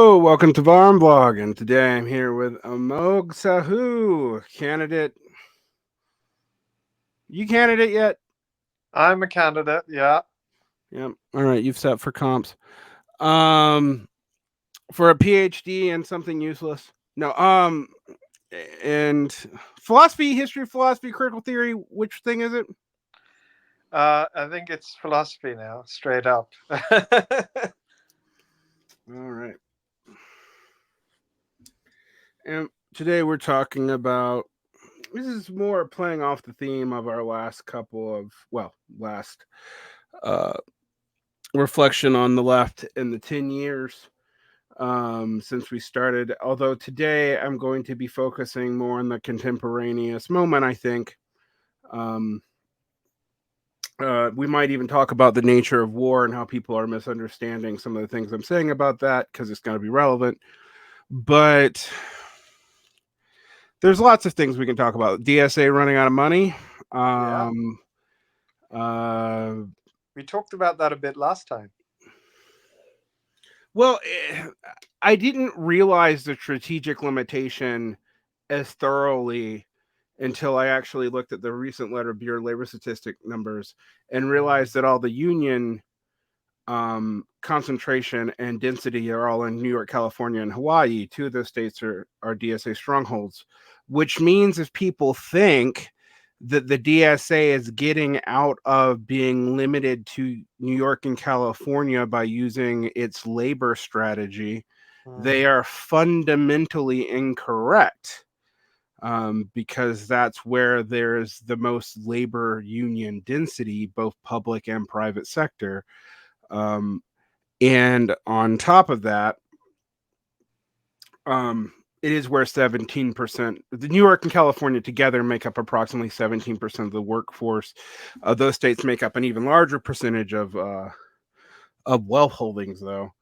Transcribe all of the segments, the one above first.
Hello, welcome to Varn Vlog, and today I'm here with Amogh Sahu, candidate. You candidate yet? I'm a candidate, yeah. Yep. All right, you've set for comps. For a PhD and something useless. No, and philosophy, history of philosophy, critical theory. Which thing is it? I think it's philosophy now, straight up. All right. And today we're talking about. This is more playing off the theme of our last uh, reflection on the left in the 10 years since we started. Although today I'm going to be focusing more on the contemporaneous moment, I think. Um, we might even talk about the nature of war and how people are misunderstanding some of the things I'm saying about that because it's going to be relevant. But there's lots of things we can talk about. DSA running out of money. Yeah. Uh, We talked about that a bit last time. well, I didn't realize the strategic limitation as thoroughly until I actually looked at the recent Letter of Bureau labor statistic numbers and realized that all the union concentration and density are all in New York, California, and Hawaii. Two of those states are DSA strongholds, which means if people think that the DSA is getting out of being limited to New York and California by using its labor strategy, they are fundamentally incorrect. Because that's where there's the most labor union density, both public and private sector. And on top of that, it is where 17%, the New York and California together make up approximately 17% of the workforce. Those states make up an even larger percentage of wealth holdings, though.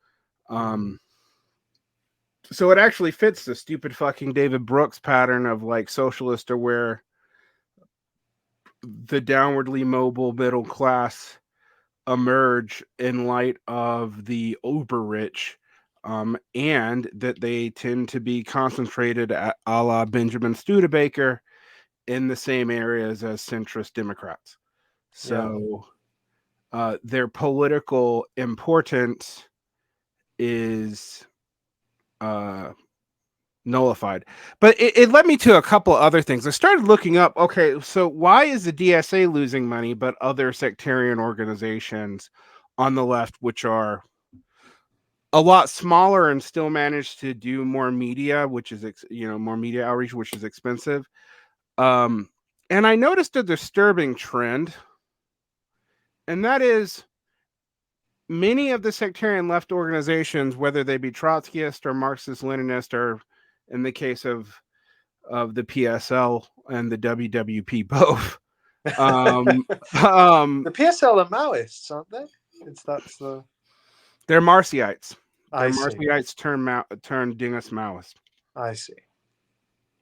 So it actually fits the stupid fucking David Brooks pattern of like socialist or where the downwardly mobile middle class emerge in light of the uber rich, and that they tend to be concentrated a la Benjamin Studebaker in the same areas as centrist Democrats. So their political importance is nullified. But it led me to a couple other things. I started looking up, okay, so why is the DSA losing money, but other sectarian organizations on the left, which are a lot smaller and still manage to do more media, which is, more media outreach, which is expensive. And I noticed a disturbing trend, and that is many of the sectarian left organizations, whether they be Trotskyist or Marxist Leninist, or in the case of the PSL and the WWP both. The PSL are Maoists, aren't they? They're Marcyites. They're I see. Marcyites turned Dingus Maoist. I see.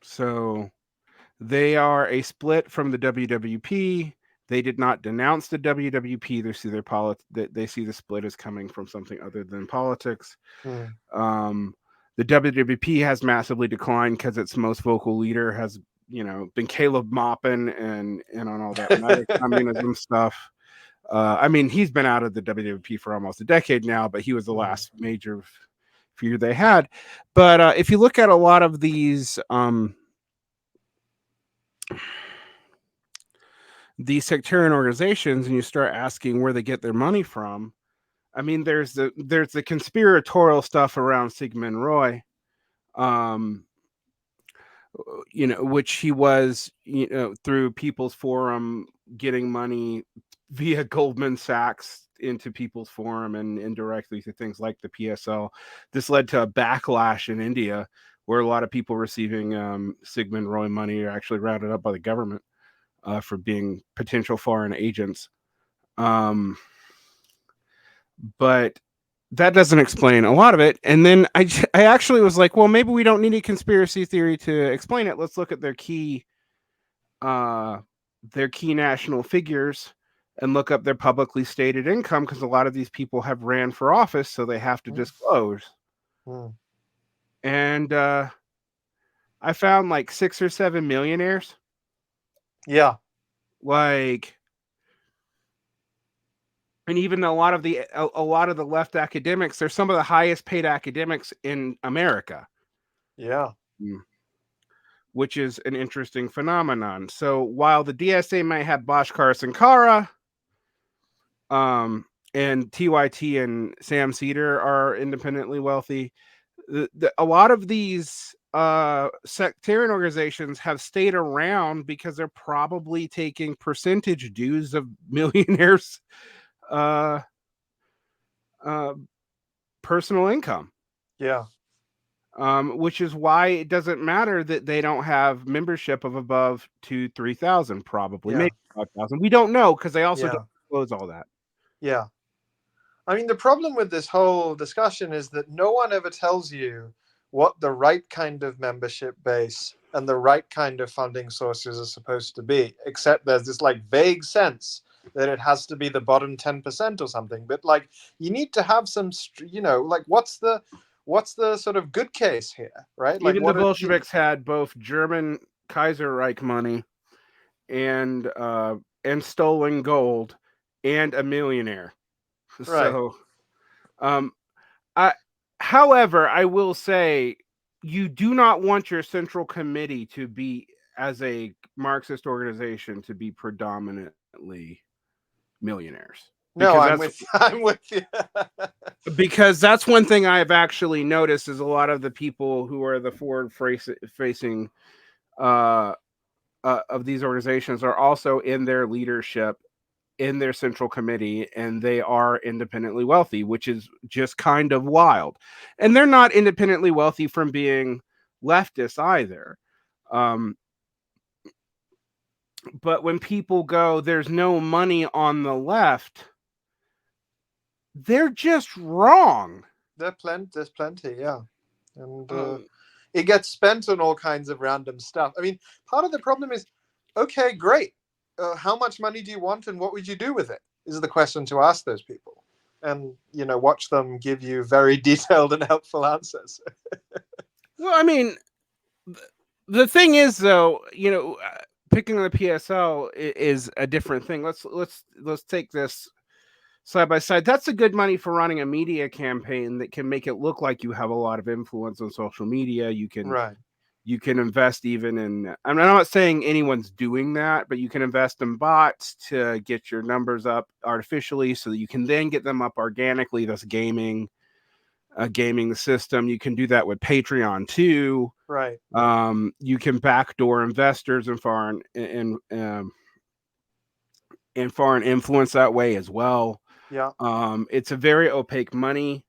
So they are a split from the WWP. They did not denounce the WWP. They see they see the split as coming from something other than politics. The WWP has massively declined because its most vocal leader has, been Caleb Maupin and on all that communism stuff. I mean, he's been out of the WWP for almost a decade now, but he was the last major figure they had. But if you look at a lot of these sectarian organizations and you start asking where they get their money from, I mean, there's the conspiratorial stuff around Sigmund Roy, which he was, through People's Forum getting money via Goldman Sachs into People's Forum and indirectly to things like the PSL. This led to a backlash in India where a lot of people receiving Sigmund Roy money are actually rounded up by the government for being potential foreign agents. But that doesn't explain a lot of it. And then I actually was like, well, maybe we don't need a conspiracy theory to explain it. Let's look at their key national figures and look up their publicly stated income, because a lot of these people have ran for office, so they have to disclose. and I found like 6 or 7 millionaires. Yeah. Like, and even a lot of the left academics, they're some of the highest paid academics in America. Yeah. Which is an interesting phenomenon. So while the DSA might have Bhaskar Sankara, and TYT and Sam Cedar are independently wealthy, a lot of these sectarian organizations have stayed around because they're probably taking percentage dues of millionaires' uh, uh, personal income. Yeah. Which is why it doesn't matter that they don't have membership of above 3,000, probably Yeah. maybe 5,000. We don't know because they also Yeah. don't disclose all that. Yeah. I mean, the problem with this whole discussion is that no one ever tells you what the right kind of membership base and the right kind of funding sources are supposed to be, except there's this like vague sense that it has to be the bottom 10% or something. But like, you need to have some, like what's the sort of good case here, right? Like, Even the what are, Bolsheviks had both German Kaiserreich money and stolen gold and a millionaire. right? So, um, I, however, I will say you do not want your central committee to be, as a Marxist organization, to be predominantly millionaires, No, because I'm that's with I'm with you. one thing I've actually noticed is a lot of the people who are the forward facing uh, of these organizations are also in their leadership in their central committee, and they are independently wealthy, which is just kind of wild. And they're not independently wealthy from being leftists either. Um, but when people go, there's no money on the left, they're just wrong. There's plenty, yeah, and Um, it gets spent on all kinds of random stuff. I mean, part of the problem is, okay, great. How much money do you want, and what would you do with it? Is the question to ask those people, and watch them give you very detailed and helpful answers. well, I mean, the thing is, though, picking the PSL is a different thing. Let's take this side by side. That's a good money for running a media campaign that can make it look like you have a lot of influence on social media. Right. You can invest even in. I'm not saying anyone's doing that, but you can invest in bots to get your numbers up artificially, so that you can then get them up organically. Thus, gaming the system. You can do that with Patreon too. Right. You can backdoor investors and foreign influence that way as well. Yeah. It's a very opaque money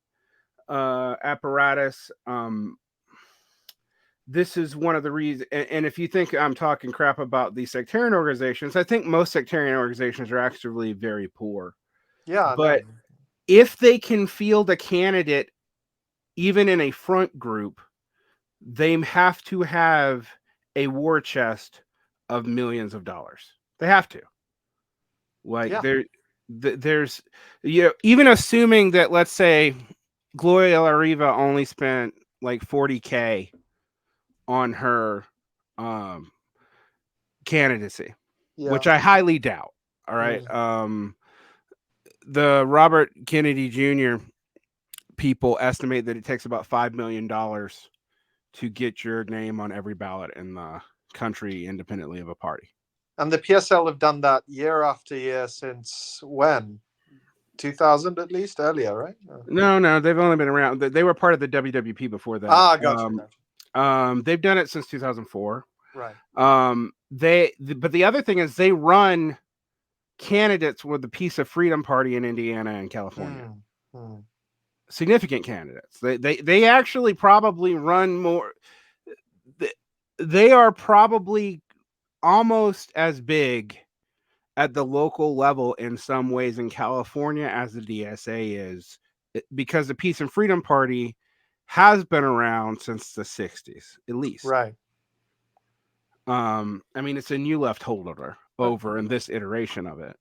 apparatus. This is one of the reasons. And if you think I'm talking crap about these sectarian organizations, I think most sectarian organizations are actually very poor. Yeah. No. But if they can field a candidate, even in a front group, they have to have a war chest of millions of dollars. They have to. Like, Yeah. there's, even assuming that, let's say, Gloria La Riva only spent like $40K on her candidacy, Yeah. which I highly doubt. All right. Mm. The Robert Kennedy Jr. people estimate that it takes about $5 million to get your name on every ballot in the country, independently of a party. And the PSL have done that year after year since when? 2000 at least, earlier, right? No, they've only been around. They were part of the WWP before that. Gotcha. They've done it since 2004. Right. But the other thing is they run candidates with the Peace of Freedom Party in Indiana and California. Significant candidates. They actually probably run more. They are probably almost as big at the local level in some ways in California as the DSA is, because the Peace and Freedom Party has been around since the 60s, at least. Right. I mean, it's a new left holder over in this iteration of it.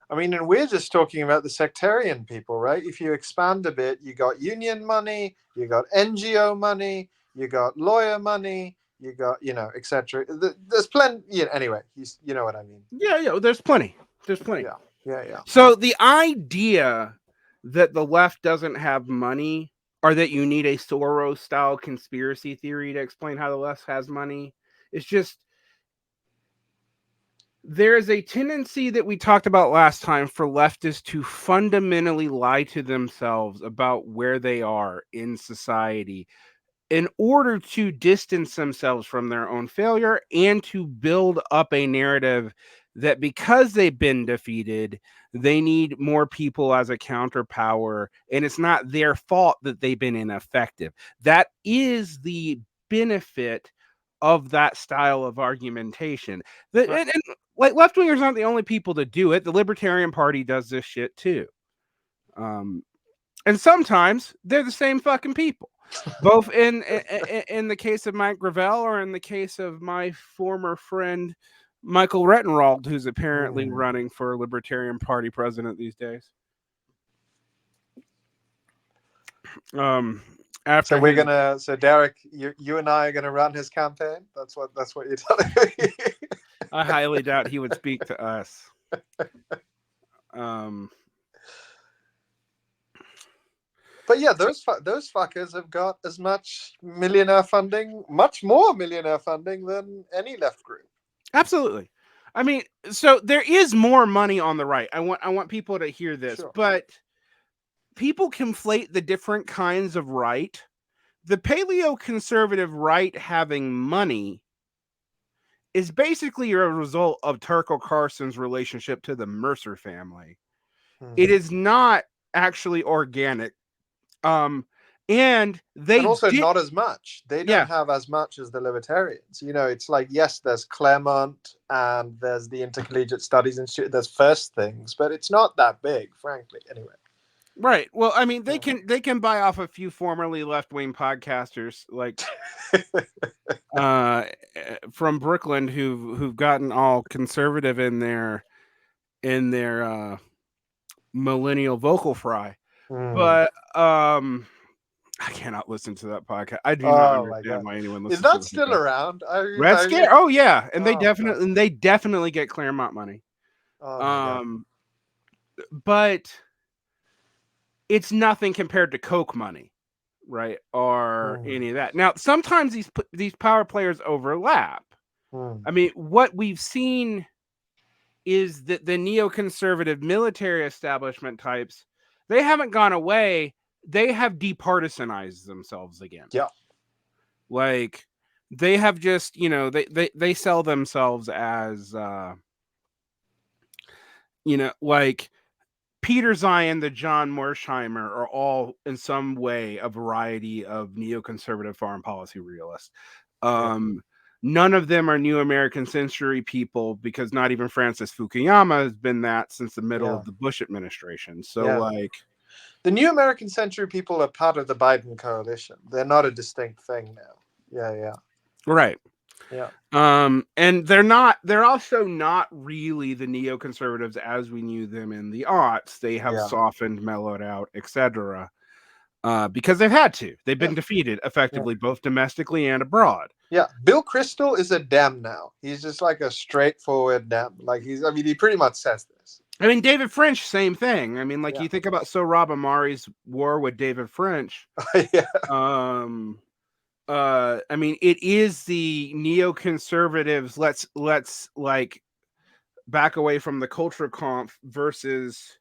I mean, and we're just talking about the sectarian people, right? If you expand a bit, you got union money, you got NGO money, you got lawyer money, you got, etc. There's plenty. Anyway, you know what I mean. Yeah, there's plenty. There's plenty. Yeah. So the idea that the left doesn't have money, or that you need a Soros-style conspiracy theory to explain how the left has money, is just, there is a tendency that we talked about last time for leftists to fundamentally lie to themselves about where they are in society in order to distance themselves from their own failure and to build up a narrative that because they've been defeated, they need more people as a counterpower, and it's not their fault that they've been ineffective. That is the benefit of that style of argumentation. And like, left-wingers aren't the only people to do it. The Libertarian Party does this shit too. And sometimes they're the same fucking people. Both in the case of Mike Gravel, or in the case of my former friend Michael Rettenwald, who's apparently running for Libertarian Party president these days. After so Derek, you and I are gonna run his campaign. That's what you're telling me. I highly doubt he would speak to us. But yeah, those fuckers have got as much millionaire funding, much more millionaire funding than any left group. Absolutely. I mean, so there is more money on the right. I want people to hear this, Sure. But people conflate the different kinds of right. The paleoconservative right having money is basically a result of Tucker Carlson's relationship to the Mercer family. It is not actually organic. And also not as much. They don't have as much as the libertarians. It's like, yes, there's Claremont and there's the Intercollegiate Studies Institute. There's First Things, but it's not that big, frankly. Anyway. Right. Well, I mean, they can buy off a few formerly left-wing podcasters like from Brooklyn who've gotten all conservative in their millennial vocal fry. But I cannot listen to that podcast. I do not understand why anyone listens to it. Is that still around? Red Scare? Oh yeah, and they definitely get Claremont money. But it's nothing compared to Coke money, right? Or any of that. Now, sometimes these power players overlap. I mean, what we've seen is that the neoconservative military establishment types, they haven't gone away. They have departisanized themselves again. Yeah. Like, they have just, they sell themselves as, like Peter Zion, the John Morsheimer are all in some way a variety of neoconservative foreign policy realists. None of them are New American Century people, because not even Francis Fukuyama has been that since the middle of the Bush administration. So the New American Century people are part of the Biden coalition. They're not a distinct thing now. Yeah. Right. Yeah. And they're also not really the neoconservatives as we knew them in the aughts. They have softened, mellowed out, etc. Because they've had to. They've been defeated effectively, both domestically and abroad. Yeah. Bill Kristol is a Dem now. He's just like a straightforward Dem. Like he pretty much says this. I mean, David French, same thing. I mean, like, you think about Sohrab Ahmari's war with David French. I mean, it is the neoconservatives. Let's like back away from the culture conf versus.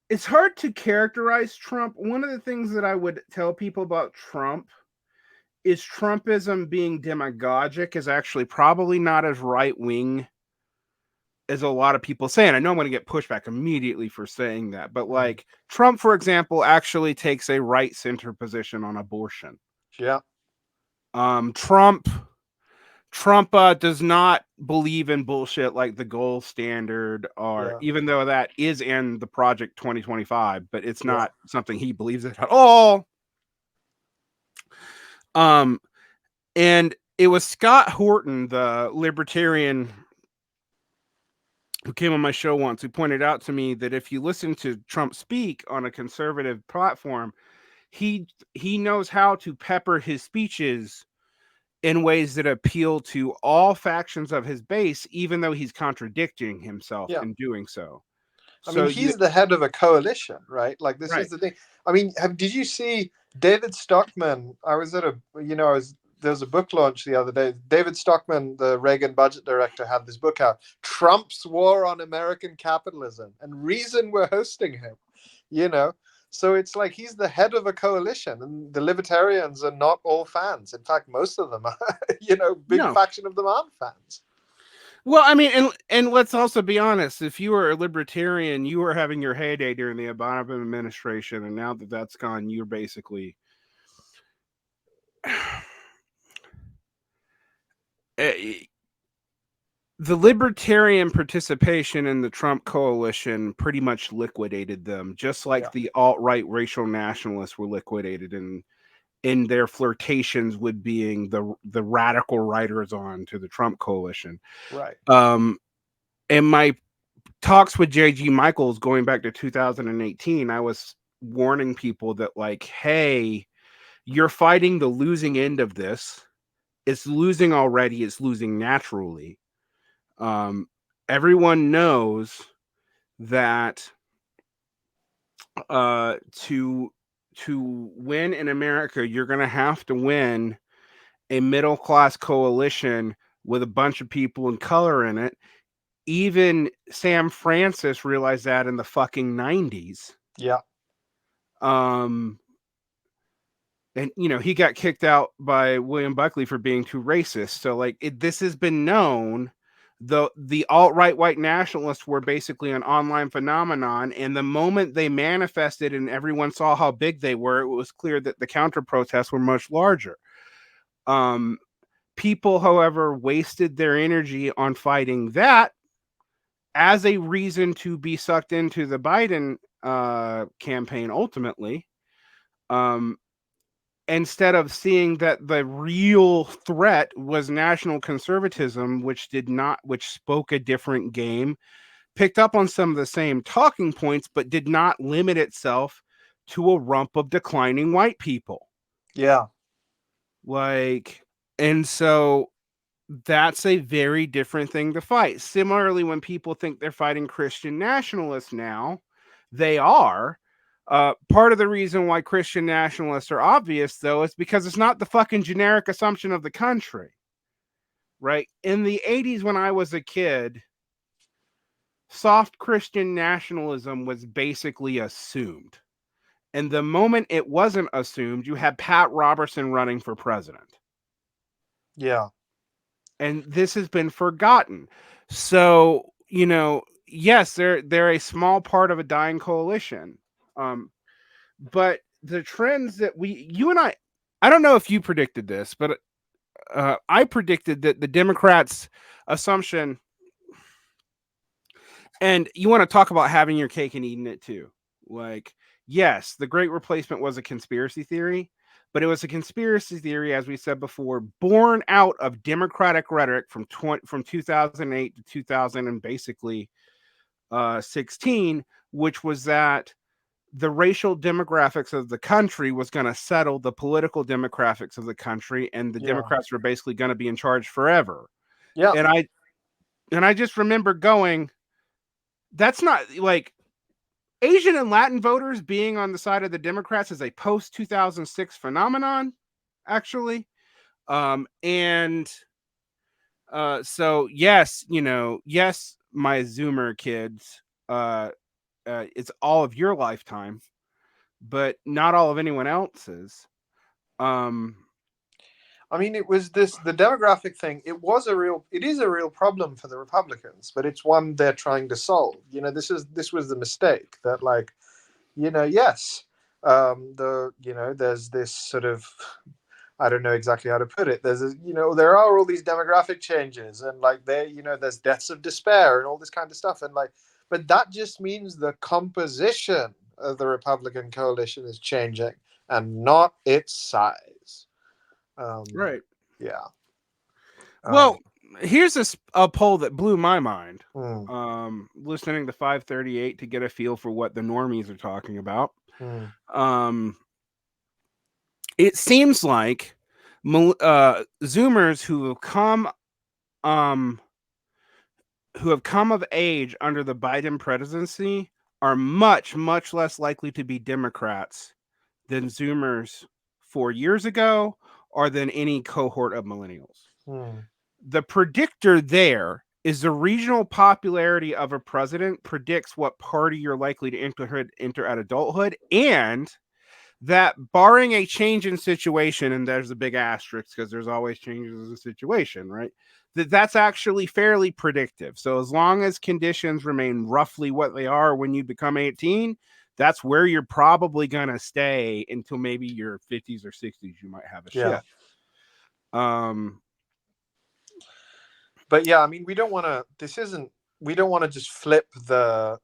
It's hard to characterize Trump. One of the things that I would tell people about Trump is Trumpism being demagogic is actually probably not as right wing as a lot of people say. And I know I'm going to get pushback immediately for saying that, but like Trump, for example, actually takes a right center position on abortion. Yeah. Trump does not believe in bullshit like the gold standard, or even though that is in the Project 2025, but it's not something he believes in at all. And it was Scott Horton, the libertarian who came on my show once, who pointed out to me that if you listen to Trump speak on a conservative platform, he knows how to pepper his speeches in ways that appeal to all factions of his base, even though he's contradicting himself Yeah. in doing so. I mean, So you he's the head of a coalition, right? Like, this is right. the thing. I mean, did you see David Stockman? I was at there was a book launch the other day. David Stockman, the Reagan budget director, had this book out, Trump's War on American Capitalism, and reason we're hosting him, you know? So it's like he's the head of a coalition, and the libertarians are not all fans. In fact, most of them are, big No. faction of them aren't fans. Well, I mean, and let's also be honest. If you were a libertarian, you were having your heyday during the Obama administration, and now that that's gone, you're basically the libertarian participation in the Trump coalition pretty much liquidated them, just like Yeah, the alt-right racial nationalists were liquidated in their flirtations with being the radical writers on to the Trump coalition. right. Um, in my talks with J.G. Michaels going back to 2018, I was warning people that, like, hey, you're fighting the losing end of this. It's losing already. It's losing naturally. Um, Everyone knows that to win in America, you're going to have to win a middle class coalition with a bunch of people in color in it. Even Sam Francis realized that in the fucking 90s. Yeah, Um, and he got kicked out by William Buckley for being too racist. So like this has been known. The alt-right white nationalists were basically an online phenomenon, and the moment they manifested and everyone saw how big they were, it was clear that the counter protests were much larger. Um, People, however, wasted their energy on fighting that as a reason to be sucked into the Biden campaign ultimately. Um, Instead of seeing that the real threat was national conservatism, which spoke a different game, picked up on some of the same talking points, but did not limit itself to a rump of declining white people. yeah, Like, and so that's a very different thing to fight. Similarly, when people think they're fighting Christian nationalists now, they are. Part of the reason why Christian nationalists are obvious, though, is because it's not the fucking generic assumption of the country, right? In the 80s, when I was a kid, soft Christian nationalism was basically assumed. And the moment it wasn't assumed, you had Pat Robertson running for president. yeah. And this has been forgotten. So, yes, they're a small part of a dying coalition. But the trends that you and I don't know if you predicted this, but I predicted that the Democrats' assumption, and you want to talk about having your cake and eating it too. Like, yes, the Great Replacement was a conspiracy theory, but it was a conspiracy theory, as we said before, born out of Democratic rhetoric from 2008 to 2000 and basically 16, which was that the racial demographics of the country was going to settle the political demographics of the country, and the Yeah. Democrats were basically going to be in charge forever. Yeah. And I just remember going, that's not like Asian and Latin voters being on the side of the Democrats is a post 2006 phenomenon, actually. And so yes, yes, my Zoomer kids, it's all of your lifetime, but not all of anyone else's. Um, I mean, it was the demographic thing. It is a real problem for the Republicans, but it's one they're trying to solve. This was the mistake that, like, yes, there's this sort of, I don't know exactly how to put it. There are all these demographic changes, and like there's deaths of despair and all this kind of stuff, and like, but that just means the composition of the Republican coalition is changing and not its size. Um, right. yeah. Well, Um, here's a poll that blew my mind. Mm, Listening to 538 to get a feel for what the normies are talking about. mm, It seems like Zoomers um, who have come of age under the Biden presidency are much, much less likely to be Democrats than Zoomers 4 years ago or than any cohort of millennials. mm. The predictor there is the regional popularity of a president predicts what party you're likely to enter at adulthood, and that barring a change in situation, and there's a big asterisk because there's always changes in situation, right? That's actually fairly predictive. So as long as conditions remain roughly what they are when you become 18, that's where you're probably going to stay until maybe your 50s or 60s. You might have a Yeah. shift. But yeah, I mean, we don't want to. We don't want to just flip the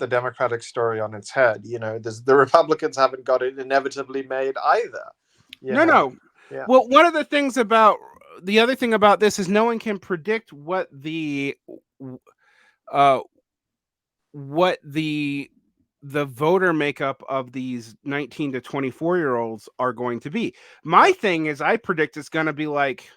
Democratic story on its head. You know, the Republicans haven't got it inevitably made either. You know? No. Yeah. Well, the other thing about this is no one can predict what the voter makeup of these 19 to 24-year-olds are going to be. My thing is, I predict it's going to be like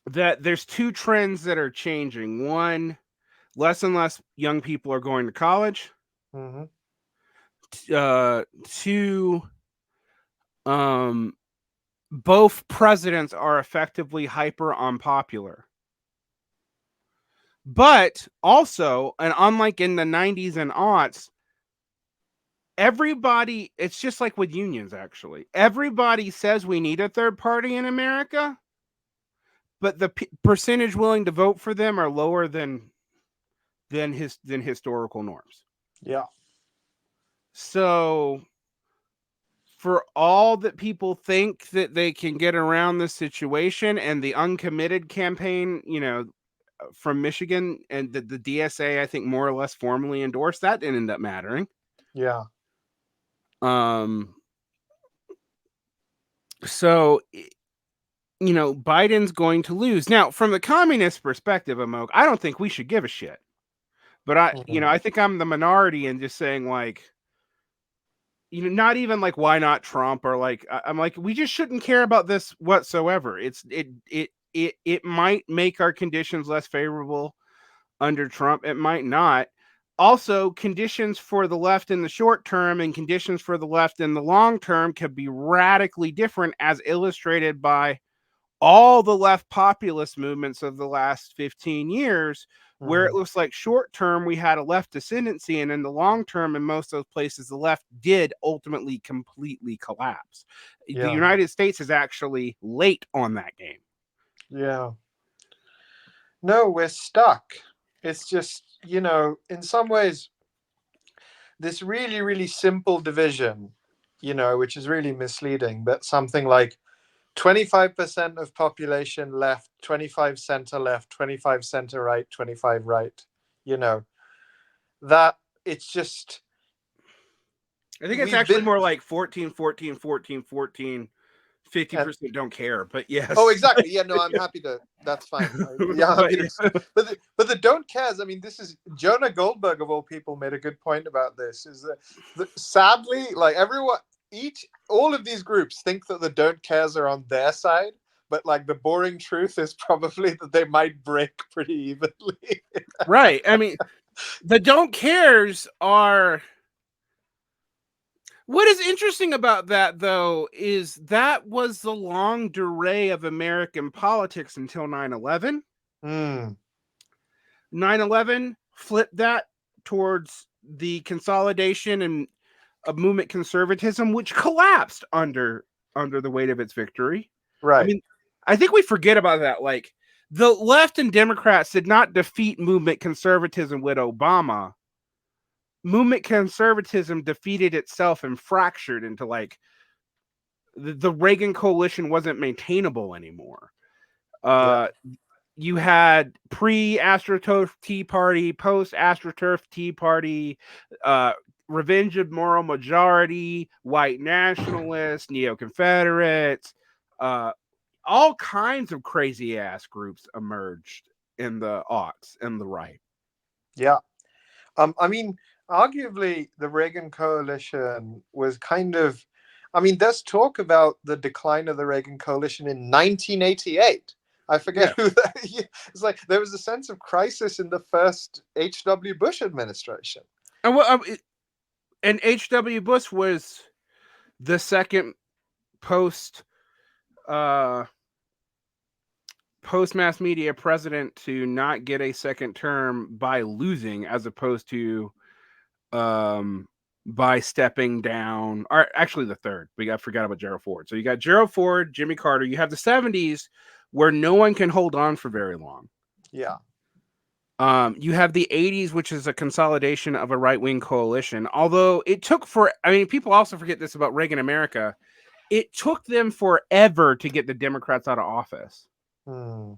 that there's two trends that are changing. One, less and less young people are going to college. Mm-hmm. Two, both presidents are effectively hyper unpopular. But also, and unlike in the 90s and aughts, everybody, it's just like with unions, actually. Everybody says we need a third party in America, but the percentage willing to vote for them are lower than historical norms. Yeah. So for all that people think that they can get around this situation, and the uncommitted campaign, from Michigan and the DSA, I think more or less formally endorsed, that didn't end up mattering. Yeah. So, Biden's going to lose. Now, from the communist perspective, Amogh, I don't think we should give a shit. But I think I'm the minority in just saying, like, not even like, why not Trump, or like, I'm like, we just shouldn't care about this whatsoever. It might make our conditions less favorable under Trump. It might not. Also, conditions for the left in the short term and conditions for the left in the long term could be radically different, as illustrated by all the left populist movements of the last 15 years, where it looks like short term we had a left ascendancy, and in the long term, in most of those places, the left did ultimately completely collapse. Yeah. The United States is actually late on that game. Yeah. No, we're stuck. It's just, in some ways, this really, really simple division, which is really misleading, but something like 25% of population left, 25 center left, 25 center right, 25 right, that it's just. I think it's actually more like 14, 14, 14, 14. 50% don't care, but yes. Oh, exactly. Yeah, no, I'm happy to. That's fine. Yeah, I'm happy to. But the don't cares. I mean, this is Jonah Goldberg of all people made a good point about this. Is that sadly, like all of these groups think that the don't cares are on their side, but like the boring truth is probably that they might break pretty evenly. Right. I mean, the don't cares are. What is interesting about that, though, is that was the long durée of American politics until 9/11. 9/11 flipped that towards the consolidation and of movement conservatism, which collapsed under the weight of its victory. Right. I mean, I think we forget about that. Like, the left and Democrats did not defeat movement conservatism with Obama. Movement conservatism defeated itself and fractured into, like, the Reagan coalition wasn't maintainable anymore. You had pre-AstroTurf Tea Party, post-AstroTurf Tea Party, Revenge of Moral Majority, white nationalists, neo-Confederates, all kinds of crazy ass groups emerged in the aughts and the right. Yeah. I mean, arguably, the Reagan coalition was kind of. I mean, there's talk about the decline of the Reagan coalition in 1988. I forget Yeah. who that. It's like there was a sense of crisis in the first H.W. Bush administration. And and H.W. Bush was the second post uh post mass media president to not get a second term by losing, as opposed to um by stepping down, or actually the third. I forgot about Gerald Ford. So you got Gerald Ford, Jimmy Carter. You have the 70s where no one can hold on for very long. Yeah. You have the 80s, which is a consolidation of a right-wing coalition. Although it took people also forget this about Reagan America. It took them forever to get the Democrats out of office. Hmm.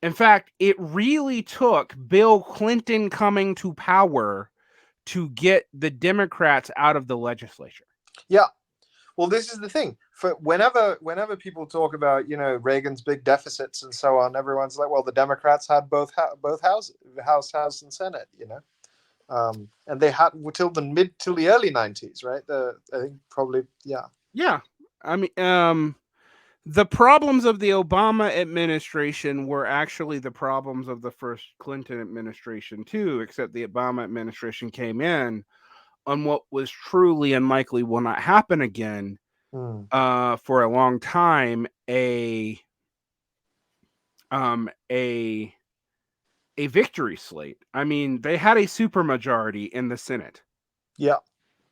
In fact, it really took Bill Clinton coming to power to get the Democrats out of the legislature. Yeah. Well, this is the thing. For whenever people talk about Reagan's big deficits and so on, everyone's like, well, the Democrats had both houses, House and Senate, and they had till the early 90s, right? I think probably, yeah. Yeah. I mean, the problems of the Obama administration were actually the problems of the first Clinton administration too, except the Obama administration came in on what was truly and likely will not happen again Hmm. for a long time, a victory slate. I mean, they had a supermajority in the Senate. Yeah.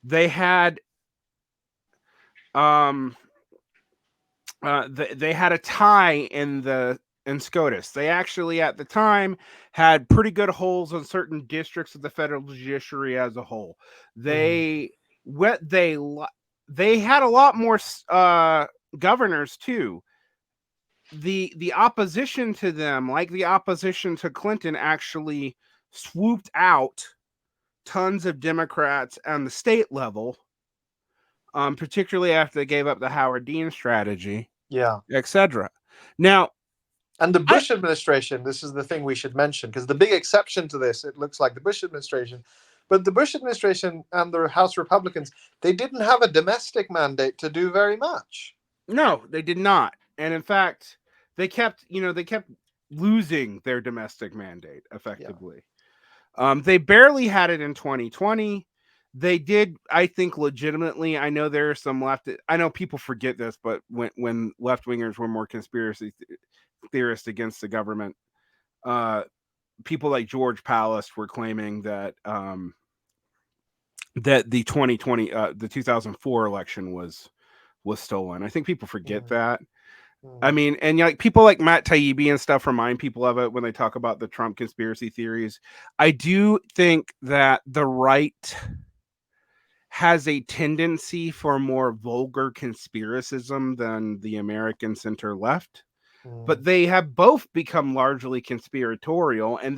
They had um they had a tie in SCOTUS. They actually at the time had pretty good holds on certain districts of the federal judiciary as a whole. Hmm. They what they had a lot more governors too. The opposition to them, like the opposition to Clinton, actually swooped out tons of Democrats on the state level, particularly after they gave up the Howard Dean strategy, Yeah. etc. Now, And the I Bush administration, this is the thing we should mention, because the big exception to this, it looks like the Bush administration, but the Bush administration and the House Republicans, they didn't have a domestic mandate to do very much. no, they did not, and in fact, they kept losing their domestic mandate Yeah. effectively. They barely had it in 2020. They did, I think, legitimately. I know there are some left. I know people forget this, but when left wingers were more conspiracy theorists against the government, uh, people like George Palast were claiming that that the 2004 election was stolen. I think people forget Mm, that. I mm, mean, and like people like Matt Taibbi and stuff remind people of it when they talk about the Trump conspiracy theories. I do think that the right has a tendency for more vulgar conspiracism than the American center left, but mm, they have both become largely conspiratorial, and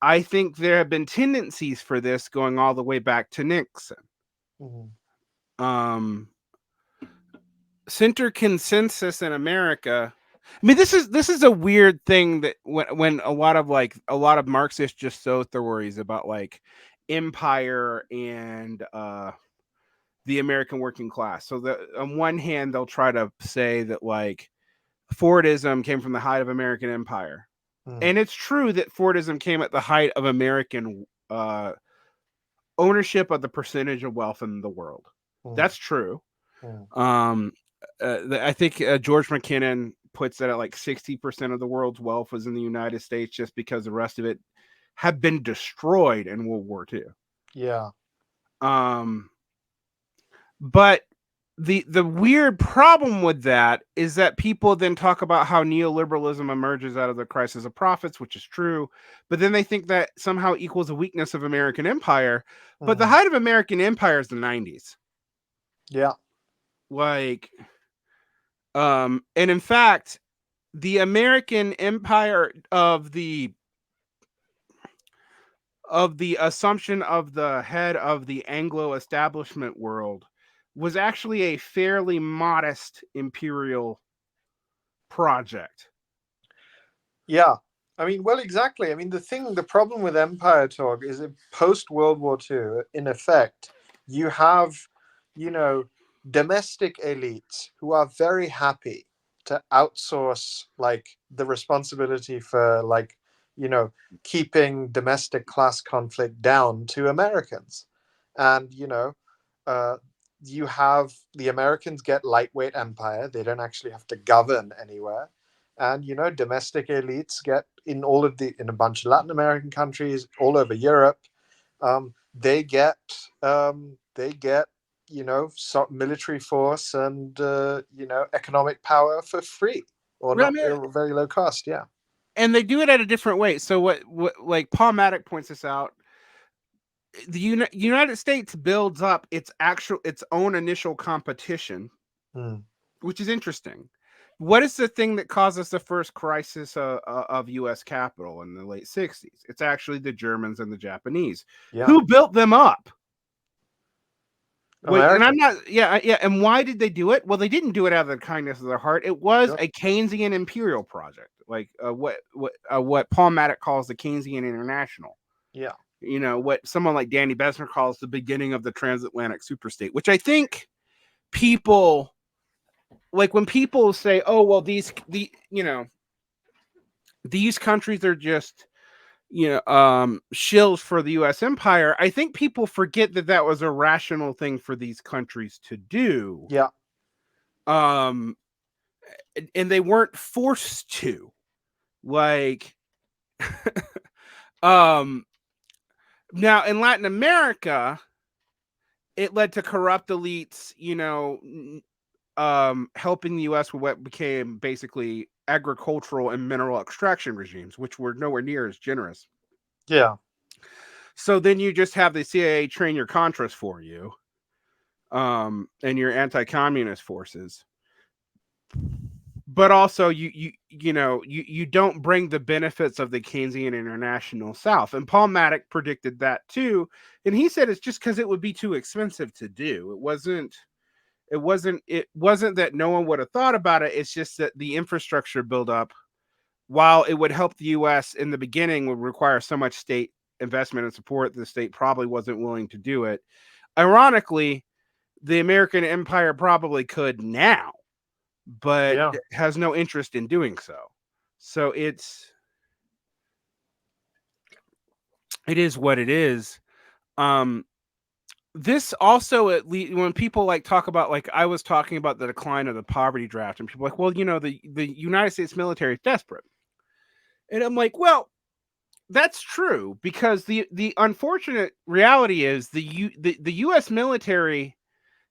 I think there have been tendencies for this going all the way back to Nixon. mm, Um, Center consensus in America. I mean, this is a weird thing that when a lot of Marxists just sow theories about like empire and the American working class. So that on one hand they'll try to say that like Fordism came from the height of American empire, mm, and it's true that Fordism came at the height of American ownership of the percentage of wealth in the world. mm, That's true. mm. Um, I think George McKinnon puts that at like 60% of the world's wealth was in the United States, just because the rest of it had been destroyed in World War II. Yeah. Um, but the weird problem with that is that people then talk about how neoliberalism emerges out of the crisis of profits, which is true, but then they think that somehow equals a weakness of American empire. But the Mm, height of American empire is the 90s. yeah. Like, and in fact, the American empire of the assumption of the head of the Anglo establishment world was actually a fairly modest imperial project. Yeah. I mean, well, exactly. I mean, the problem with empire talk is that post World War II, in effect, you have, you know, domestic elites who are very happy to outsource like the responsibility for like, you know, keeping domestic class conflict down to Americans. And, uh, you have the Americans get lightweight empire. They don't actually have to govern anywhere, and domestic elites get in a bunch of Latin American countries, all over Europe. They get military force and economic power for free, or Well, I not, mean, very low cost. Yeah. and they do it at a different way. So what like Paul Maddock points this out, the United States builds up its own initial competition, Hmm. which is interesting. What is the thing that caused us the first crisis of U.S. capital in the late 60s? It's actually the Germans and the Japanese. Yeah. Who built them up? Wait, and I'm American. not, yeah. And why did they do it? Well, they didn't do it out of the kindness of their heart. It was Sure. a Keynesian imperial project, like what Paul Maddock calls the Keynesian International. Yeah. What someone like Danny Besner calls the beginning of the transatlantic superstate, which I think people like when people say, "Oh, well, these countries are just shills for the U.S. empire." I think people forget that was a rational thing for these countries to do. Yeah. Um, and they weren't forced to, like, um. Now in Latin America, it led to corrupt elites, helping the U.S. with what became basically agricultural and mineral extraction regimes, which were nowhere near as generous. Yeah. So then you just have the CIA train your Contras for you, and your anti-communist forces. But also, you don't bring the benefits of the Keynesian International South, and Paul Maddock predicted that too. And he said it's just because it would be too expensive to do. It wasn't that no one would have thought about it. It's just that the infrastructure buildup, while it would help the U.S. in the beginning, would require so much state investment and support, the state probably wasn't willing to do it. Ironically, the American empire probably could now, but Yeah. has no interest in doing so. So it is what it is. Um, this also, at least when people like talk about, like I was talking about the decline of the poverty draft, and people are like, well, the United States military is desperate, and I'm like, well, that's true, because the unfortunate reality is the U.S. military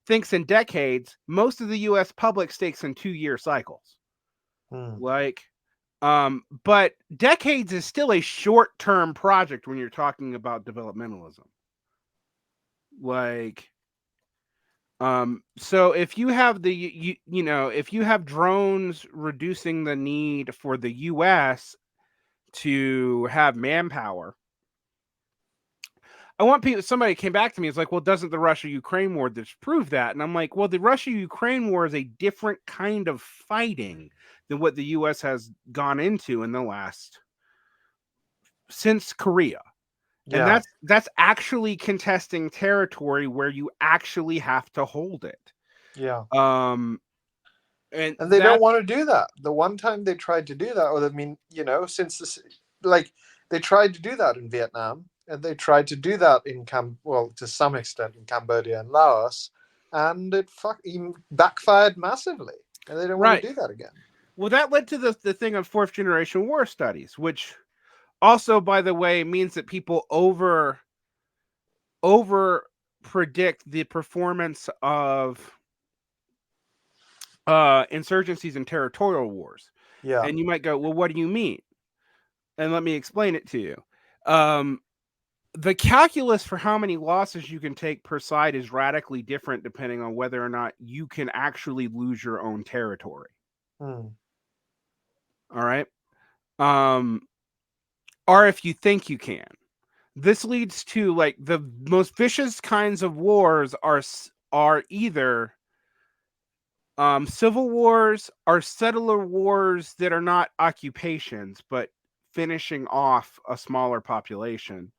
thinks in decades. Most of the U.S. public thinks in 2-year cycles. Hmm. Like, but decades is still a short-term project when you're talking about developmentalism. Like, so if you have if you have drones reducing the need for the U.S. to have manpower, I want people. Somebody came back to me. It's like, well, doesn't the Russia-Ukraine war disprove that? And I'm like, well, the Russia-Ukraine war is a different kind of fighting than what the U.S. has gone into in the last since Korea, and Yeah. that's actually contesting territory where you actually have to hold it. Yeah. Um, and And they don't that's want to do that. The one time they tried to do that, or I mean, since this, like, they tried to do that in Vietnam, and they tried to do that in to some extent in Cambodia and Laos, and it backfired massively, and they don't want to right. do that again. Well, that led to the thing of fourth generation war studies, which also, by the way, means that people over predict the performance of insurgencies and territorial wars. Yeah. And you might go, well, what do you mean? And let me explain it to you. Um, the calculus for how many losses you can take per side is radically different depending on whether or not you can actually lose your own territory. Hmm. All right. Um, or if you think you can. This leads to like the most vicious kinds of wars are either civil wars or settler wars that are not occupations but finishing off a smaller population,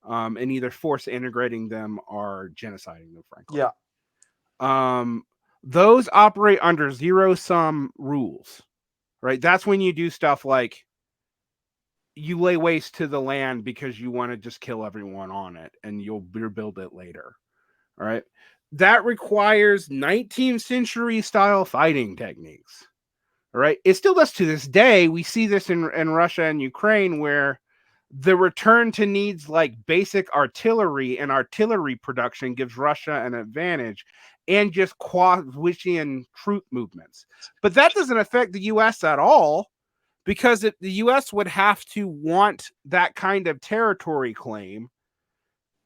and either force integrating them or genociding them, frankly. Yeah. Those operate under zero-sum rules, right? That's when you do stuff like you lay waste to the land because you want to just kill everyone on it and you'll rebuild it later. All right. That requires 19th century style fighting techniques. All right. It still does to this day. We see this in Russia and Ukraine, where the return to needs like basic artillery and artillery production gives Russia an advantage, and just Clausewitzian troop movements. But that doesn't affect the US at all, because the US would have to want that kind of territory claim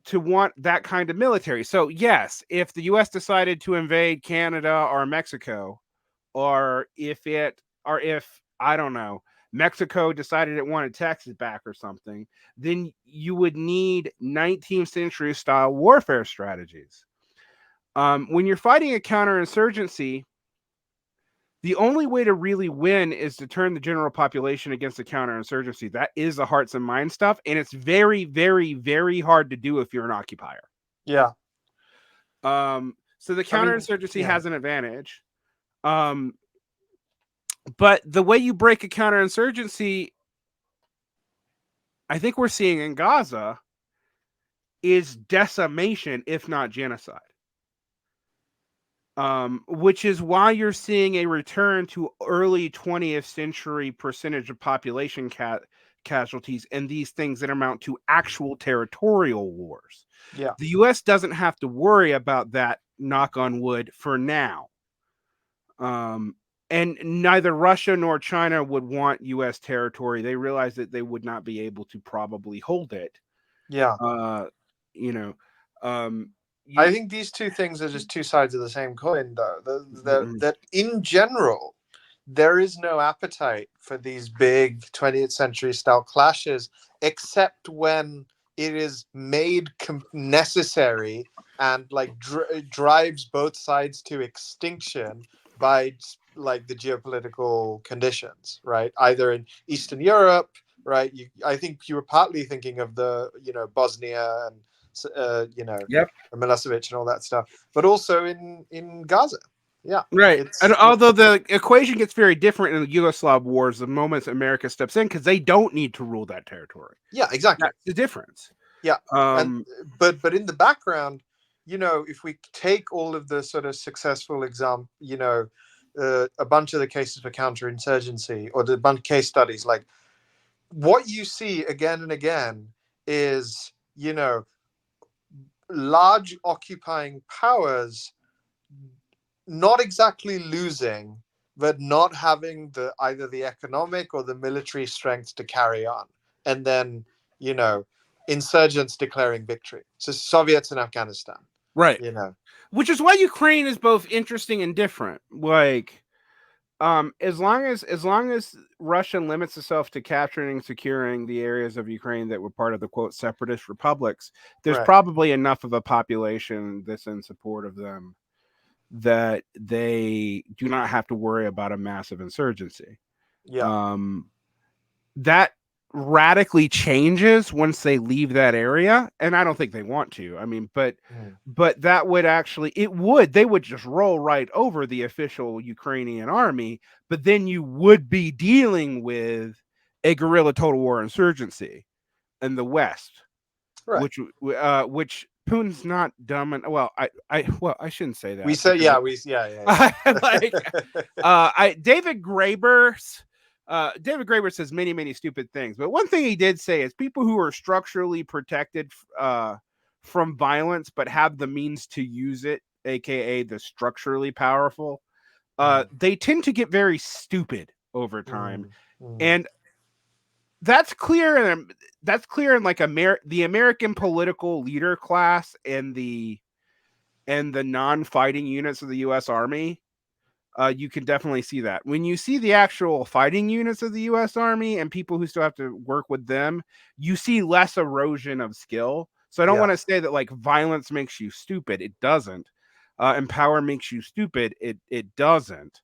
to want that kind of military. So yes, if the US decided to invade Canada or Mexico, or if I don't know, Mexico decided it wanted Texas back or something, then you would need 19th century style warfare strategies. When you're fighting a counterinsurgency, the only way to really win is to turn the general population against the counterinsurgency. That is the hearts and minds stuff, and it's very, very, very hard to do if you're an occupier. Yeah. So the counterinsurgency has an advantage. But the way you break a counterinsurgency, I think we're seeing in Gaza, is decimation, if not genocide. Which is why you're seeing a return to early 20th century percentage of population casualties and these things that amount to actual territorial wars. Yeah. The US doesn't have to worry about that, knock on wood, for now. And neither Russia nor China would want US territory. They realize that they would not be able to probably hold it. Yeah. I think these two things are just two sides of the same coin, though. That in general, there is no appetite for these big 20th century style clashes, except when it is made necessary and like drives both sides to extinction by like the geopolitical conditions, right? Either in Eastern Europe, right? I think you were partly thinking of the Bosnia and Milosevic and all that stuff, but also in Gaza. Yeah, right. And although the equation gets very different in the Yugoslav wars, the moment America steps in, because they don't need to rule that territory. Yeah, exactly. That's the difference. Yeah, but in the background, if we take all of the sort of successful example, a bunch of the cases for counterinsurgency or the bunch of case studies, like what you see again and again is, large occupying powers not exactly losing, but not having either the economic or the military strength to carry on. And then, insurgents declaring victory. So Soviets in Afghanistan. Right. Which is why Ukraine is both interesting and different. Like, as long as Russia limits itself to capturing and securing the areas of Ukraine that were part of the quote separatist republics, there's probably enough of a population that's in support of them that they do not have to worry about a massive insurgency. Yeah. That radically changes once they leave that area, and I don't think they want to. I mean, but that would actually, they would just roll right over the official Ukrainian army, but then you would be dealing with a guerrilla total war insurgency in the West, right? Which Putin's not dumb, and I shouldn't say that. We say David Graeber says many stupid things, but one thing he did say is people who are structurally protected from violence but have the means to use it, aka the structurally powerful, they tend to get very stupid over time. And that's clear in like the American political leader class and the non-fighting units of the US Army. you can definitely see that. When you see the actual fighting units of the U.S. Army and people who still have to work with them, you see less erosion of skill. So I don't Yeah. want to say that like violence makes you stupid. It doesn't. And power makes you stupid. It doesn't.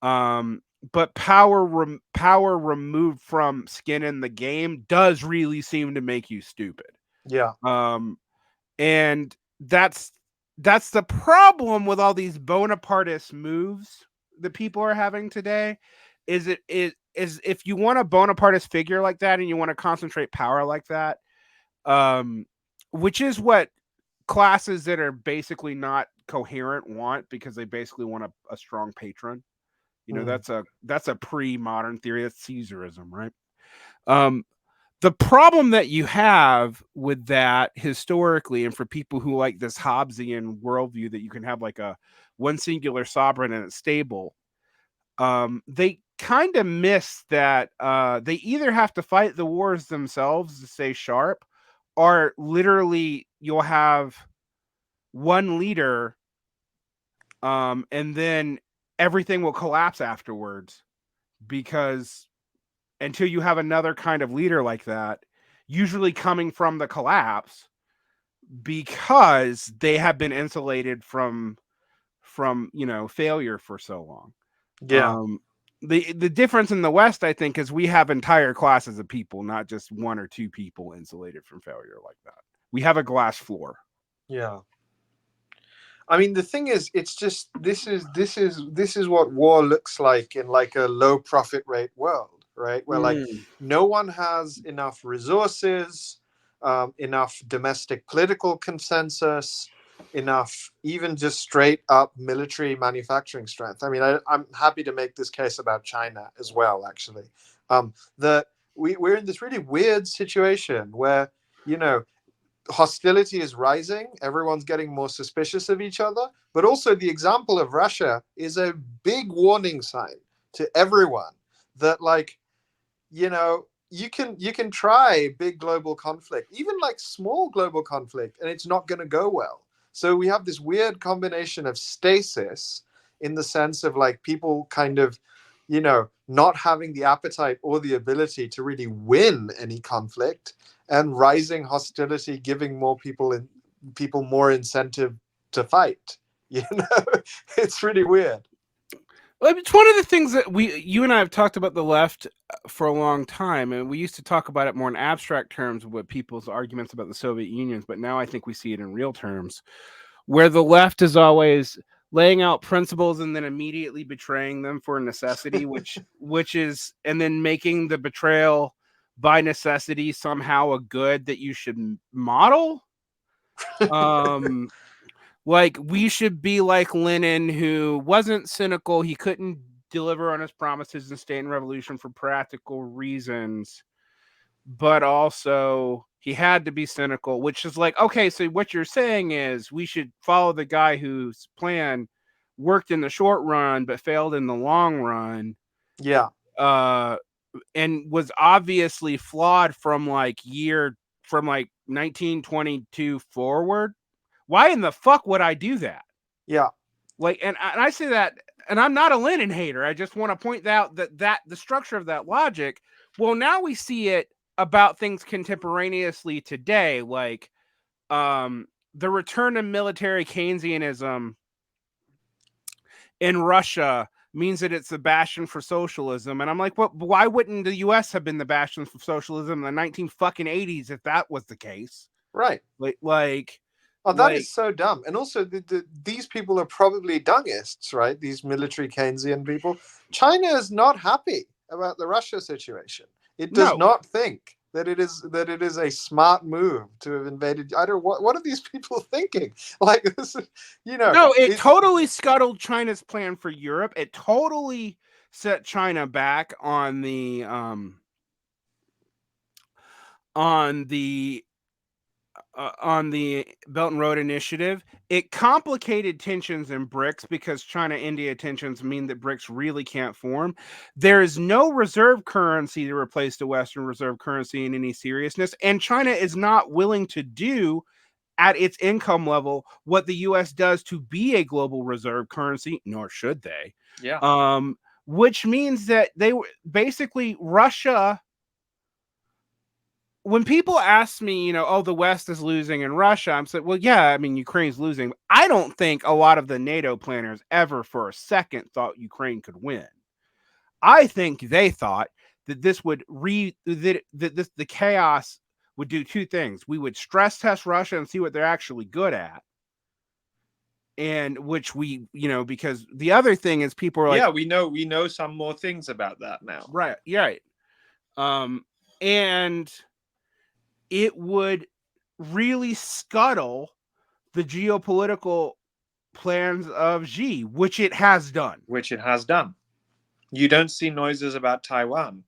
Um, but power removed from skin in the game does really seem to make you stupid. Yeah. And that's the problem with all these Bonapartist moves that people are having today. Is if you want a Bonapartist figure like that and you want to concentrate power like that, um, which is what classes that are basically not coherent want, because they basically want a strong patron. You know, Mm. that's a pre-modern theory. That's Caesarism, right? Um, the problem that you have with that historically, and for people who like this Hobbesian worldview that you can have like a one singular sovereign and it's stable, they kind of miss that they either have to fight the wars themselves to stay sharp, or literally you'll have one leader, and then everything will collapse afterwards, because until you have another kind of leader like that, usually coming from the collapse, because they have been insulated from failure for so long. Yeah. The difference in the West, I think, is we have entire classes of people, not just one or two people insulated from failure like that. We have a glass floor. Yeah. I mean, the thing is, it's just this is what war looks like in like a low profit rate world, right? Where like Mm. no one has enough resources, enough domestic political consensus, enough even just straight up military manufacturing strength. I mean, I'm happy to make this case about China as well. Actually, that we're in this really weird situation where you know hostility is rising. Everyone's getting more suspicious of each other. But also, the example of Russia is a big warning sign to everyone that, like, you can try big global conflict, even like small global conflict, and it's not going to go well. So we have this weird combination of stasis in the sense of like people kind of not having the appetite or the ability to really win any conflict, and rising hostility giving people more incentive to fight. It's really weird. It's one of the things that you and I have talked about the left for a long time, and we used to talk about it more in abstract terms with people's arguments about the Soviet Union, but now I think we see it in real terms, where the left is always laying out principles and then immediately betraying them for necessity, which is, and then making the betrayal by necessity somehow a good that you should model. Um, like we should be like Lenin, who wasn't cynical. He couldn't deliver on his promises and stay in revolution for practical reasons, but also he had to be cynical, which is like, okay, so what you're saying is we should follow the guy whose plan worked in the short run but failed in the long run, Yeah. uh, and was obviously flawed from like 1922 forward. Why in the fuck would I do that? Yeah. Like, and I say that, and I'm not a Lenin hater. I just want to point out that the structure of that logic. Well, now we see it about things contemporaneously today, like the return of military Keynesianism in Russia means that it's the bastion for socialism, and I'm like, well, why wouldn't the U.S. have been the bastion for socialism in the 1980s if that was the case? Right. Like, Oh, that is so dumb. And also, these people are probably Dungists, right? These military Keynesian people. China is not happy about the Russia situation. It does no, not think that it is a smart move to have invaded. I don't. What are these people thinking? Like this is, no, it totally scuttled China's plan for Europe. It totally set China back on the on the Belt and Road Initiative. It complicated tensions in BRICS because China-India tensions mean that BRICS really can't form. There is no reserve currency to replace the Western reserve currency in any seriousness, and China is not willing to do at its income level what the US does to be a global reserve currency, nor should they. Yeah. Which means that they were basically Russia. When people ask me, oh, the West is losing in Russia, I'm saying, well, yeah, I mean, Ukraine's losing. I don't think a lot of the NATO planners ever for a second thought Ukraine could win. I think they thought that this would the chaos would do two things. We would stress test Russia and see what they're actually good at. And which we, because the other thing is people are like, yeah, we know some more things about that now. Right. Yeah. And it would really scuttle the geopolitical plans of Xi, which it has done. You don't see noises about Taiwan,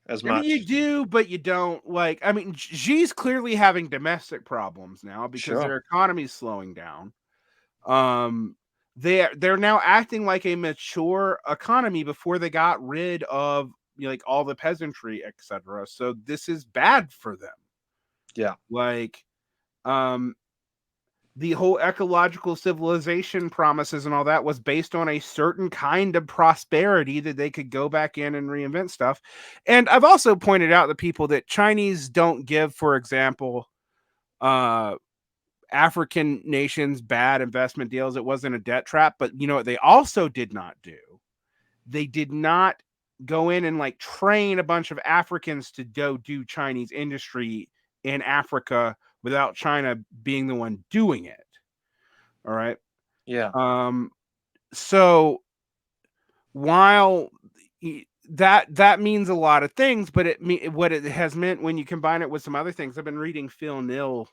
as much. I mean, you do, but you don't. Like, I mean, Xi's clearly having domestic problems now because their economy's slowing down. They're now acting like a mature economy before they got rid of like all the peasantry, etc. So this is bad for them. Yeah. Like, the whole ecological civilization promises and all that was based on a certain kind of prosperity that they could go back in and reinvent stuff. And I've also pointed out to people that Chinese don't give, for example, African nations bad investment deals. It wasn't a debt trap, but what they also did not do? They did not go in and like train a bunch of Africans to go do Chinese industry in Africa without China being the one doing it. All right. Yeah. So while that means a lot of things, but what it has meant when you combine it with some other things. I've been reading Phil Neal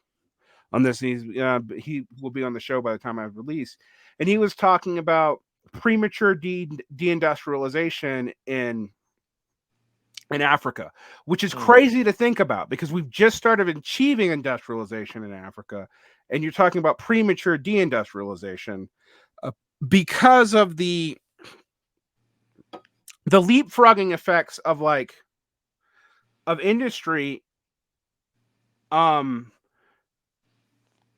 on this. He will be on the show by the time I release, and he was talking about premature deindustrialization in Africa, which is crazy to think about because we've just started achieving industrialization in Africa, and you're talking about premature deindustrialization because of the leapfrogging effects of industry.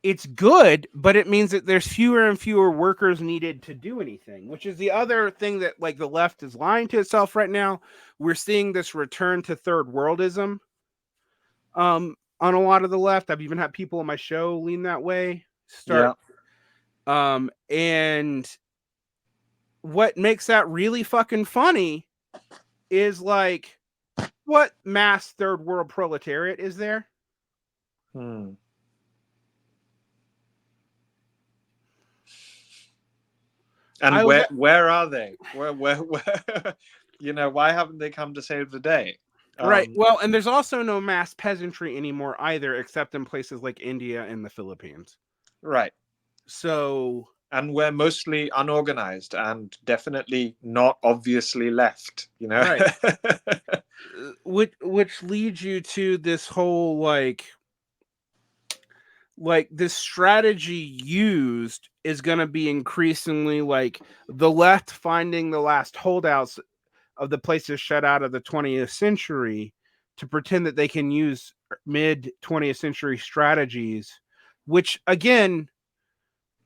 It's good, but it means that there's fewer and fewer workers needed to do anything, which is the other thing that like the left is lying to itself right now. We're seeing this return to third worldism on a lot of the left. I've even had people on my show lean that way. And what makes that really fucking funny is like, what mass third world proletariat is there? And where are they? Where why haven't they come to save the day? Right. Well, and there's also no mass peasantry anymore either, except in places like India and the Philippines. Right. So, and we're mostly unorganized and definitely not obviously left, Right. which leads you to this whole like this strategy used is going to be increasingly like the left finding the last holdouts of the places shut out of the 20th century to pretend that they can use mid 20th century strategies, which again,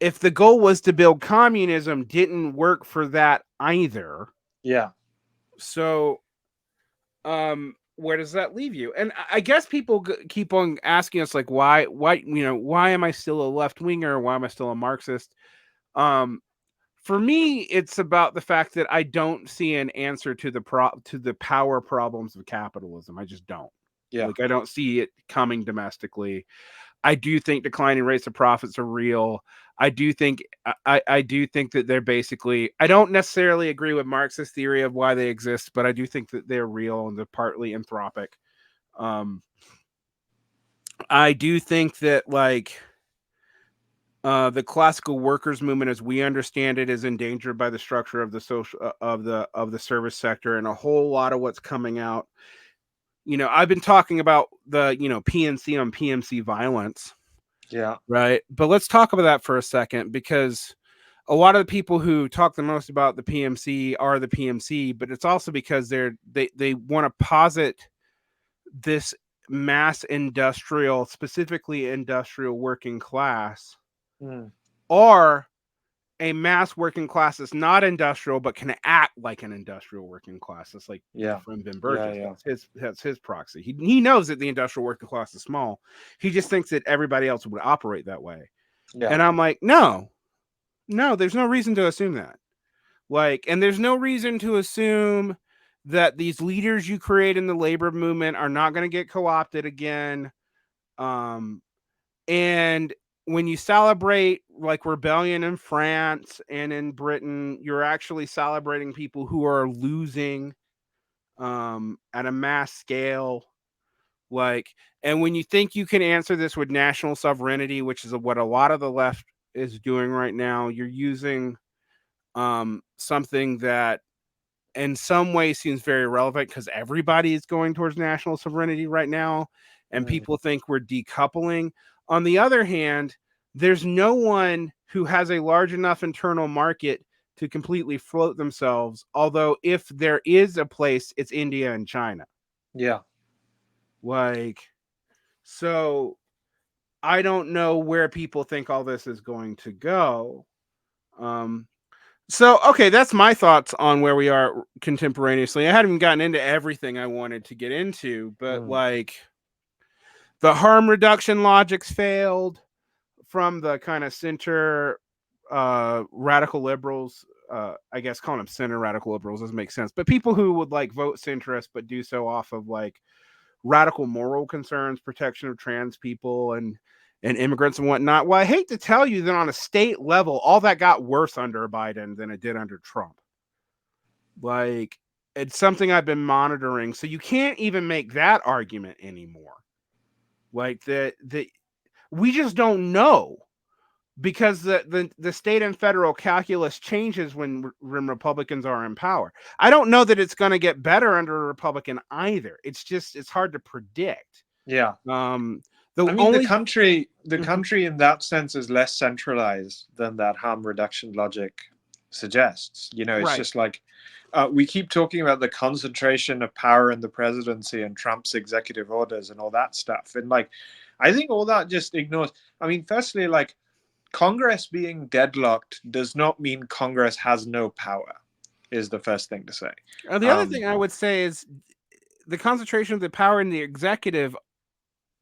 if the goal was to build communism, didn't work for that either. Yeah. So, where does that leave you? And I guess people keep on asking us like, why am I still a left winger? Why am I still a Marxist? For me, it's about the fact that I don't see an answer to the power problems of capitalism. I just don't. Yeah. Like I don't see it coming domestically. I do think declining rates of profits are real. I do think that they're basically. I don't necessarily agree with Marxist theory of why they exist, but I do think that they're real and they're partly anthropic. I do think that like the classical workers movement, as we understand it, is endangered by the structure of the social of the service sector, and a whole lot of what's coming out. I've been talking about the PNC on PMC violence. Yeah. Right. But let's talk about that for a second, because a lot of the people who talk the most about the PMC are the PMC, but it's also because they want to posit this mass industrial, specifically industrial working class, Mm. or a mass working class that's not industrial but can act like an industrial working class. It's like the Yeah. friend Ben Yeah. Burgess. Yeah. That's his proxy. He knows that the industrial working class is small. He just thinks that everybody else would operate that way. Yeah. And I'm like, no, there's no reason to assume that. Like, and there's no reason to assume that these leaders you create in the labor movement are not going to get co-opted again. And when you celebrate like rebellion in France and in Britain, you're actually celebrating people who are losing at a mass scale. Like, and when you think you can answer this with national sovereignty, which is what a lot of the left is doing right now, you're using something that in some ways seems very relevant because everybody is going towards national sovereignty right now, and Mm. people think we're decoupling. On the other hand, there's no one who has a large enough internal market to completely float themselves. Although if there is a place, it's India and China. Yeah. Like, so I don't know where people think all this is going to go. So, okay, that's my thoughts on where we are contemporaneously. I hadn't even gotten into everything I wanted to get into, but Mm. like the harm reduction logics failed from the kind of center radical liberals. I guess calling them center radical liberals doesn't make sense, but people who would like vote centrist but do so off of like radical moral concerns, protection of trans people and immigrants and whatnot. Well, I hate to tell you that on a state level, all that got worse under Biden than it did under Trump. Like, it's something I've been monitoring. So you can't even make that argument anymore. Like the we just don't know because the state and federal calculus changes when Republicans are in power. I don't know that it's going to get better under a Republican either. It's hard to predict. Yeah. The I mean, only the country in that sense is less centralized than that harm reduction logic suggests. You know, it's right. just like we keep talking about the concentration of power in the presidency and Trump's executive orders and all that stuff. And like, I think all that just ignores. I mean, firstly, like Congress being deadlocked does not mean Congress has no power, is the first thing to say. The other thing I would say is the concentration of the power in the executive,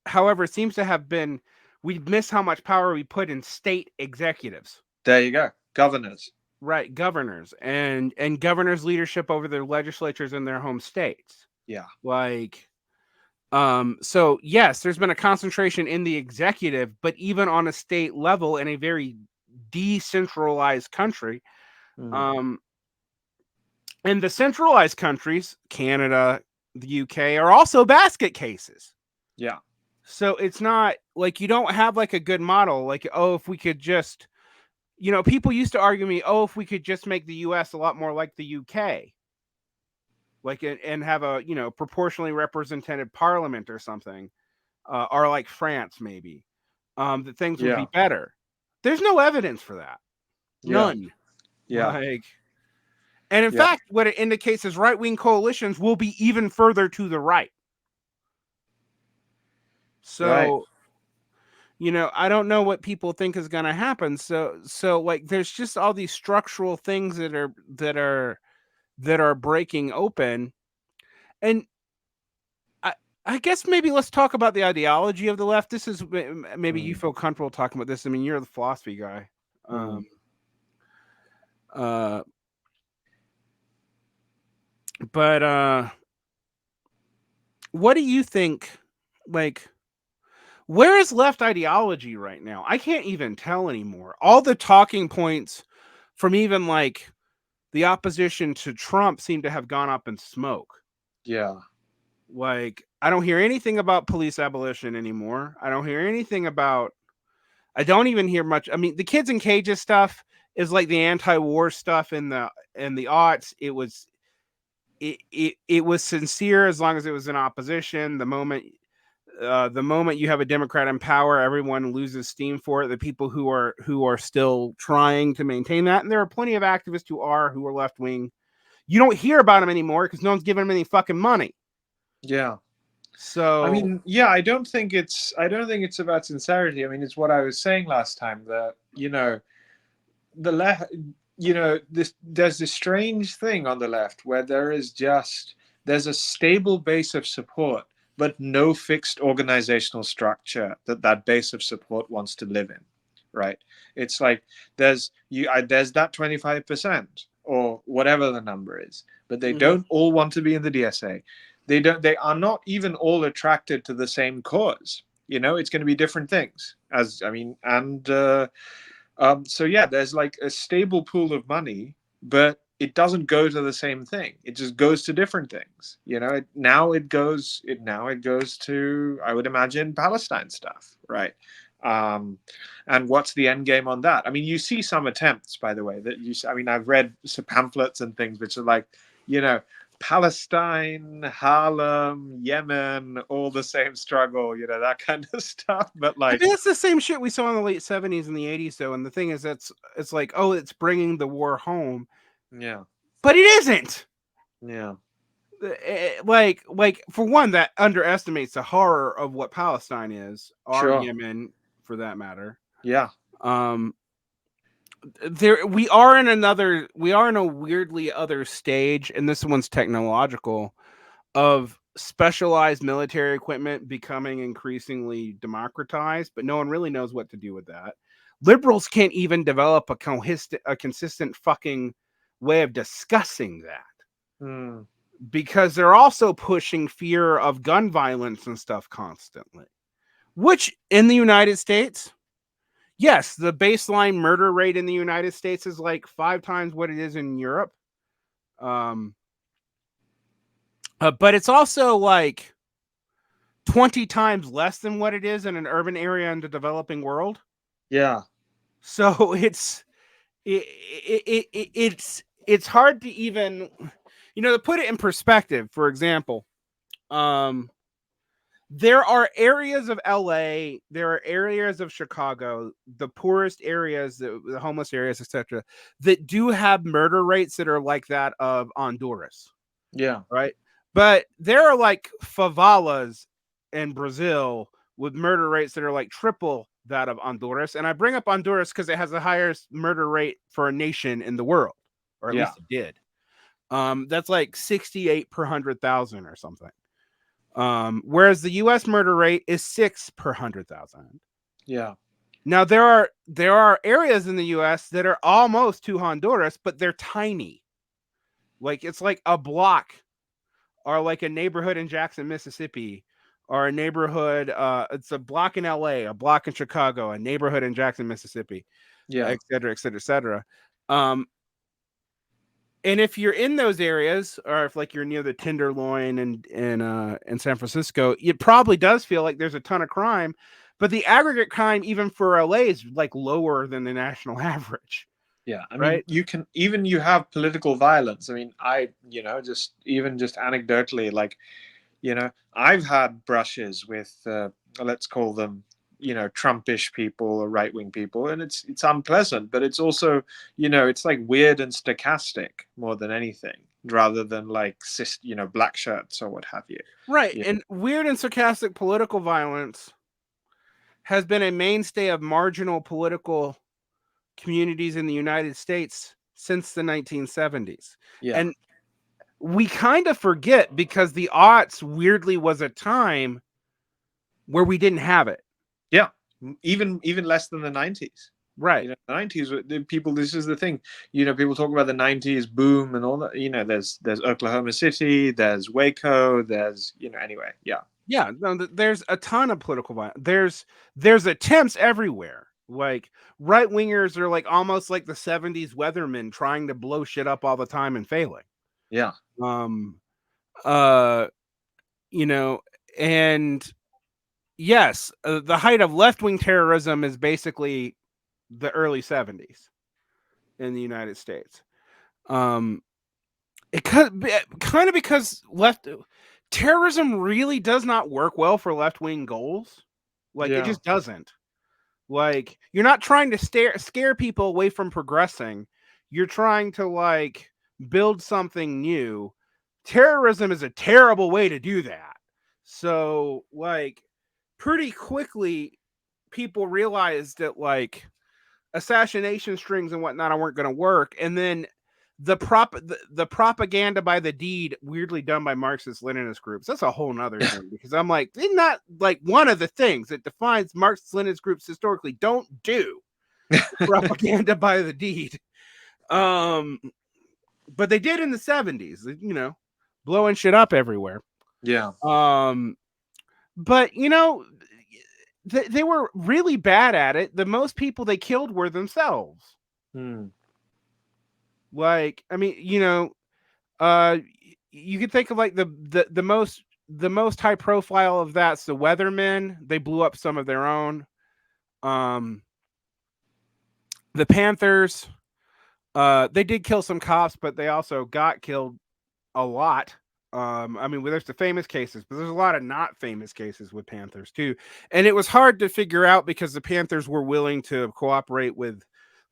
however, seems to have been, we miss how much power we put in state executives. There you go. Governors. Right, governors and governors' leadership over their legislatures in their home states. Yeah. Like, so yes, there's been a concentration in the executive, but even on a state level in a very decentralized country, and the centralized countries, Canada, the UK, are also basket cases. Yeah. So it's not like you don't have like a good model. Like, oh, if we could just, people used to argue me, oh, if we could just make the US a lot more like the UK, like, and have a, proportionally represented parliament or something, or like France, maybe, that things would be better. There's no evidence for that. None. Yeah. Like, and in fact, what it indicates is right-wing coalitions will be even further to the right. So, I don't know what people think is going to happen. So like, there's just all these structural things that are breaking open. And I guess maybe let's talk about the ideology of the left. This is maybe you feel comfortable talking about this. I mean, you're the philosophy guy. But what do you think? Like, where is left ideology right now? I can't even tell anymore. All the talking points from even like the opposition to Trump seem to have gone up in smoke. Yeah. Like, I don't hear anything about police abolition anymore. I don't hear anything about, I don't even hear much. I mean, the kids in cages stuff is like the anti-war stuff in the aughts. It was sincere as long as it was in opposition. The moment you have a Democrat in power, everyone loses steam for it. The people who are still trying to maintain that, and there are plenty of activists who are left wing. You don't hear about them anymore because no one's giving them any fucking money. Yeah. So I mean, yeah, I don't think it's about sincerity. I mean, it's what I was saying last time that, the left, there's this strange thing on the left where there's a stable base of support, but no fixed organizational structure that base of support wants to live in, right? It's like there's that 25% or whatever the number is, but they don't all want to be in the DSA. They are not even all attracted to the same cause. It's going to be different things, as I mean, and so yeah, there's like a stable pool of money, but it doesn't go to the same thing. It just goes to different things. Now it goes to, I would imagine, Palestine stuff, right? Um, and what's the end game on that? I mean, you see some attempts, by the way, I mean, I've read some pamphlets and things which are like, you know, Palestine, Harlem, Yemen, all the same struggle, that kind of stuff. But I like, mean, it's the same shit we saw in the late 70s and the 80s, though. And the thing is, it's like, oh, it's bringing the war home, yeah, but it isn't. yeah, Like for one, that underestimates the horror of what Palestine is, or sure, Yemen, for that matter. yeah. Um, we are in a weirdly other stage, and this one's technological, of specialized military equipment becoming increasingly democratized, but no one really knows what to do with that. Liberals can't even develop a consistent fucking way of discussing that, Hmm. because they're also pushing fear of gun violence and stuff constantly, which in the United States, yes, the baseline murder rate in the United States is like 5 times what it is in Europe. Um, but it's also like 20 times less than what it is in an urban area in the developing world. Yeah, So it's hard to even, to put it in perspective. For example, there are areas of LA, there are areas of Chicago, the poorest areas, the homeless areas, etc., that do have murder rates that are like that of Honduras, yeah, right? But there are like favelas in Brazil with murder rates that are like triple that of Honduras. And I bring up Honduras because it has the highest murder rate for a nation in the world, or at yeah, least it did. That's like 68 per 100,000 or something. Whereas the U.S. murder rate is 6 per 100,000. yeah, Now there are areas in the U.S. that are almost to Honduras, but they're tiny. Like it's like a block, or like a neighborhood in Jackson, Mississippi, or a neighborhood. It's a block in L.A., a block in Chicago, a neighborhood in Jackson, Mississippi, yeah, et cetera, et cetera, et cetera. And if you're in those areas, or if like you're near the Tenderloin and in San Francisco, it probably does feel like there's a ton of crime, but the aggregate crime even for LA is like lower than the national average, yeah. I mean, right? you have political violence. I mean, just anecdotally, like, I've had brushes with, let's call them, Trumpish people or right wing people, and it's unpleasant, but it's also, it's like weird and stochastic more than anything, rather than like black shirts or what have you. Right. Yeah, And weird and sarcastic political violence has been a mainstay of marginal political communities in the United States since the 1970s. yeah, And we kind of forget, because the aughts weirdly was a time where we didn't have it. yeah. Even less than the 90s. Right. The 90s, the people, this is the thing, people talk about the 90s boom and all that. There's Oklahoma City, there's Waco, there's, anyway, yeah, Yeah, no, there's a ton of political violence. There's attempts everywhere. Like right wingers are like almost like the 70s weathermen trying to blow shit up all the time and failing. yeah, Um uh you know, and yes, the height of left-wing terrorism is basically the early 70s in the United States. Um it kind of because left terrorism really does not work well for left-wing goals. Like it yeah, just doesn't. Like you're not trying to scare people away from progressing. You're trying to build something new. Terrorism is a terrible way to do that. So like pretty quickly people realized that like assassination strings and whatnot weren't going to work. And then the propaganda by the deed, weirdly done by Marxist Leninist groups. That's a whole nother thing, because I'm like, they're not like one of the things that defines Marxist Leninist groups historically don't do propaganda by the deed. But they did in the 70s, you know, blowing shit up everywhere. Yeah. But you know, they were really bad at it. The most people they killed were themselves. Like, I mean, you know, you could think of like the most high profile of that's the Weathermen. They blew up some of their own. The Panthers, they did kill some cops, but they also got killed a lot. I mean, there's the famous cases, but there's a lot of not famous cases with Panthers too. And it was hard to figure out because the Panthers were willing to cooperate with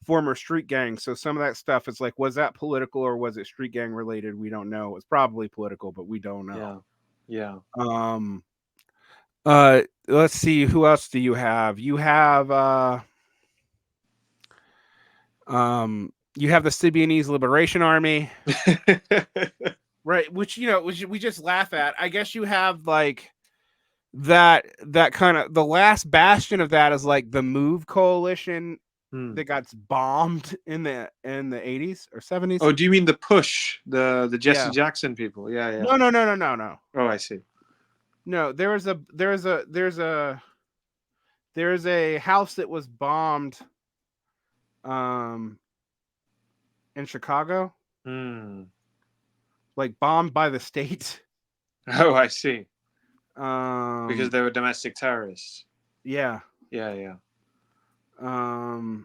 former street gangs. So some of that stuff is like, was that political or was it street gang related? We don't know. It's probably political, but we don't know. Yeah. Let's see, who else do you have? You have you have the Symbionese Liberation Army. Right, which, you know, which we just laugh at. I guess you have like that kind of, the last bastion of that is like the Move coalition that got bombed in the 80s or 70s. Oh, do you mean the Push, the Jesse Yeah. Jackson people? Yeah. No. Oh, I see. No, there's a house that was bombed in Chicago. Like bombed by the state. Oh, I see. Because they were domestic terrorists. Yeah. Yeah. Oh,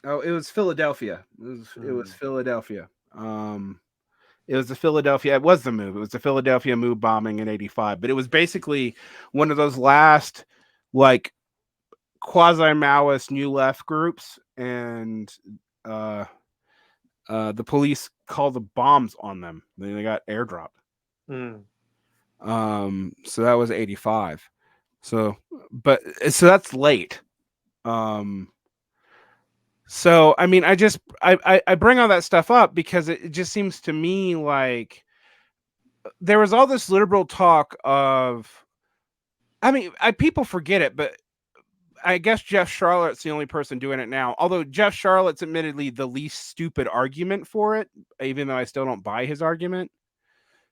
it was Philadelphia. It was Philadelphia. It was the Philadelphia. It was the Move. It was the Philadelphia Move bombing in '85. But it was basically one of those last like quasi-Maoist New Left groups, and the police called the bombs on them. They got airdropped. So that was '85. So that's late. So I mean, I bring all that stuff up because it just seems to me like there was all this liberal talk of, I mean, people forget it, but I guess Jeff Charlotte's the only person doing it now. Although Jeff Charlotte's admittedly the least stupid argument for it, even though I still don't buy his argument.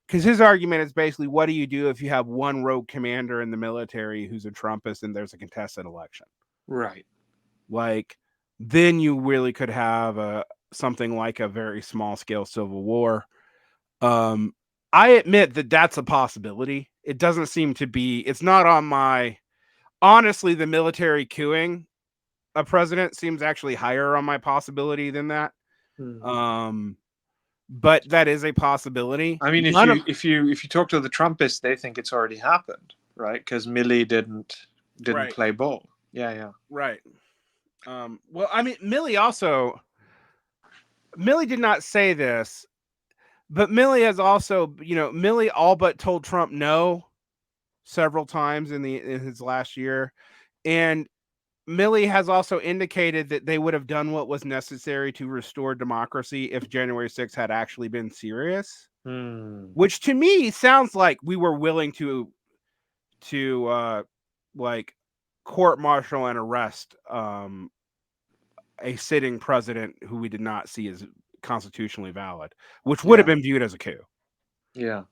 Because his argument is basically, what do you do if you have one rogue commander in the military who's a Trumpist and there's a contested election? Right. Like, then you really could have something like a very small scale civil war. I admit that that's a possibility. It doesn't seem to be. It's not on my. Honestly, the military coupping a president seems actually higher on my possibility than that. But that is a possibility. I mean, if you talk to the Trumpists, they think it's already happened, right? Because Milley didn't right. play ball. Yeah. Right. Well, I mean, Milley did not say this, but Milley has also, you know, Milley all but told Trump no several times in his last year, and Milley has also indicated that they would have done what was necessary to restore democracy if January 6th had actually been serious. Which to me sounds like we were willing to like court-martial and arrest a sitting president who we did not see as constitutionally valid, which would have been viewed as a coup. Yeah.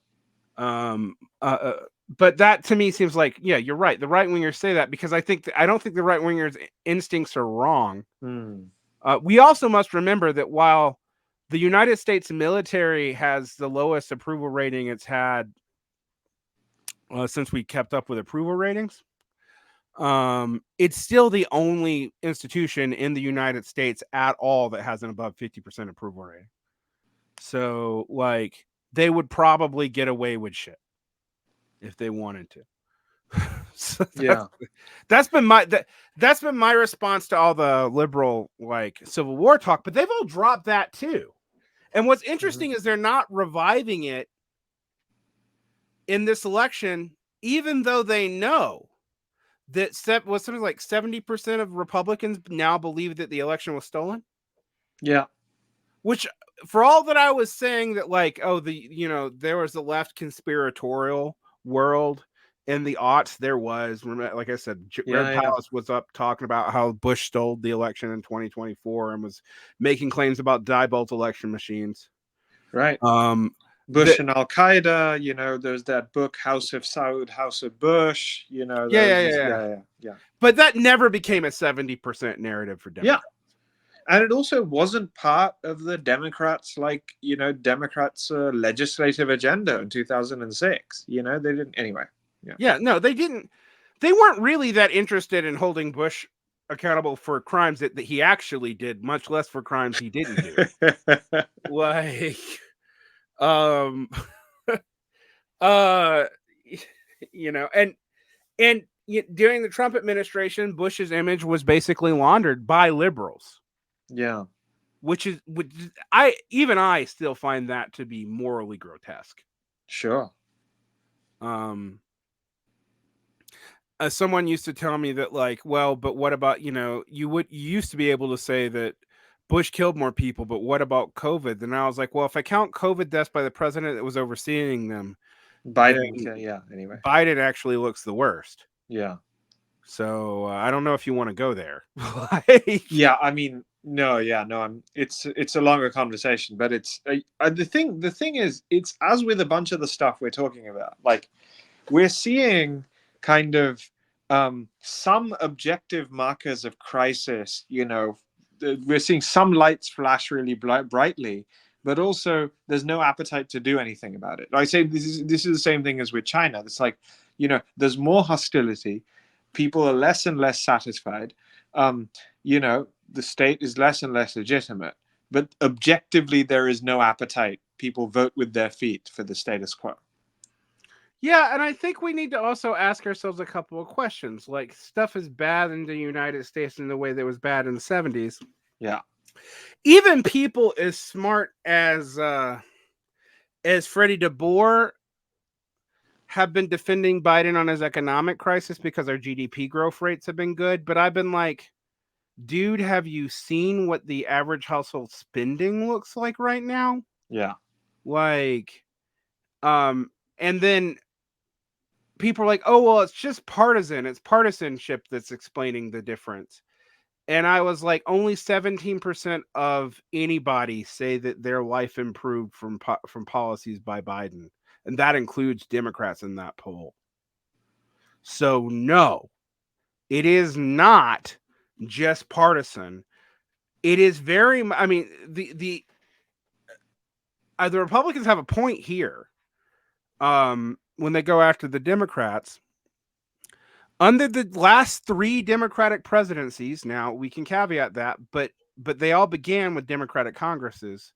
But that to me seems like, yeah, you're right. The right-wingers say that because I don't think the right-wingers' instincts are wrong. We also must remember that while the United States military has the lowest approval rating it's had since we kept up with approval ratings, it's still the only institution in the United States at all that has an above 50% approval rating. So, like, they would probably get away with shit if they wanted to. So that's been my response to all the liberal like Civil War talk, but they've all dropped that too. And what's interesting is they're not reviving it in this election even though they know that was something like 70% of Republicans now believe that the election was stolen. Yeah. Which, for all that I was saying that, like, oh, there was a left conspiratorial world in the aughts, there was. Like I said, Red Yeah. Palace was up talking about how Bush stole the election in 2024 and was making claims about Diebold election machines. Right. Bush and Al Qaeda. There's that book House of Saud, House of Bush. Yeah. But that never became a 70% narrative for Democrats. And it also wasn't part of the Democrats, Democrats' legislative agenda in 2006. They didn't anyway. No, they didn't. They weren't really that interested in holding Bush accountable for crimes that he actually did, much less for crimes he didn't do. Like, and during the Trump administration, Bush's image was basically laundered by liberals. Yeah. Which I still find that to be morally grotesque. Sure. Someone used to tell me that, like, well, but what about, you used to be able to say that Bush killed more people, but what about COVID? And I was like, well, if I count COVID deaths by the president that was overseeing them, Biden, anyway. Biden actually looks the worst. Yeah. So I don't know if you want to go there. Yeah, I mean, no. It's a longer conversation, but it's the thing is, it's as with a bunch of the stuff we're talking about, like, we're seeing kind of some objective markers of crisis. We're seeing some lights flash really brightly, but also there's no appetite to do anything about it. I say this is the same thing as with China. It's like, there's more hostility. People are less and less satisfied. The state is less and less legitimate. But objectively, there is no appetite. People vote with their feet for the status quo. Yeah, and I think we need to also ask ourselves a couple of questions. Like, stuff is bad in the United States in the way that was bad in the 70s. Yeah. Even people as smart as Freddie DeBoer have been defending Biden on his economic crisis because our GDP growth rates have been good. But I've been like, dude, have you seen what the average household spending looks like right now? Yeah. Like, and then people are like, oh, well, it's just partisan. It's partisanship that's explaining the difference. And I was like, only 17% of anybody say that their life improved from policies by Biden. And that includes Democrats in that poll. So no, it is not just partisan. It is very, I mean, the Republicans have a point here. When they go after the Democrats, under the last 3 Democratic presidencies, now we can caveat that, but they all began with Democratic Congresses.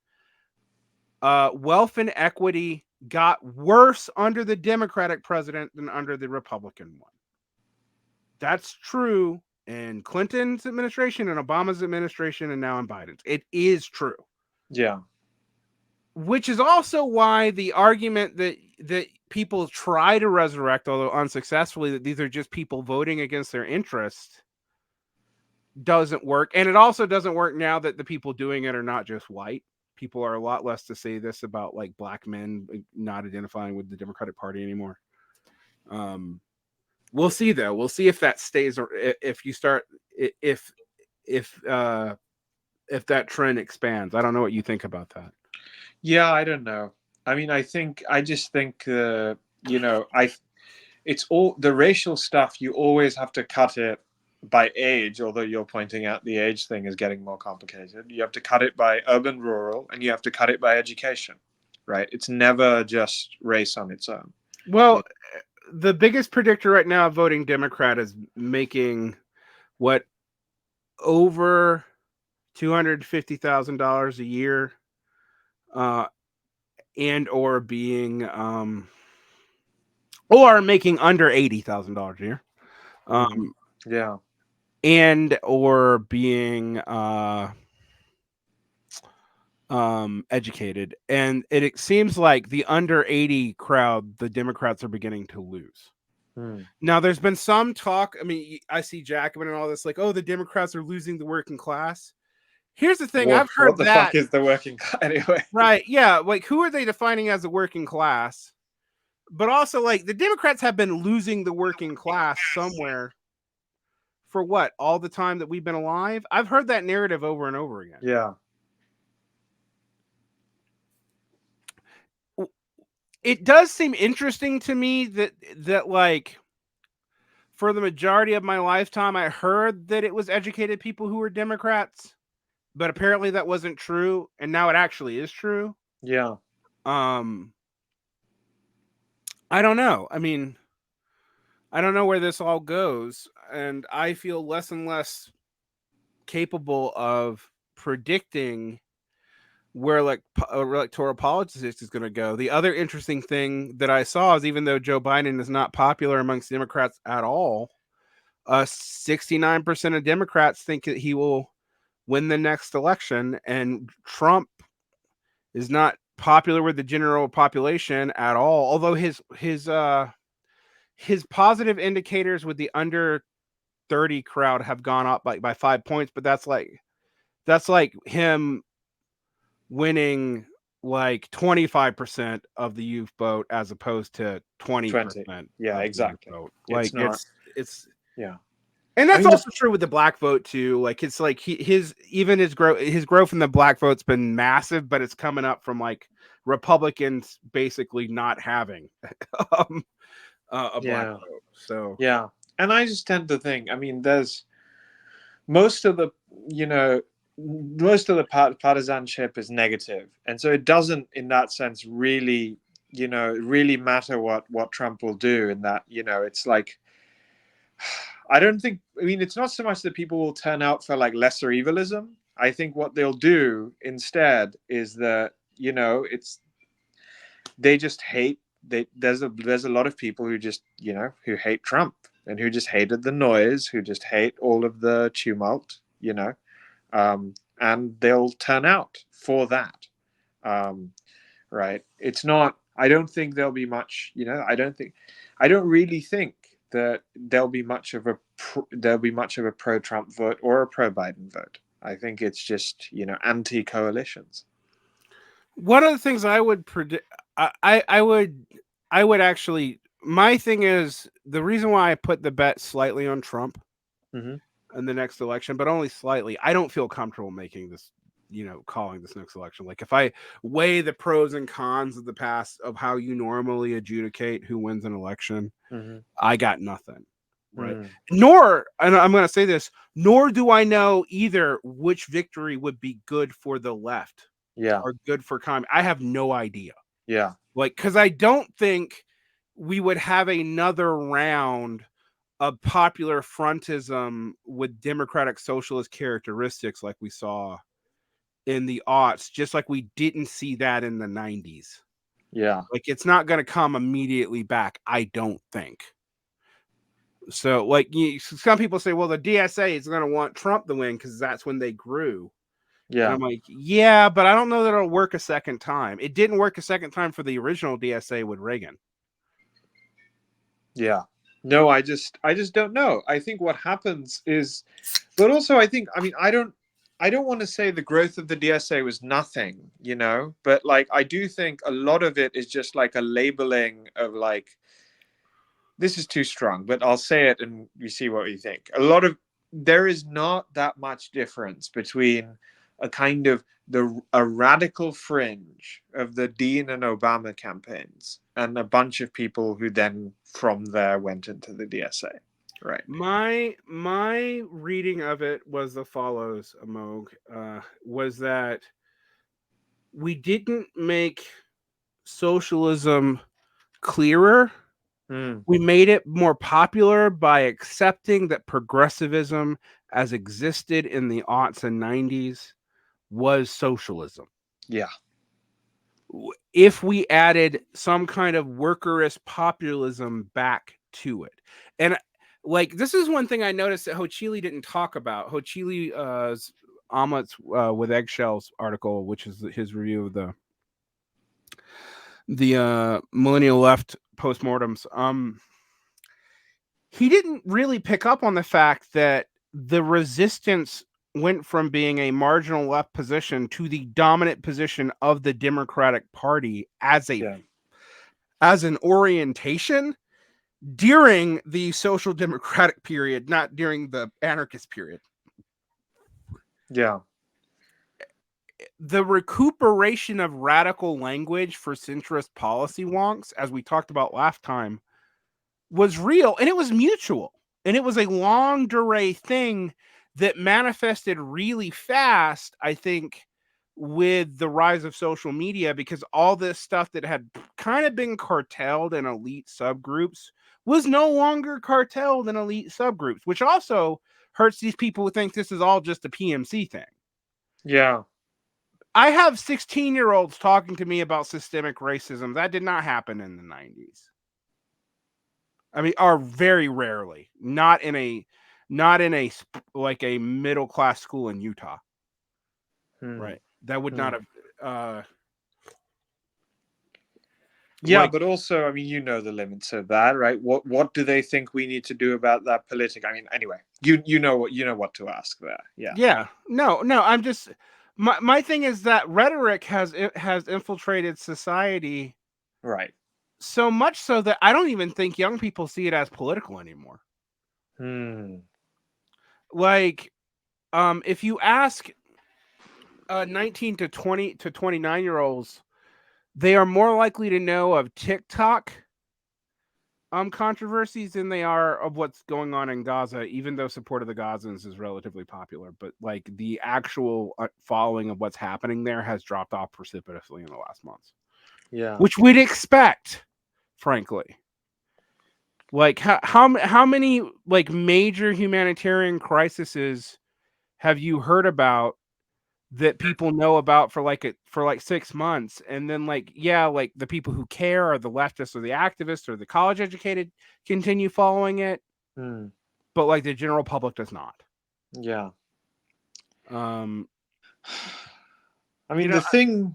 Wealth and equity got worse under the Democratic president than under the Republican one. That's true in Clinton's administration and Obama's administration and now in Biden's. It is true. Yeah. Which is also why the argument that people try to resurrect, although unsuccessfully, that these are just people voting against their interests, doesn't work. And it also doesn't work now that the people doing it are not just white. People are a lot less to say this about, like, black men not identifying with the Democratic Party anymore. We'll see, though. We'll see if that stays, or if you start, if that trend expands. I don't know what you think about that. Yeah, I don't know. I mean, I just think, it's all the racial stuff. You always have to cut it by age, although you're pointing out the age thing is getting more complicated. You have to cut it by urban, rural, and you have to cut it by education, right? It's never just race on its own. Well, the biggest predictor right now of voting Democrat is making over $250,000 a year, and or being or making under $80,000 a year, yeah, and or being educated. And it seems like the under 80 crowd, the Democrats are beginning to lose. Now, there's been some talk. I mean, I see Jacobin and all this, like, oh, the Democrats are losing the working class. Here's the thing: I've heard What the that. fuck is the working class anyway? Right? Yeah. Like, who are they defining as the working class? But also, like, the Democrats have been losing the working class somewhere for what, all the time that we've been alive. I've heard that narrative over and over again. Yeah. It does seem interesting to me that like for the majority of my lifetime, I heard that it was educated people who were Democrats, but apparently that wasn't true, and now it actually is true. Yeah. I don't know. I mean, I don't know where this all goes, and I feel less and less capable of predicting where like electoral politics is going to go. The other interesting thing that I saw is even though Joe Biden is not popular amongst Democrats at all, 69% of Democrats think that he will win the next election, and Trump is not popular with the general population at all. Although his positive indicators with the under 30 crowd have gone up by 5 points, but that's like him winning like 25% of the youth vote as opposed to 20%. Yeah, of exactly. The youth vote. Like it's yeah. And that's also true with the black vote too. Like it's like his growth in the black vote's been massive, but it's coming up from like Republicans basically not having a black vote. So yeah, and I just tend to think, I mean, there's most of the partisanship is negative, and so it doesn't, in that sense, really really matter what Trump will do. In that, it's like, I don't think. I mean, it's not so much that people will turn out for like lesser evilism. I think what they'll do instead is that it's they just hate. There's a lot of people who just who hate Trump and who just hated the noise, who just hate all of the tumult, and they'll turn out for that. Right? It's not. I don't think there'll be much. I don't really think that there'll be much of a pro-Trump vote or a pro-Biden vote. I think it's just anti-coalitions. one of the things I would predict, I would actually. My thing is the reason why I put the bet slightly on Trump in the next election, but only slightly. I don't feel comfortable making this, calling this next election. Like if I weigh the pros and cons of the past of how you normally adjudicate who wins an election, I got nothing. Right. Nor, and I'm going to say this, nor do I know either which victory would be good for the left. Or good for commie. I have no idea. Yeah. Like, because I don't think we would have another round of popular frontism with democratic socialist characteristics like we saw in the aughts, just like we didn't see that in the 90s. Yeah. Like, it's not going to come immediately back, I don't think. So, like, some people say, well, the DSA is going to want Trump to win because that's when they grew. Yeah. And I'm like, yeah, but I don't know that it'll work a second time. It didn't work a second time for the original DSA with Reagan. Yeah. No, I just don't know. I think what happens is, but also I don't want to say the growth of the DSA was nothing, but like I do think a lot of it is just like a labeling of like, this is too strong, but I'll say it and you see what you think. There is not that much difference between a kind of a radical fringe of the Dean and Obama campaigns and a bunch of people who then from there went into the DSA. Right. My reading of it was the follows, Amogh, was that we didn't make socialism clearer. We made it more popular by accepting that progressivism as existed in the aughts and 90s was socialism. Yeah. If we added some kind of workerist populism back to it. And like, this is one thing I noticed that Hochuli didn't talk about. Hochuli, Omelets with Eggshells article, which is his review of the millennial left postmortems. he didn't really pick up on the fact that the resistance went from being a marginal left position to the dominant position of the Democratic Party as an orientation during the social democratic period, not during the anarchist period. Yeah. The recuperation of radical language for centrist policy wonks, as we talked about last time, was real, and it was mutual, and it was a long durée thing that manifested really fast, I think, with the rise of social media, because all this stuff that had kind of been cartelled in elite subgroups was no longer cartelled in elite subgroups, which also hurts these people who think this is all just a PMC thing. Yeah. I have 16-year-olds talking to me about systemic racism. That did not happen in the 90s. I mean, or very rarely, not in a like a middle class school in Utah, right? That would not have. Yeah, but also, I mean, you know the limits of that, right? What do they think we need to do about that politic? I mean, anyway, you know what to ask there. Yeah. Yeah. No. I'm just my thing is that rhetoric has infiltrated society, Right. so much so that I don't even think young people see it as political anymore. Like, if you ask 19 to 20 to 29-year-olds, they are more likely to know of TikTok controversies than they are of what's going on in Gaza, even though support of the Gazans is relatively popular. But like the actual following of what's happening there has dropped off precipitously in the last months. Yeah. Which we'd expect, frankly. Like how many like major humanitarian crises have you heard about that people know about for like 6 months, and then like the people who care are the leftists or the activists or the college educated continue following it, but like the general public does not. Yeah. I mean, You know,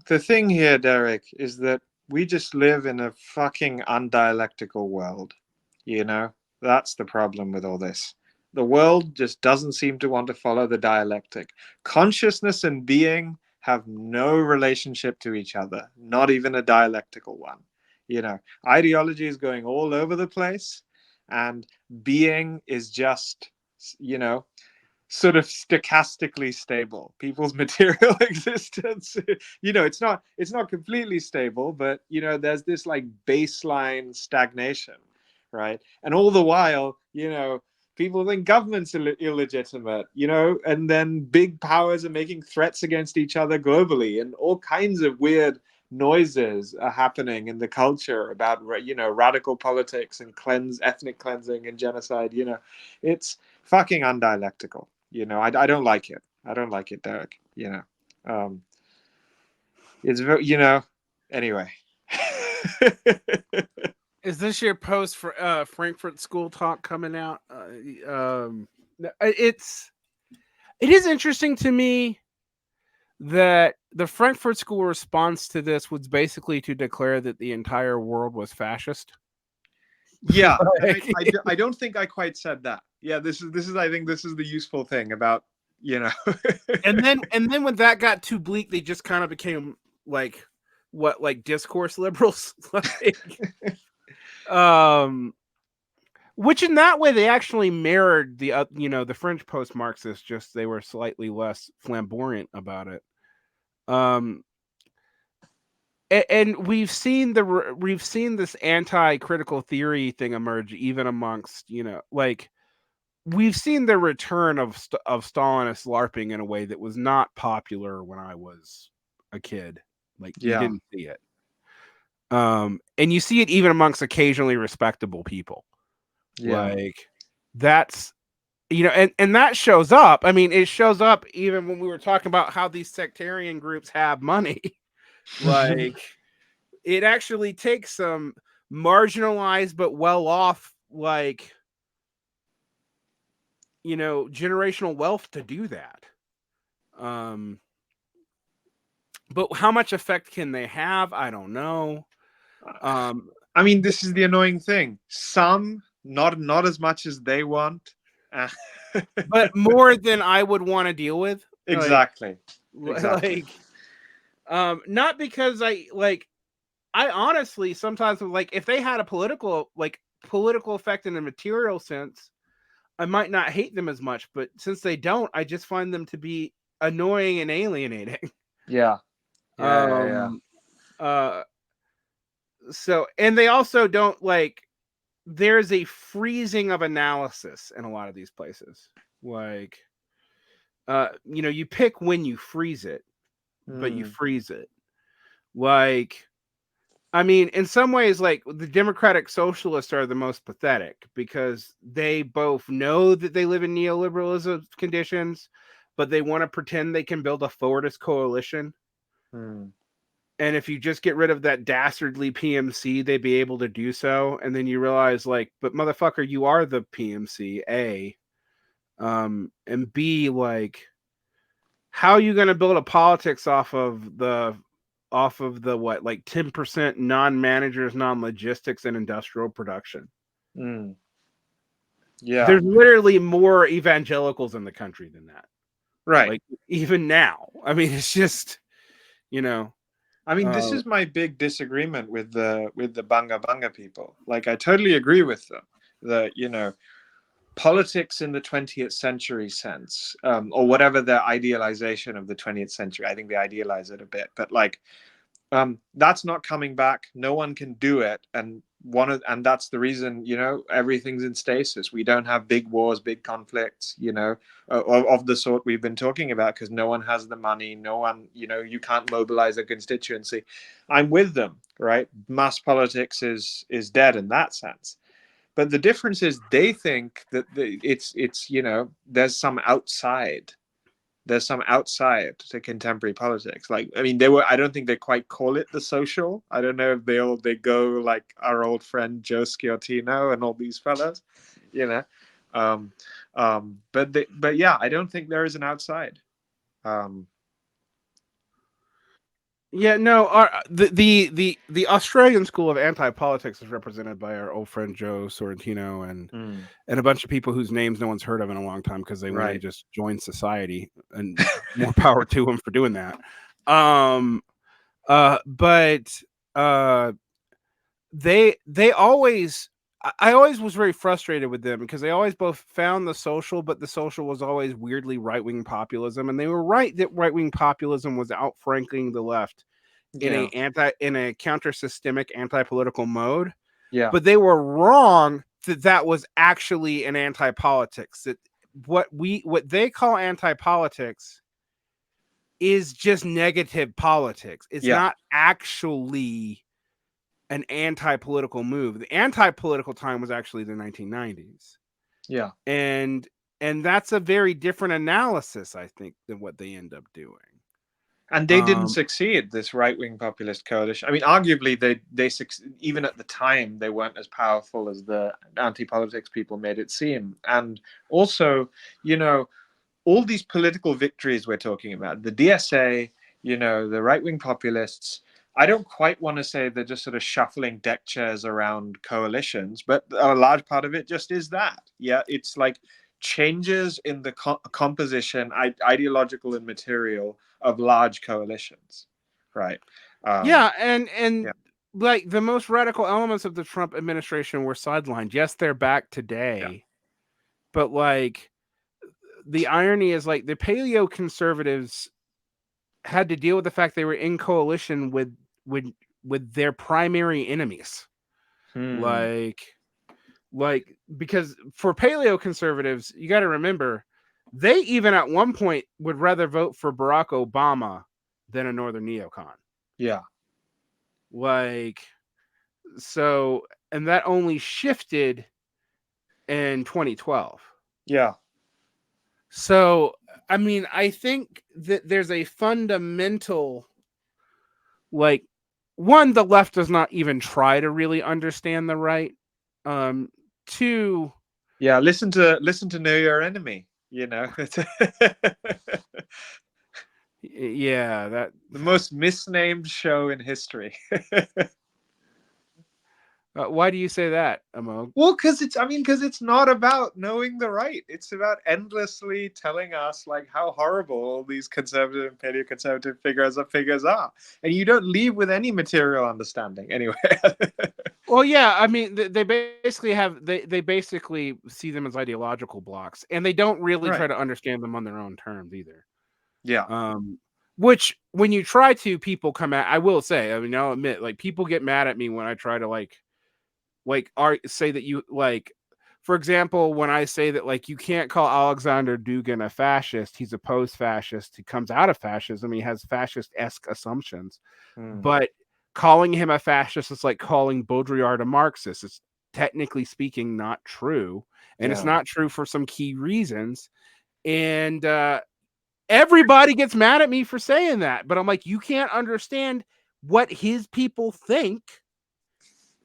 the thing here, Derek, is that we just live in a fucking undialectical world. You know, that's the problem with all this. The world just doesn't seem to want to follow the dialectic. Consciousness and being have no relationship to each other, not even a dialectical one. You know, ideology is going all over the place, and being is just, you know, sort of stochastically stable. People's material existence, you know, it's not completely stable, but you know, there's this like baseline stagnation, right? And all the while, you know, people think government's illegitimate, you know, and then big powers are making threats against each other globally, and all kinds of weird noises are happening in the culture about, you know, radical politics and ethnic cleansing and genocide. You know, it's fucking undialectical. You know, I don't like it. I don't like it, Derek. You know, it's very, you know, anyway. is this your post for Frankfurt School Talk coming out? It is interesting to me that the Frankfurt School response to this was basically to declare that the entire world was fascist. Yeah, I don't think I quite said that. Yeah, this is I think this is the useful thing about, you know. and then when that got too bleak, they just kind of became like discourse liberals, like, which in that way they actually mirrored the the French post-Marxists, just they were slightly less flamboyant about it. And we've seen this anti-critical theory thing emerge even amongst, you know, like we've seen the return of Stalinist LARPing in a way that was not popular when I was a kid. Like, you didn't see it. And you see it even amongst occasionally respectable people. Like, that's, you know, and that shows up. I mean, it shows up even when we were talking about how these sectarian groups have money. Like, it actually takes some marginalized but well-off, like, you know, generational wealth to do that. But how much effect can they have? I don't know. I mean, this is the annoying thing. Some not as much as they want. but more than I would want to deal with. Exactly. Like, not because I honestly sometimes like if they had a political effect in a material sense, I might not hate them as much. But since they don't, I just find them to be annoying and alienating. Yeah. Yeah. Uh, so and they also don't like. There's a freezing of analysis in a lot of these places. Like, you pick when you freeze it, but you freeze it. Like, I mean, in some ways, like the democratic socialists are the most pathetic because they both know that they live in neoliberalism conditions, but they want to pretend they can build a Fordist coalition. And if you just get rid of that dastardly PMC, they'd be able to do so. And then you realize, like, but motherfucker, you are the PMC, A. And B, like, how are you going to build a politics off of the what, like 10% non-managers, non-logistics, and industrial production? Yeah. There's literally more evangelicals in the country than that. Right. Like, even now. I mean, it's just, I mean, this is my big disagreement with the Banga Banga people. Like, I totally agree with them that, politics in the 20th century sense, or whatever their idealization of the 20th century, I think they idealize it a bit, but like, that's not coming back. No one can do it, and that's the reason everything's in stasis. We don't have big wars, big conflicts, of the sort we've been talking about, because no one has the money. No one, you can't mobilize a constituency. I'm with them, right? Mass politics is dead in that sense. But the difference is they think that it's there's some outside to contemporary politics. Like, I mean, I don't think they quite call it the social. I don't know if they go like our old friend Joe Sciortino and all these fellas, you know. But yeah, I don't think there is an outside. Yeah, no. The Australian school of anti-politics is represented by our old friend Joe Sorrentino and a bunch of people whose names no one's heard of in a long time because they went and just joined society, and more power to them for doing that. But they always. I always was very frustrated with them because they always both found the social, but the social was always weirdly right-wing populism, and they were right that right-wing populism was outflanking the left in a counter-systemic anti-political mode. Yeah. But they were wrong that was actually an anti-politics. That what they call anti-politics is just negative politics. It's not actually an anti-political move. The anti-political time was actually the 1990s. Yeah. And that's a very different analysis, I think, than what they end up doing. And they didn't succeed, this right-wing populist coalition. I mean, arguably, they even at the time, they weren't as powerful as the anti-politics people made it seem. And also, all these political victories we're talking about, the DSA, the right-wing populists, I don't quite want to say they're just sort of shuffling deck chairs around coalitions, but a large part of it just is that. Yeah, it's like changes in the composition, ideological and material, of large coalitions, right? And like the most radical elements of the Trump administration were sidelined. Yes, they're back today, but like the irony is, like, the paleo conservatives had to deal with the fact they were in coalition with their primary enemies. Like because for paleo conservatives, you got to remember, they even at one point would rather vote for Barack Obama than a northern neocon. Yeah. Like, so, and that only shifted in 2012. Yeah. So, I mean, I think that there's a fundamental, like, one, the left does not even try to really understand the right. Two, yeah, listen to Know Your Enemy. Yeah, that the most misnamed show in history. Why do you say that, Amogh? Well, because it's not about knowing the right. It's about endlessly telling us like how horrible all these conservative and paleoconservative figures are, and you don't leave with any material understanding anyway. Well, yeah, I mean, they basically have they basically see them as ideological blocks, and they don't really try Right. to understand them on their own terms either. Yeah. Which when you try to, people come at. I will say, I mean, I'll admit, like people get mad at me when I try to say that you like. For example, when I say that like you can't call Alexander Dugin a fascist, he's a post-fascist. He comes out of fascism. He has fascist-esque assumptions, but calling him a fascist is like calling Baudrillard a Marxist. It's technically speaking not true, and it's not true for some key reasons. And everybody gets mad at me for saying that, but I'm like, you can't understand what his people think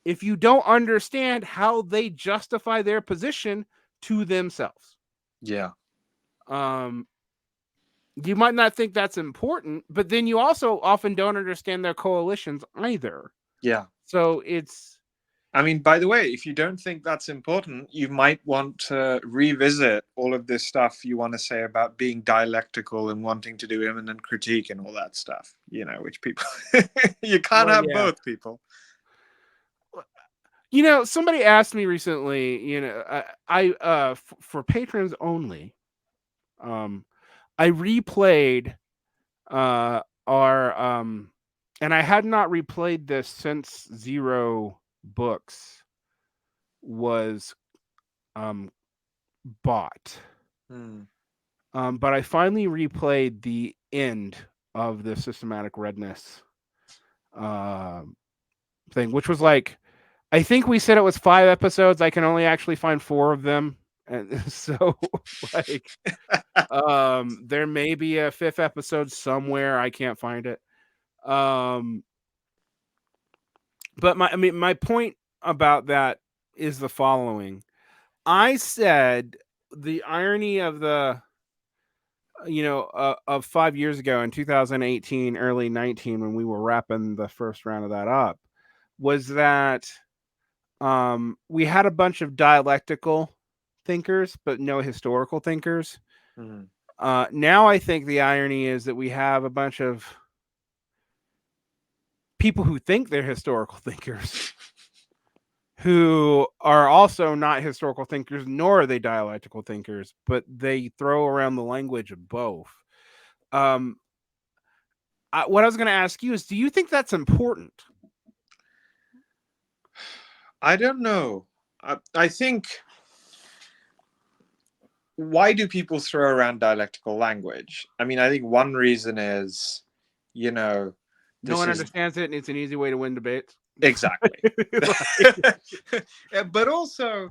if you don't understand how they justify their position to themselves. Yeah. You might not think that's important, but then you also often don't understand their coalitions either. Yeah. So it's. I mean, by the way, if you don't think that's important, you might want to revisit all of this stuff you want to say about being dialectical and wanting to do immanent critique and all that stuff, you know, which people, you can't have both, people. You know, somebody asked me recently, you know, for patrons only, I replayed our and I had not replayed this since Zero Books was bought. But I finally replayed the end of the Systematic Redness thing, which was like, I think we said it was 5 episodes. I can only actually find 4 of them. And so like there may be a 5th episode somewhere. I can't find it. But my point about that is the following. I said the irony of the of 5 years ago in 2018, early 19, when we were wrapping the first round of that up, was that we had a bunch of dialectical thinkers, but no historical thinkers. Now I think the irony is that we have a bunch of people who think they're historical thinkers who are also not historical thinkers, nor are they dialectical thinkers, but they throw around the language of both. What I was going to ask you is, do you think that's important? I don't know. I think, why do people throw around dialectical language? I mean, I think one reason is, you know, no one understands it, and it's an easy way to win debates. Exactly. but also,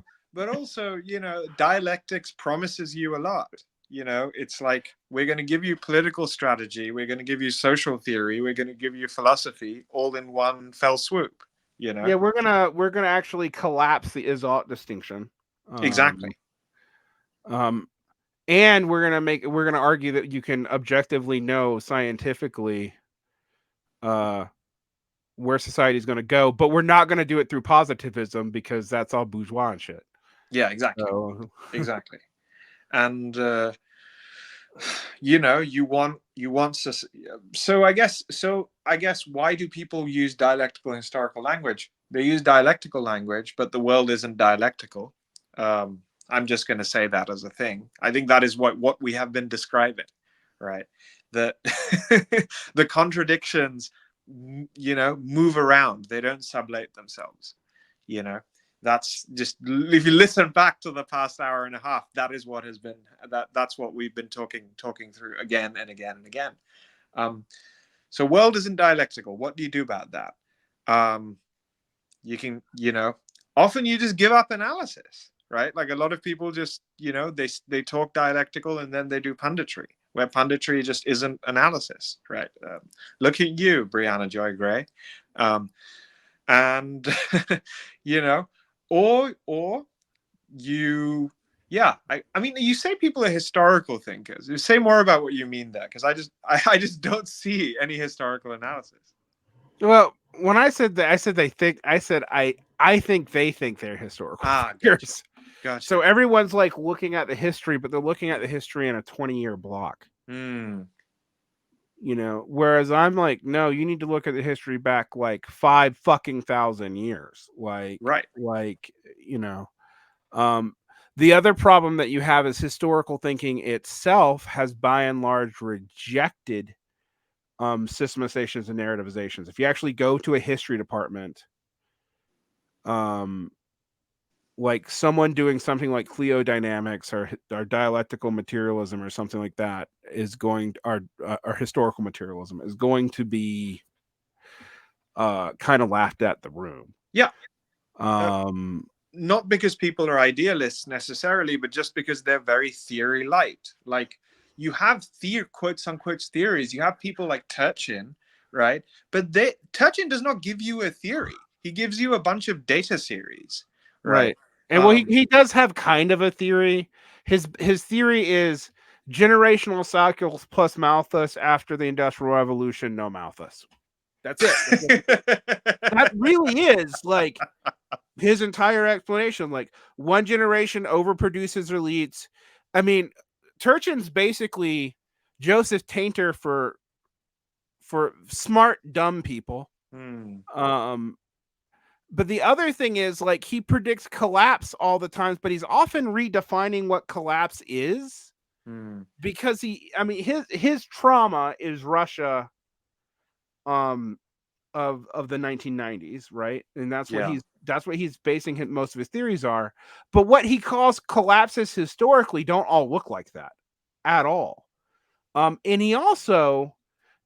you know, dialectics promises you a lot. You know, it's like, we're going to give you political strategy, we're going to give you social theory, we're going to give you philosophy, all in one fell swoop. You know. Yeah, we're gonna actually collapse the is-ought distinction. Exactly. And we're gonna argue that you can objectively know scientifically where society is going to go, but we're not going to do it through positivism because that's all bourgeois and shit. Yeah, exactly. Exactly. And you know, you want so I guess why do people use dialectical and historical language? They use dialectical language, but the world isn't dialectical. I'm just going to say that as a thing. I think that is what we have been describing, right? That the contradictions, you know, move around. They don't sublate themselves. You know, that's just, if you listen back to the past hour and a half, that is what has been, that's what we've been talking through again and again and again. So world isn't dialectical. What do you do about that? You can, you know, often you just give up analysis, right? Like a lot of people just, you know, they talk dialectical and then they do punditry, where punditry just isn't analysis, right? Look at you, Brianna Joy Gray. And, you know, or you, yeah, I mean, you say people are historical thinkers. You say more about what you mean there, because I just don't see any historical analysis. Well, when I said that, I said they think. I said I think they think they're historical Gotcha. figures. So Gotcha. everyone's like looking at the history, but they're looking at the history in a 20-year block. Hmm. Whereas I'm like, no, you need to look at the history back like 5,000 years. Right. Like, you know, um, the other problem that you have is historical thinking itself has by and large rejected systematizations and narrativizations. If you actually go to a history department, um, like someone doing something like cleodynamics or dialectical materialism or something like that is going or historical materialism is going to be kind of laughed at the room. Yeah. Uh, Um, Not because people are idealists necessarily, but just because they're very theory light. Like you have quotes unquote theories. You have people like Turchin, right? But Turchin does not give you a theory. He gives you a bunch of data series, right? right. And well, he does have kind of a theory. His theory is generational cycles plus Malthus after the Industrial Revolution, no Malthus. That's it. That really is like his entire explanation. Like one generation overproduces elites. I mean, Turchin's basically Joseph Tainter for smart dumb people. Hmm. But the other thing is like he predicts collapse all the times, but he's often redefining what collapse is Hmm. because his trauma is Russia um of the 1990s, right? And Yeah. that's what he's basing most of his theories are. But what he calls collapses historically don't all look like that at all. And he also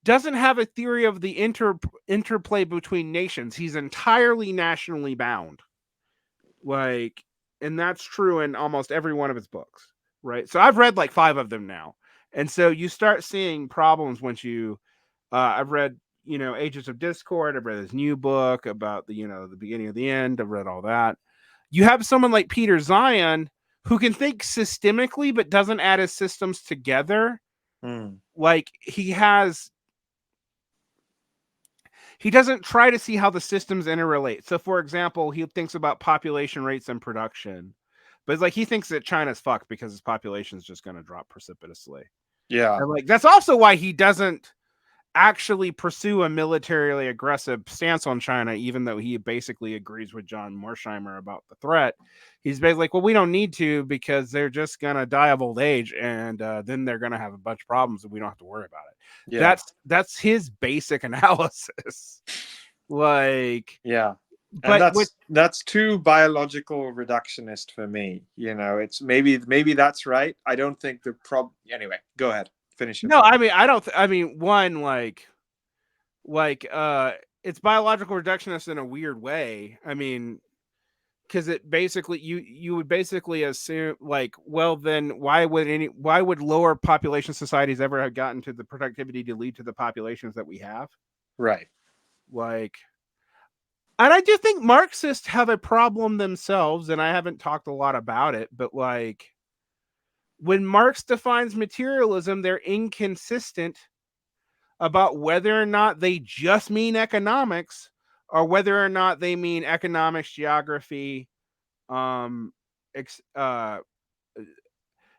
doesn't have a theory of the interplay between nations. He's entirely nationally bound. Like, and that's true in almost every one of his books, right? So I've read like 5 of them now. And so you start seeing problems once you I've read, Ages of Discord. I've read his new book about the beginning of the end. I've read all that. You have someone like Peter Zion who can think systemically but doesn't add his systems together. Hmm. Like he doesn't try to see how the systems interrelate. So for example, he thinks about population rates and production. But it's like he thinks that China's fucked because his population is just going to drop precipitously. Yeah. And like that's also why he doesn't actually pursue a militarily aggressive stance on China, even though he basically agrees with John Morsheimer about the threat. He's basically like, well, we don't need to because they're just going to die of old age and then they're going to have a bunch of problems and we don't have to worry about it. Yeah. That's his basic analysis. Like, Yeah. And but with that's too biological reductionist for me. It's maybe that's right. I don't think the anyway, go ahead. Finish your no, point. I mean, I don't, I mean, one, it's biological reductionist in a weird way. I mean, because it basically you would basically assume like, well, then why would lower population societies ever have gotten to the productivity to lead to the populations that we have? Right. Like, and I do think Marxists have a problem themselves, and I haven't talked a lot about it, but like when Marx defines materialism, they're inconsistent about whether or not they just mean economics or whether or not they mean economics, geography, um, ex,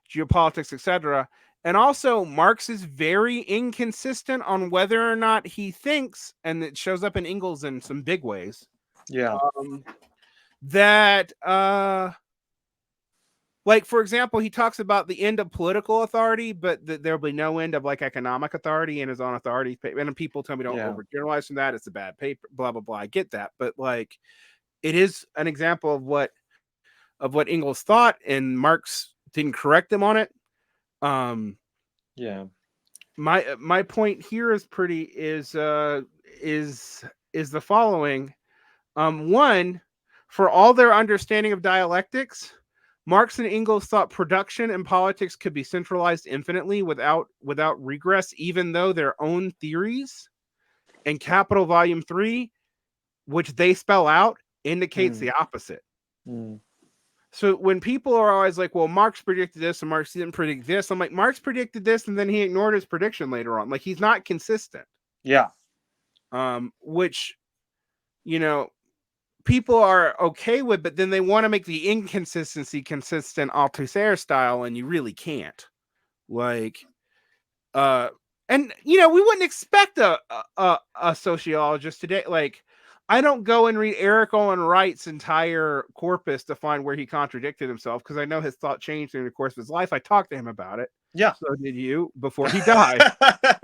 geopolitics, etc. And also, Marx is very inconsistent on whether or not he thinks, and it shows up in Engels in some big ways, Yeah. that, like, for example, he talks about the end of political authority, but there'll be no end of like economic authority and his own authority. And people tell me don't Yeah. overgeneralize from that. It's a bad paper, blah, blah, blah. I get that. But like, it is an example of what Engels thought, and Marx didn't correct him on it. Yeah. My point here is is the following. One, for all their understanding of dialectics, Marx and Engels thought production and politics could be centralized infinitely without regress, even though their own theories in Capital Volume 3, which they spell out, indicates Mm. the opposite. Mm. So when people are always like, well, Marx predicted this and Marx didn't predict this, I'm like, Marx predicted this and then he ignored his prediction later on. Like, he's not consistent. Yeah. Which you know, people are okay with, but then they want to make the inconsistency consistent Althusser style, and you really can't. Like, and we wouldn't expect a sociologist today. Like, I don't go and read Eric Olin Wright's entire corpus to find where he contradicted himself, because I know his thought changed during the course of his life. I talked to him about it. Yeah. So did you, before he died.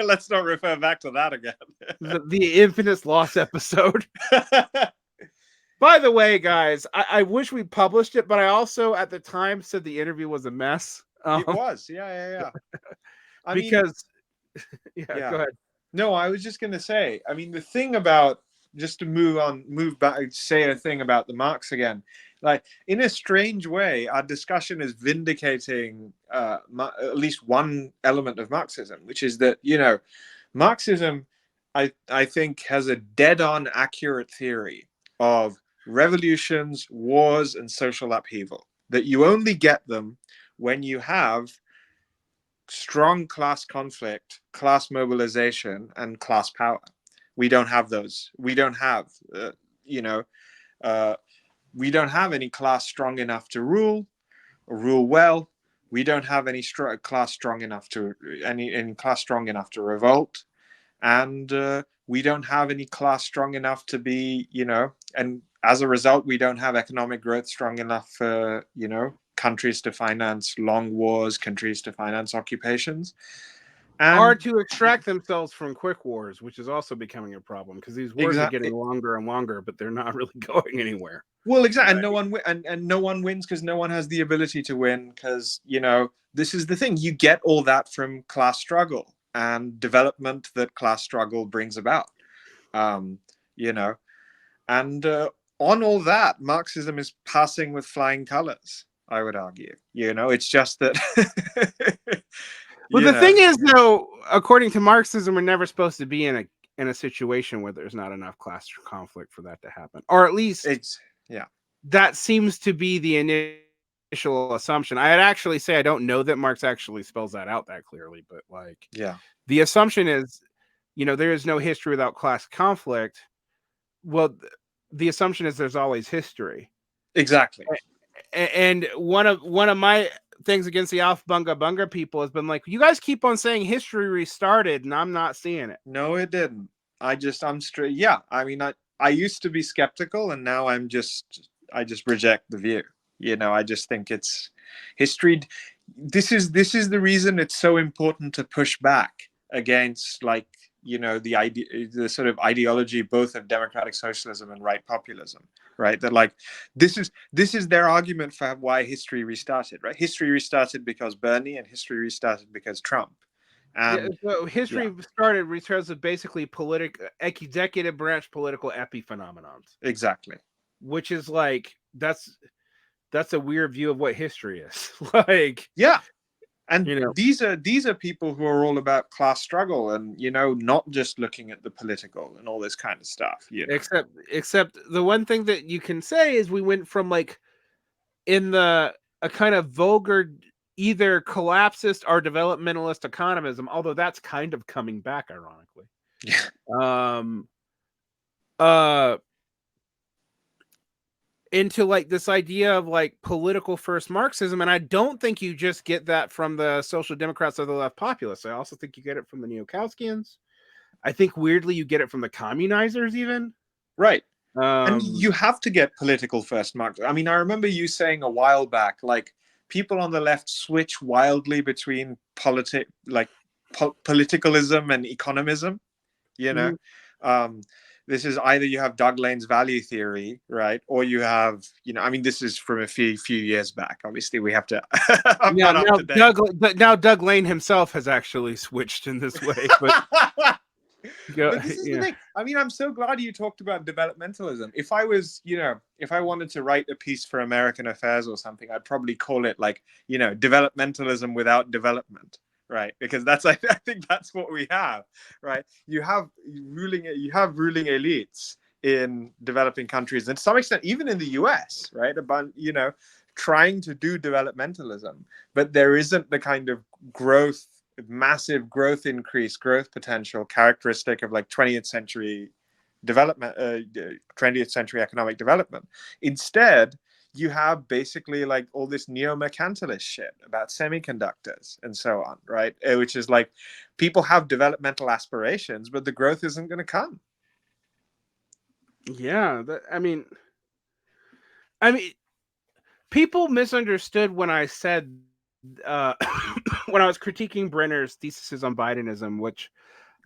Let's not refer back to that again. the infamous loss episode. By the way, guys, I wish we published it, but I also at the time said the interview was a mess. It was, yeah. Because go ahead. No, I was just going to say, I mean, the thing about, just to move back, say a thing about the Marx again, like, in a strange way, our discussion is vindicating at least one element of Marxism, which is that, Marxism, I think, has a dead-on accurate theory of revolutions, wars, and social upheaval, that you only get them when you have strong class conflict, class mobilization, and class power. We don't have those. We don't have, we don't have any class strong enough to rule or rule well. We don't have any class strong enough to any class strong enough to revolt, and we don't have any class strong enough to be, and as a result, we don't have economic growth strong enough for, countries to finance long wars, countries to finance occupations. Or to extract themselves from quick wars, which is also becoming a problem, because these wars are getting longer and longer, but they're not really going anywhere. Well, exactly, and no one wins because no one has the ability to win, because this is the thing: you get all that from class struggle and development that class struggle brings about. And on all that, Marxism is passing with flying colors, I would argue. It's just that. Well, the thing is, though, according to Marxism, we're never supposed to be in a situation where there's not enough class conflict for that to happen, or at least that seems to be the initial assumption. I'd actually say I don't know that Marx actually spells that out that clearly, but the assumption is, there is no history without class conflict. Well, the assumption is there's always history. Exactly. And one of my things against the Alf Bunga Bunga people has been like, you guys keep on saying history restarted, and I'm not seeing it. No, it didn't. I'm straight. Yeah, I mean, I used to be skeptical, and now I just reject the view. I just think it's history. This is the reason it's so important to push back against, like, the sort of ideology both of democratic socialism and right populism, right? That, like, this is their argument for why history restarted, right? History restarted because Bernie, and history restarted because Trump. And so history started because of basically executive branch political epiphenomenons. Exactly. Which is like, that's a weird view of what history is. Like, and these are people who are all about class struggle and, not just looking at the political and all this kind of stuff. Except the one thing that you can say is we went from, like, in a kind of vulgar either collapsist or developmentalist economism, although that's kind of coming back, ironically. Into, like, this idea of, like, political first Marxism. And I don't think you just get that from the social democrats or the left populists. I also think you get it from the Neocauskians. I think weirdly you get it from the communizers even. Right. And you have to get political first Marxism. I mean, I remember you saying a while back, like, people on the left switch wildly between politicalism and economism. This is either you have Doug Lane's value theory, right, or you have, I mean, this is from a few years back. Obviously, we have to. Now Doug Lane himself has actually switched in this way. But, but this is the thing. I mean, I'm so glad you talked about developmentalism. If I was, if I wanted to write a piece for American Affairs or something, I'd probably call it, like, developmentalism without development. Right, because I think that's what we have, right? You have ruling elites in developing countries, and to some extent, even in the U.S., right? About trying to do developmentalism, but there isn't the kind of massive growth potential characteristic of, like, 20th century development, 20th century economic development. Instead, you have basically like all this neo-mercantilist shit about semiconductors and so on, right? Which is like people have developmental aspirations, but the growth isn't going to come. Yeah, I mean, people misunderstood when I said when I was critiquing Brenner's theses on Bidenism, which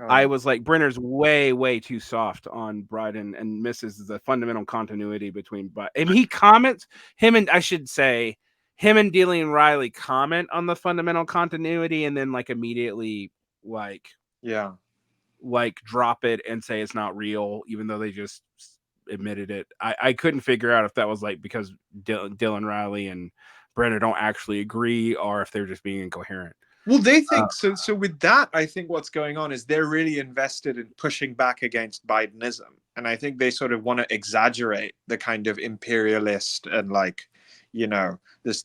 I was like, Brenner's way too soft on Biden and misses the fundamental continuity between. But I mean, he comments him and Dealey and Riley comment on the fundamental continuity, and then like immediately like drop it and say it's not real, even though they just admitted it. I couldn't figure out if that was like because Dylan Riley and Brenner don't actually agree, or if they're just being incoherent. Well, they think so. So with that, I think what's going on is they're really invested in pushing back against Bidenism, and I think they sort of want to exaggerate the kind of imperialist and like, this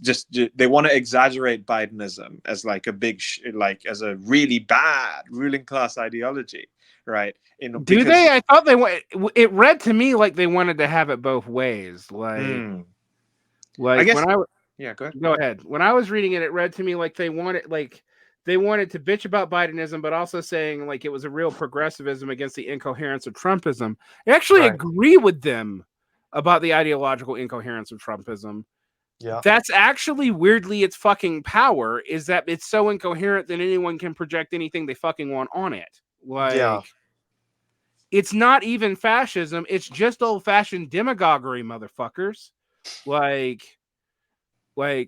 they want to exaggerate Bidenism as like a big like as a really bad ruling class ideology, right? Do they? I thought they want. It read to me like they wanted to have it both ways. Like I guess, when I go ahead. When I was reading it, it read to me like they wanted to bitch about Bidenism, but also saying like it was a real progressivism against the incoherence of Trumpism. I actually agree with them about the ideological incoherence of Trumpism. Yeah, that's actually weirdly its fucking power, is that it's so incoherent that anyone can project anything they fucking want on it. Like, it's not even fascism; it's just old-fashioned demagoguery, motherfuckers. Like I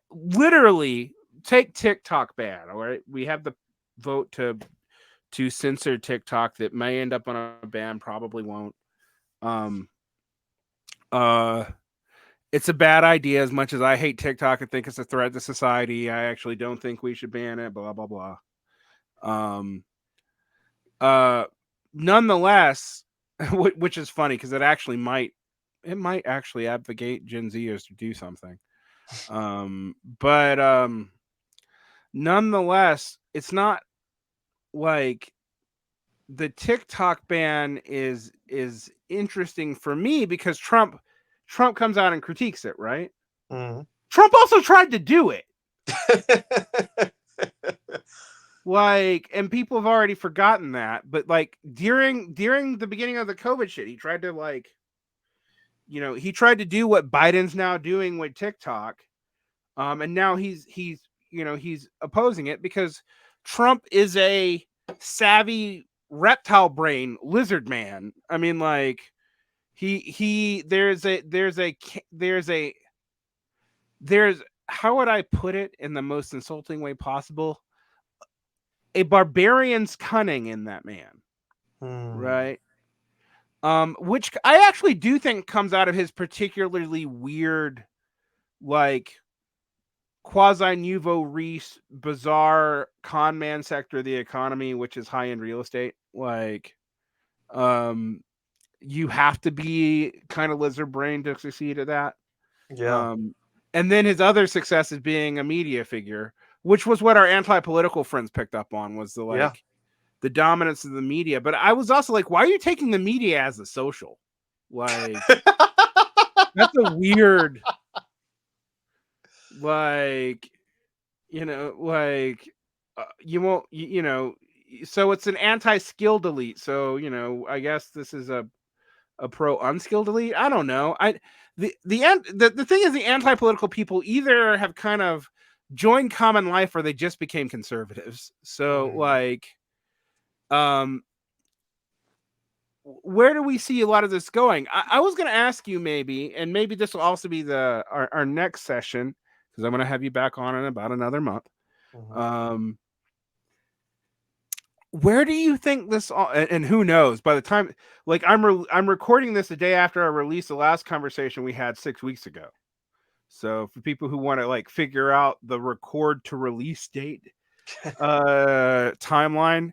literally take TikTok ban. All right, we have the vote to censor TikTok that may end up on a ban, probably won't. It's a bad idea. As much as I hate TikTok and think it's a threat to society, I actually don't think we should ban it. Blah blah blah. Nonetheless, which is funny because it might actually advocate Gen Zers to do something. But nonetheless, it's not like the TikTok ban is interesting for me because Trump comes out and critiques it, right? Mm. Trump also tried to do it. And people have already forgotten that, but like during the beginning of the COVID shit, he tried to he tried to do what Biden's now doing with TikTok. And now he's opposing it because Trump is a savvy reptile brain lizard man. I mean, like there's how would I put it in the most insulting way possible? A barbarian's cunning in that man, right? Which I actually do think comes out of his particularly weird, like, quasi nouveau riche, bizarre con man sector of the economy, which is high end real estate. Like, you have to be kind of lizard brain to succeed at that. Yeah. And then his other success is being a media figure, which was what our anti-political friends picked up on, was the dominance of the media. But I was also like, why are you taking the media as a social? Like, that's a weird, you won't, so it's an anti-skill delete. So, I guess this is a pro unskilled delete. I don't know. The thing is, the anti-political people either have kind of joined common life or they just became conservatives. So where do we see a lot of this going? I was going to ask you maybe, and maybe this will also be our next session, because I'm going to have you back on in about another month. Where do you think this all, and who knows, by the time, like, I'm recording this the day after I released the last conversation we had 6 weeks ago. So for people who want to like figure out the record to release date timeline,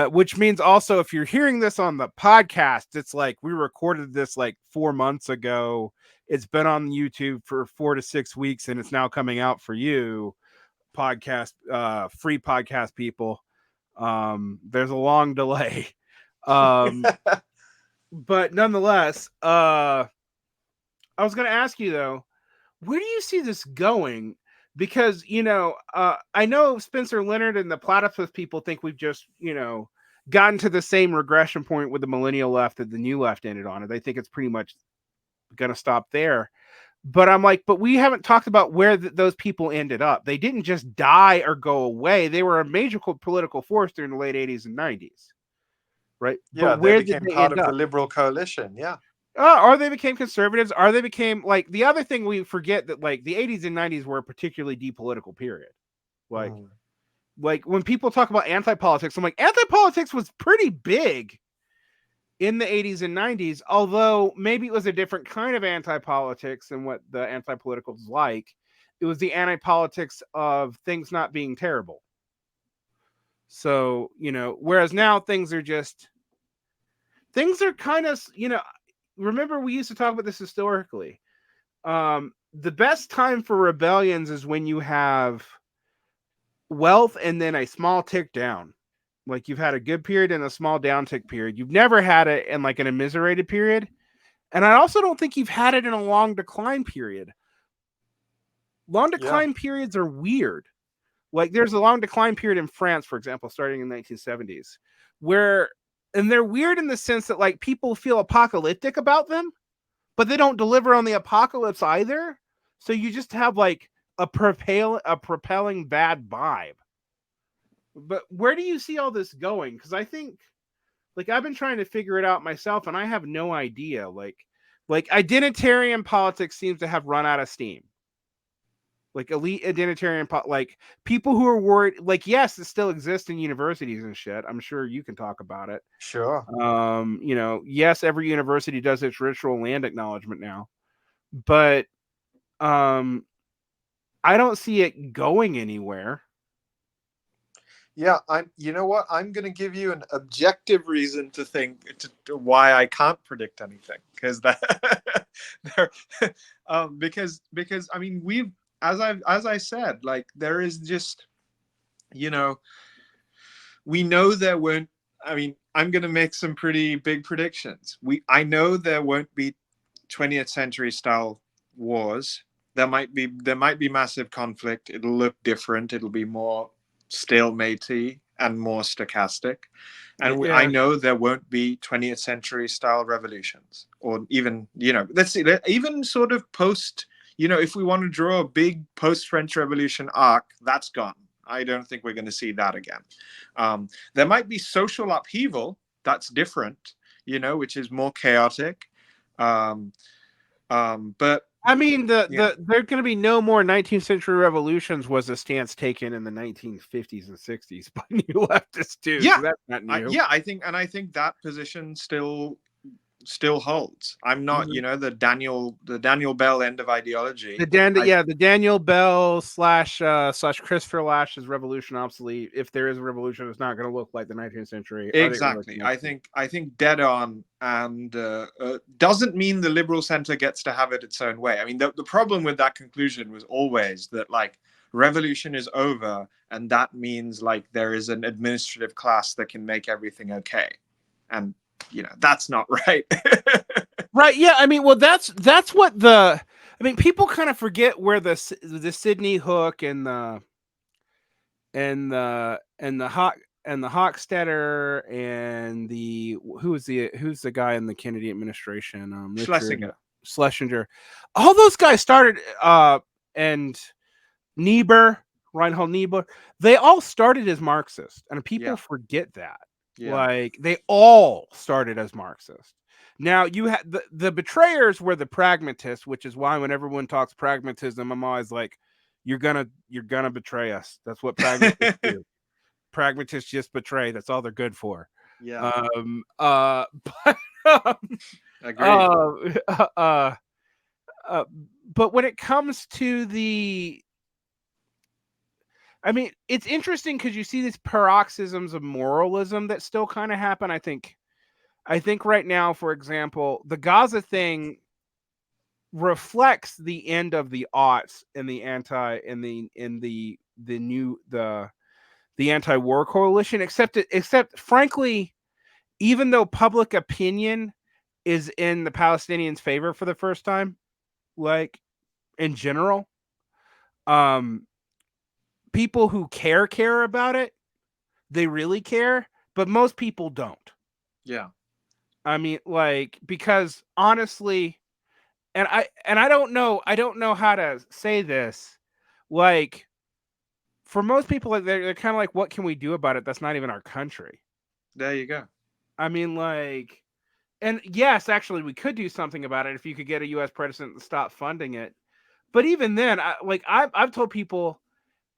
which means also if you're hearing this on the podcast, it's like we recorded this like 4 months ago. It's been on YouTube for 4 to 6 weeks, and it's now coming out for you, podcast, free podcast people. There's a long delay. But nonetheless, I was going to ask you though, where do you see this going? Because, I know Spencer Leonard and the platypus people think we've just, gotten to the same regression point with the millennial left that the new left ended on. And they think it's pretty much going to stop there. But I'm like, but we haven't talked about where those people ended up. They didn't just die or go away. They were a major political force during the late 80s and 90s. Right. Yeah, But they where did became they part end of the up? liberal coalition. Yeah. Or they became conservatives, or they became like the other thing we forget that like the 80s and 90s were a particularly depolitical period. Like, like when people talk about anti-politics, I'm like, anti-politics was pretty big in the 80s and 90s, although maybe it was a different kind of anti-politics than what the anti-politicals like. It was the anti-politics of things not being terrible. So, whereas now things are kind of, remember we used to talk about this historically. The best time for rebellions is when you have wealth and then a small tick down. Like you've had a good period and a small downtick period. You've never had it in like an immiserated period. And I also don't think you've had it in a long decline period. Long decline periods are weird. Like there's a long decline period in France, for example, starting in the 1970s, and they're weird in the sense that like people feel apocalyptic about them, but they don't deliver on the apocalypse either. So you just have like a propelling bad vibe. But where do you see all this going? Because I think, like, I've been trying to figure it out myself, and I have no idea. Like identitarian politics seems to have run out of steam. Like elite identitarian, like people who are worried. Like, yes, it still exists in universities and shit. I'm sure you can talk about it. Sure. Yes, every university does its ritual land acknowledgement now, but I don't see it going anywhere. Yeah, you know what? I'm going to give you an objective reason to think to why I can't predict anything, because because I mean we've as I said, like there is just we know there won't. I mean, I'm going to make some pretty big predictions. I know there won't be 20th century style wars. There might be massive conflict. It'll look different. It'll be more stalematey and more stochastic. And I know there won't be 20th century style revolutions, or even let's see, even sort of post. If we want to draw a big post French Revolution arc, that's gone. I don't think we're going to see that again. There might be social upheaval. That's different, which is more chaotic. But I mean, there are going to be no more 19th century revolutions was a stance taken in the 1950s and 60s by new leftists too. Yeah, so that's not new. I think that position still holds. I'm not, the Daniel Bell end of ideology. The Daniel Bell / Christopher Lash's revolution obsolete. If there is a revolution, it's not going to look like the 19th century. Exactly. I think dead on, and doesn't mean the liberal center gets to have it its own way. I mean, the problem with that conclusion was always that like revolution is over, and that means like there is an administrative class that can make everything okay, and that's not right. Right. Yeah. I mean, well, that's what people kind of forget where the Sidney Hook and the Hochstetter and who's the guy in the Kennedy administration? Schlesinger. All those guys started and Reinhold Niebuhr, they all started as Marxists, and people forget that. Yeah. Like they all started as Marxist. Now you had the betrayers were the pragmatists, which is why when everyone talks pragmatism, I'm always like, you're gonna betray us. That's what pragmatists do. Pragmatists just betray. That's all they're good for. Yeah. Agreed. But when it comes to I mean, it's interesting because you see these paroxysms of moralism that still kind of happen. I think right now, for example, the Gaza thing reflects the end of the aughts and the anti-war coalition. Except frankly, even though public opinion is in the Palestinians' favor for the first time, like in general, um, people who care about it, they really care, but most people don't. Yeah. I mean, like, because honestly, and I don't know how to say this, like, for most people, like, they're kind of like, what can we do about it? That's not even our country. There you go. I mean, like, and yes, actually, we could do something about it if you could get a U.S. president to stop funding it. But even then, I've told people,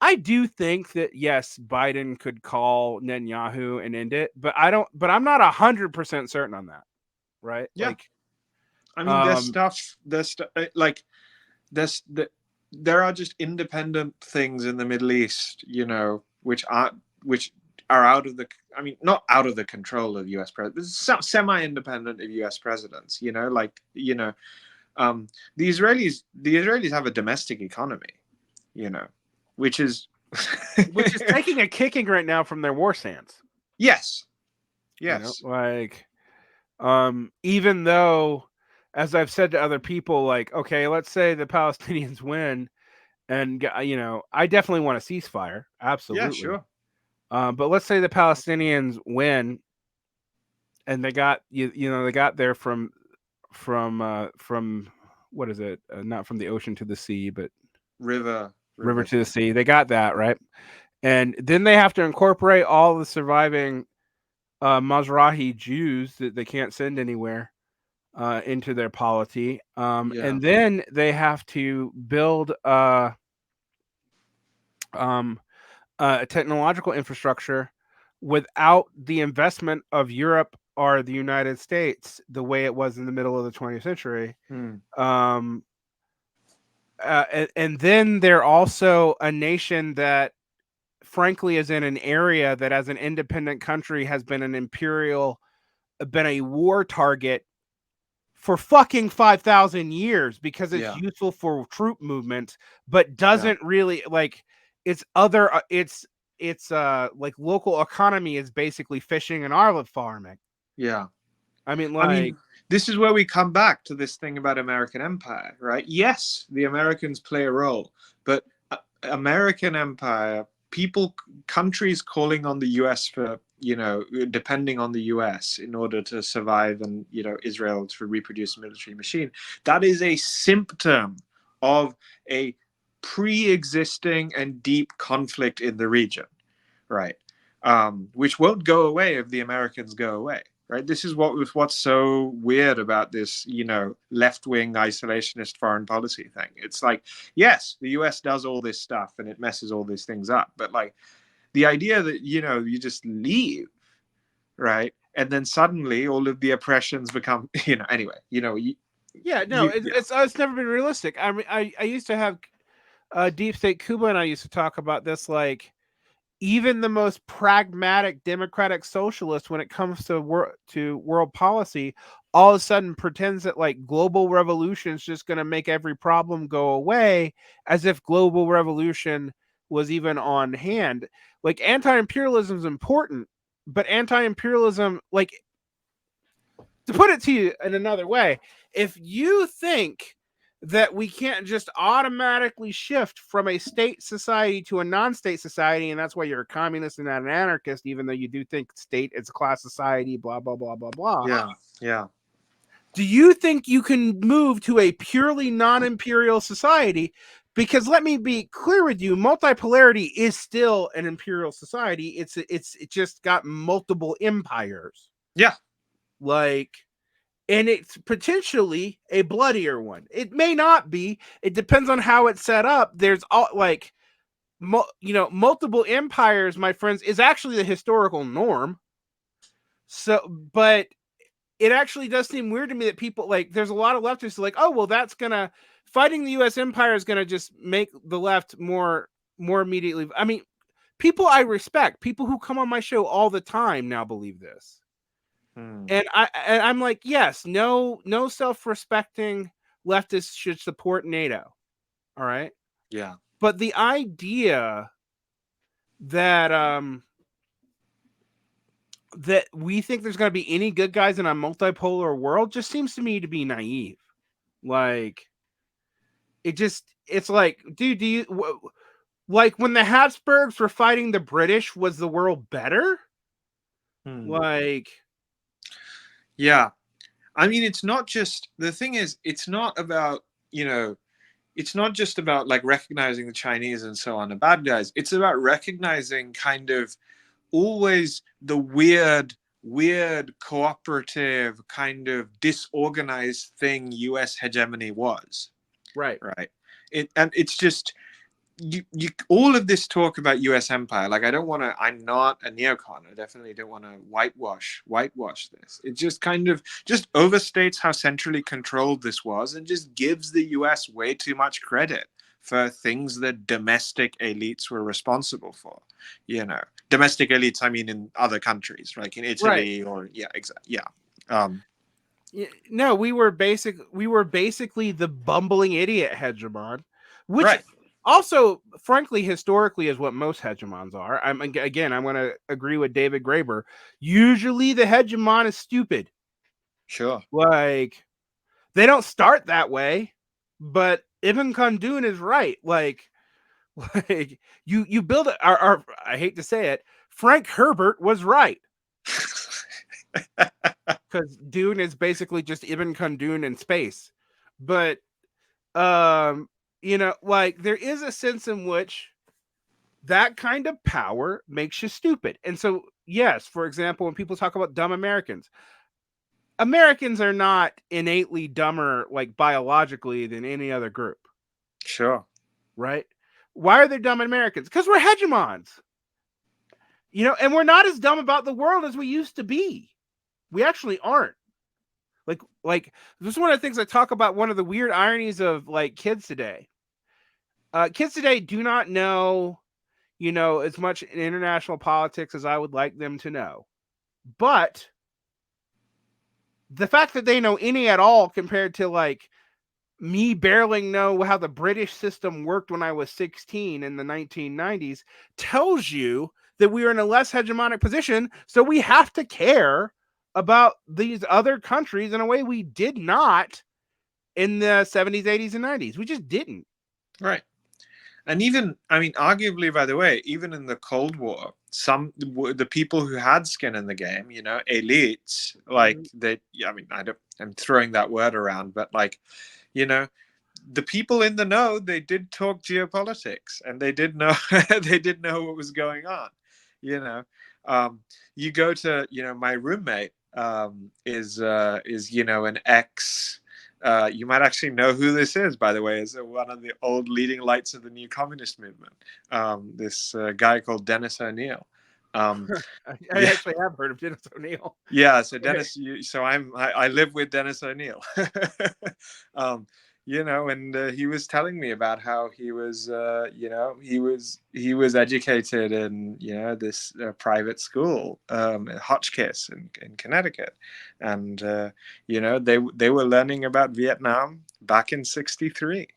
I do think that yes, Biden could call Netanyahu and end it, but I don't. But I'm not 100% certain on that, right? Yeah. Like, I mean, like there are just independent things in the Middle East, which are out of the, I mean, not out of the control of U.S. presidents, semi-independent of U.S. presidents. The Israelis have a domestic economy, which is which is taking a kicking right now from their war sands. yes, like, even though, as I've said to other people, like, okay, let's say the Palestinians win, and I definitely want a ceasefire, absolutely. Yeah, sure. But let's say the Palestinians win, and they got they got there from what is it? Not from the ocean to the sea, but river to the sea. They got that right, and then they have to incorporate all the surviving Mizrahi Jews that they can't send anywhere into their polity, and then they have to build a technological infrastructure without the investment of Europe or the United States, the way it was in the middle of the 20th century. And then they're also a nation that, frankly, is in an area that, as an independent country, has been been a war target for fucking 5,000 years because it's useful for troop movements, but doesn't really, like, its other it's like local economy is basically fishing and olive farming. Yeah. I mean, this is where we come back to this thing about American empire, right? Yes, the Americans play a role, but American empire, countries calling on the US for, depending on the US in order to survive, and, Israel to reproduce a military machine, that is a symptom of a pre-existing and deep conflict in the region, right? Which won't go away if the Americans go away. Right. This is what's so weird about this, left-wing isolationist foreign policy thing. It's like, yes, the US does all this stuff and it messes all these things up, but like the idea that you just leave, right, and then suddenly all of the oppressions become, anyway, it's never been realistic. I mean, I used to have Deep State Cuba, and I used to talk about this, like, even the most pragmatic democratic socialist, when it comes to world policy, all of a sudden pretends that, like, global revolution is just going to make every problem go away, as if global revolution was even on hand. Like, anti-imperialism is important, but anti-imperialism, like, to put it to you in another way, if you think that we can't just automatically shift from a state society to a non-state society, and that's why you're a communist and not an anarchist, even though you do think state is a class society, blah, blah, blah, blah, blah. Yeah. Do you think you can move to a purely non-imperial society? Because let me be clear with you, multipolarity is still an imperial society. It just got multiple empires. Yeah. Like, and it's potentially a bloodier one. It may not be. It depends on how it's set up. There's all, like, multiple empires, my friends, is actually the historical norm. So, but it actually does seem weird to me that people, like, there's a lot of leftists like, oh, well, that's gonna, fighting the U.S. empire is gonna just make the left more immediately. I mean, people I respect, people who come on my show all the time now believe this. And I'm like, yes, no self-respecting leftists should support NATO. All right. Yeah. But the idea that that we think there's going to be any good guys in a multipolar world just seems to me to be naive. Like, it's like, dude, like when the Habsburgs were fighting the British, was the world better? Like, yeah. I mean, it's not just, the thing is, it's not about, it's not just about like recognizing the Chinese and so on, the bad guys. It's about recognizing kind of always the weird cooperative kind of disorganized thing US hegemony was. right. And it's just, you all of this talk about US empire, like, I'm not a neocon, I definitely don't want to whitewash this. It just kind of just overstates how centrally controlled this was, and just gives the US way too much credit for things that domestic elites were responsible for. Domestic elites, I mean, in other countries, like in Italy, right? Or No, we were basically the bumbling idiot hegemon, which, right, also, frankly, historically, is what most hegemons are. I'm going to agree with David Graeber. Usually, the hegemon is stupid. Sure. Like, they don't start that way, but Ibn Khaldun is right. Like you build it. I hate to say it, Frank Herbert was right. Because Dune is basically just Ibn Khaldun in space. But like, there is a sense in which that kind of power makes you stupid. And so, yes, for example, when people talk about dumb Americans are not innately dumber, like, biologically, than any other group. Sure. Right? Why are there dumb Americans? Because we're hegemons. And we're not as dumb about the world as we used to be. We actually aren't. Like this is one of the things I talk about, one of the weird ironies of, like, kids today. Kids today do not know, as much in international politics as I would like them to know. But the fact that they know any at all compared to, like, me barely know how the British system worked when I was 16 in the 1990s tells you that we are in a less hegemonic position. So we have to care about these other countries in a way we did not in the 70s, 80s, and 90s. We just didn't. Right. And even, I mean, arguably, by the way, even in the Cold War, the people who had skin in the game, elites, like, I'm throwing that word around, but, like, the people in the know, they did talk geopolitics, and they did know they did know what was going on. You go to, my roommate is an ex. You might actually know who this is, by the way, is one of the old leading lights of the new communist movement. This guy called Dennis O'Neill. I actually have heard of Dennis O'Neill. Yeah, so Dennis, I live with Dennis O'Neill. And he was telling me about how he was, he was educated in, this private school, Hotchkiss in Connecticut, and they were learning about Vietnam back in '63.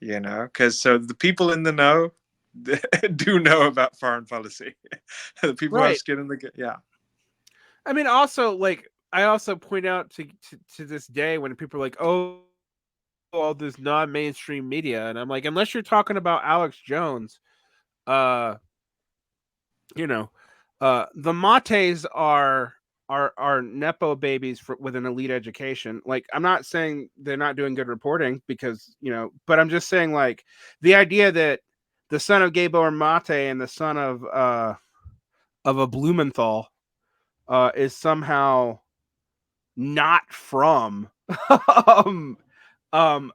Because so the people in the know do know about foreign policy. The people who have skin in the game, yeah. I mean, also, like, I also point out to this day when people are like, oh, all this non-mainstream media, and I'm like, unless you're talking about Alex Jones, the Mates are nepo babies with an elite education. Like, I'm not saying they're not doing good reporting, because but I'm just saying, like, the idea that the son of Gabor Mate and the son of a Blumenthal is somehow not from an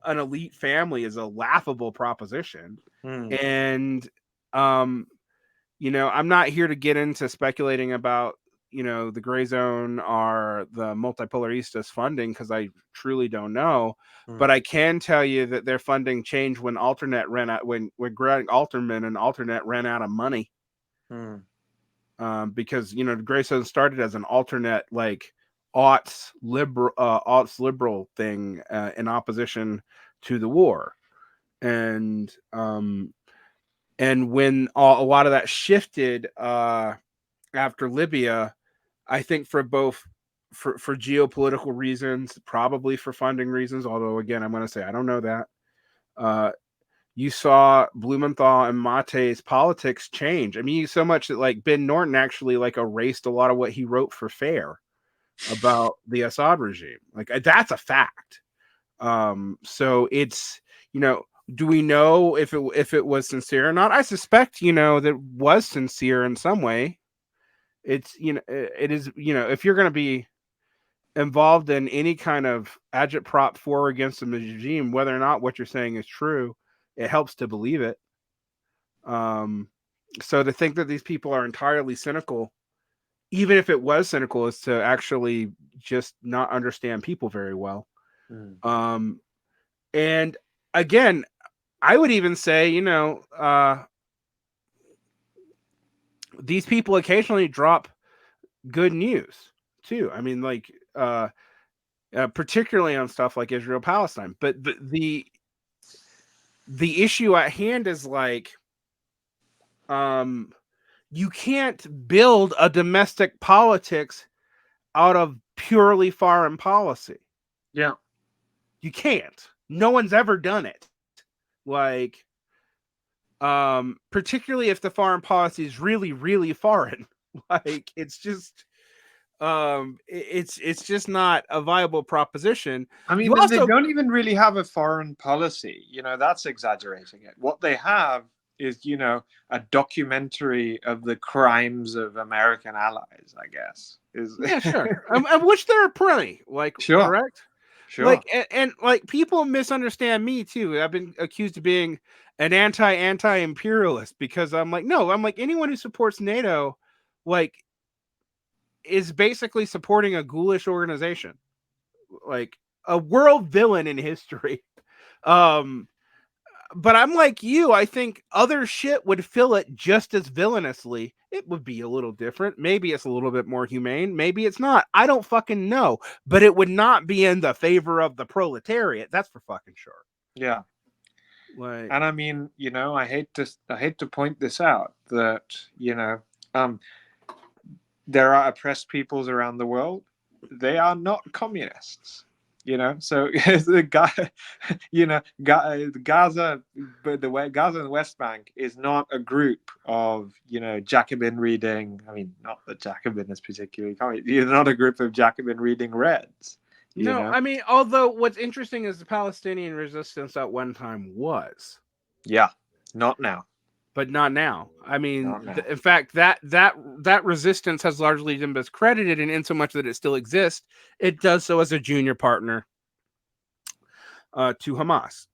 elite family is a laughable proposition. And I'm not here to get into speculating about the gray zone or the multipolaristas funding, because I truly don't know. But I can tell you that their funding changed when Alternate ran out, when Greg Alterman and Alternate ran out of money. Because the gray zone started as an alternate, like, aughts liberal thing in opposition to the war, and when a lot of that shifted after Libya, I think for both for geopolitical reasons, probably for funding reasons, although again, I'm going to say I don't know that. You saw Blumenthal and Mate's politics change. I mean, so much that like Ben Norton actually like erased a lot of what he wrote for Fair about the Assad regime. Like that's a fact. So it's, do we know if it was sincere or not? I suspect, that it was sincere in some way. It's, it is, if you're going to be involved in any kind of agitprop for or against the regime, whether or not what you're saying is true, it helps to believe it. So to think that these people are entirely cynical, even if it was cynical, is to actually just not understand people very well. And again, I would even say, these people occasionally drop good news too. I mean, like, particularly on stuff like Israel-Palestine. But the issue at hand is like, you can't build a domestic politics out of purely foreign policy. Yeah. You can't. No one's ever done it. Like, particularly if the foreign policy is really, really foreign. Like, it's just, it's just not a viable proposition. I mean, You they also don't even really have a foreign policy. That's exaggerating it. What they have is, a documentary of the crimes of American allies, I guess. Yeah, sure. Of which there are plenty. Like, Sure. Correct? Sure. Like, and like people misunderstand me too. I've been accused of being an anti-imperialist because I'm like, no, I'm like anyone who supports NATO, like, is basically supporting a ghoulish organization, like a world villain in history. But I'm like you. I think other shit would fill it just as villainously. It would be a little different. Maybe it's a little bit more humane. Maybe it's not. I don't fucking know. But it would not be in the favor of the proletariat. That's for fucking sure. Yeah. Like, and I mean, I hate to point this out that, there are oppressed peoples around the world. They are not communists. So the Gaza, but Gaza and the West Bank is not a group of Jacobin reading. I mean, not that Jacobin is particularly communist. You're not a group of Jacobin reading Reds. No, I mean, although what's interesting is the Palestinian resistance at one time was. Yeah, not now. But not now. I mean, in fact, that resistance has largely been discredited, and in so much that it still exists, it does so as a junior partner to Hamas.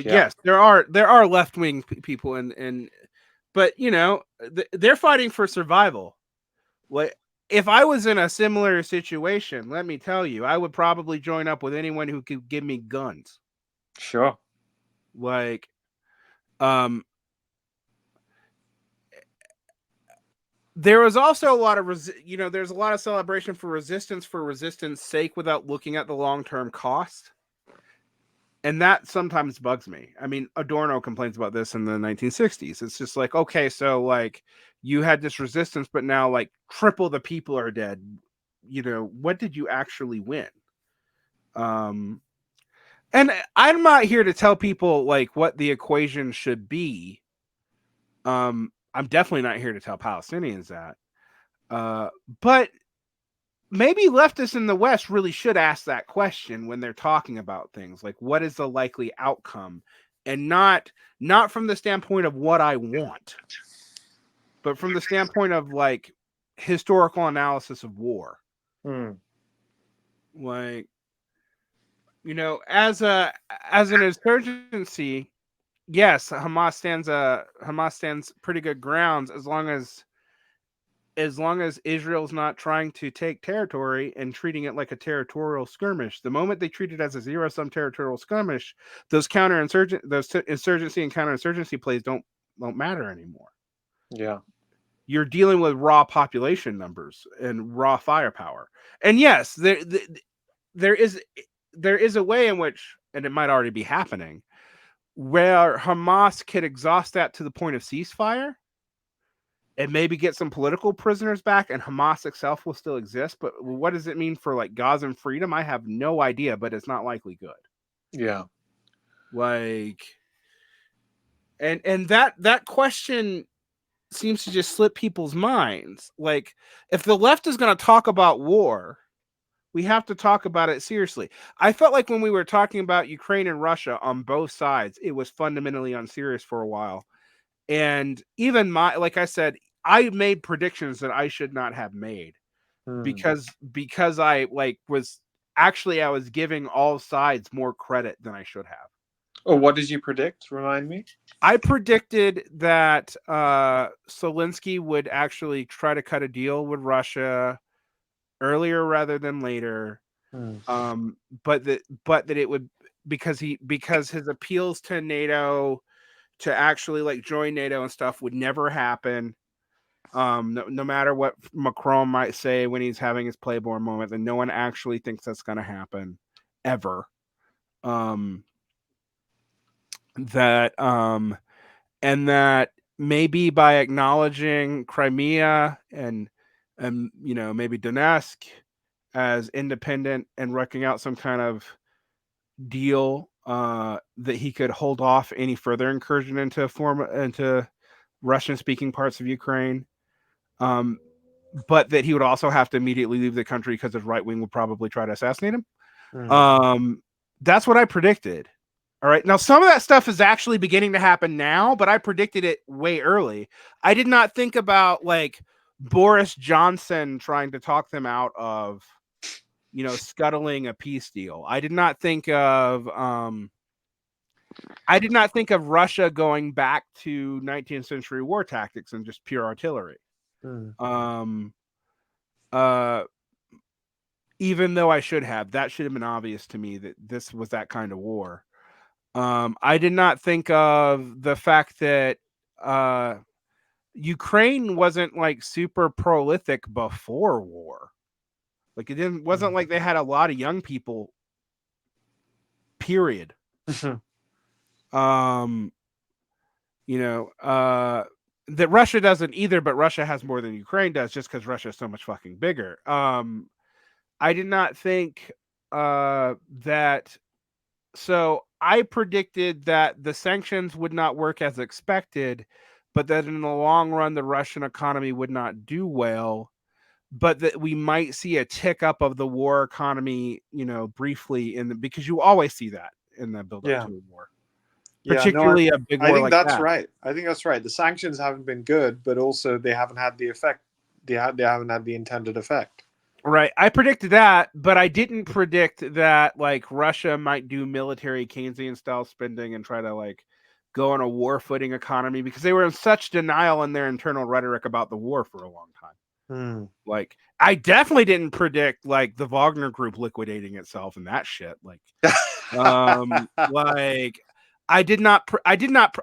Yes, there are left wing people, but they're fighting for survival. Like, if I was in a similar situation, let me tell you, I would probably join up with anyone who could give me guns. Sure. Like, there was also a lot of there's a lot of celebration for resistance sake without looking at the long-term cost. And that sometimes bugs me. I mean, Adorno complains about this in the 1960s. It's just like, okay, so like you had this resistance, but now like triple the people are dead. What did you actually win? And I'm not here to tell people like what the equation should be. I'm definitely not here to tell Palestinians that. But maybe leftists in the West really should ask that question when they're talking about things like what is the likely outcome, and not from the standpoint of what I want, but from the standpoint of like historical analysis of war. Like, as an insurgency, yes, Hamas stands pretty good grounds as long as Israel's not trying to take territory and treating it like a territorial skirmish. The moment they treat it as a zero-sum territorial skirmish, those insurgency and counterinsurgency plays don't matter anymore. Yeah. You're dealing with raw population numbers and raw firepower. And yes, there is a way in which, and it might already be happening, where Hamas could exhaust that to the point of ceasefire. and maybe get some political prisoners back, and Hamas itself will still exist. But what does it mean for like Gazan freedom? I have no idea, but it's not likely good. Yeah. Like, and that question seems to just slip people's minds. Like, if the left is going to talk about war, we have to talk about it seriously. I felt like when we were talking about Ukraine and Russia on both sides, it was fundamentally unserious for a while. And even like I said, I made predictions that I should not have made because I I was giving all sides more credit than I should have. Oh, what did you predict? Remind me. I predicted that Zelensky would actually try to cut a deal with Russia earlier rather than later. But that it would because his appeals to NATO to actually like join NATO and stuff would never happen. No matter what Macron might say when he's having his Playboy moment, then no one actually thinks that's going to happen ever. And that maybe by acknowledging Crimea and maybe Donetsk as independent and working out some kind of deal that he could hold off any further incursion into Russian speaking parts of Ukraine. But that he would also have to immediately leave the country because his right wing would probably try to assassinate him. That's what I predicted. All right. Now, some of that stuff is actually beginning to happen now, but I predicted it way early. I did not think about like Boris Johnson trying to talk them out of, scuttling a peace deal. I did not think of Russia going back to 19th century war tactics and just pure artillery. Even though I should have, that should have been obvious to me that this was that kind of war. I did not think of the fact that Ukraine wasn't like super prolific before war. Like it wasn't like they had a lot of young people. Period. That Russia doesn't either, but Russia has more than Ukraine does just because Russia is so much fucking bigger. I did not think that. So I predicted that the sanctions would not work as expected, but that in the long run, the Russian economy would not do well, but that we might see a tick up of the war economy, briefly because you always see that in the build up to a war. Particularly a big war I think like that's that. right. I think that's right. The sanctions haven't been good, but also they haven't had the effect. They haven't had the intended effect. Right. I predicted that, but I didn't predict that like Russia might do military Keynesian style spending and try to like go on a war footing economy because they were in such denial in their internal rhetoric about the war for a long time. Like I definitely didn't predict like the Wagner group liquidating itself and that shit. Like, like I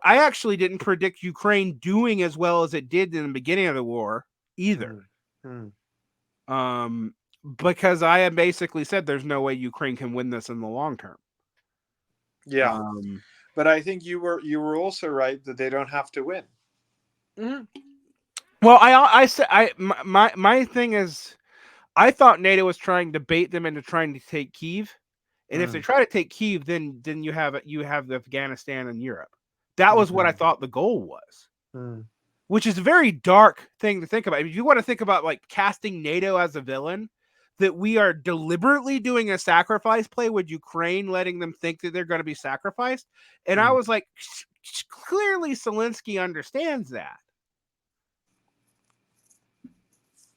actually didn't predict Ukraine doing as well as it did in the beginning of the war either. Because I had basically said there's no way Ukraine can win this in the long term. Yeah. But I think you were also right that they don't have to win. Well, I said my thing is I thought NATO was trying to bait them into trying to take Kyiv. And if they try to take Kyiv, then you have the Afghanistan and Europe. That was what I thought the goal was. Which is a very dark thing to think about. If you want to think about like casting NATO as a villain, that we are deliberately doing a sacrifice play with Ukraine, letting them think that they're going to be sacrificed. And I was like, clearly Zelensky understands that.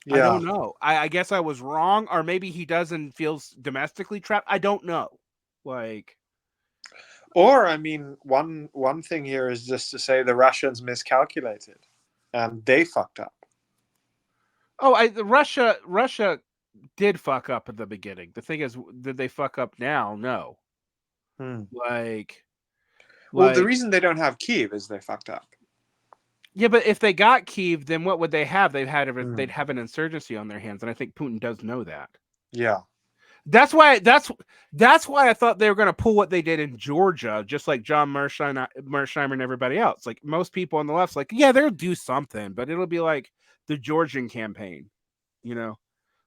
Yeah. I don't know. I guess I was wrong, or maybe he doesn't feel domestically trapped. I don't know. Like, or I mean, one thing here is just to say the Russians miscalculated, and they fucked up. Oh, Russia did fuck up at the beginning. The thing is, did they fuck up now? No. Well, the reason they don't have Kyiv is they fucked up. Yeah, but if they got Kyiv, then what would they have? They'd have an insurgency on their hands, and I think Putin does know that. Yeah. That's why I thought they were going to pull what they did in Georgia, just like John Mearsheimer and everybody else. Like most people on the left's like, yeah, they'll do something, but it'll be like the Georgian campaign, you know?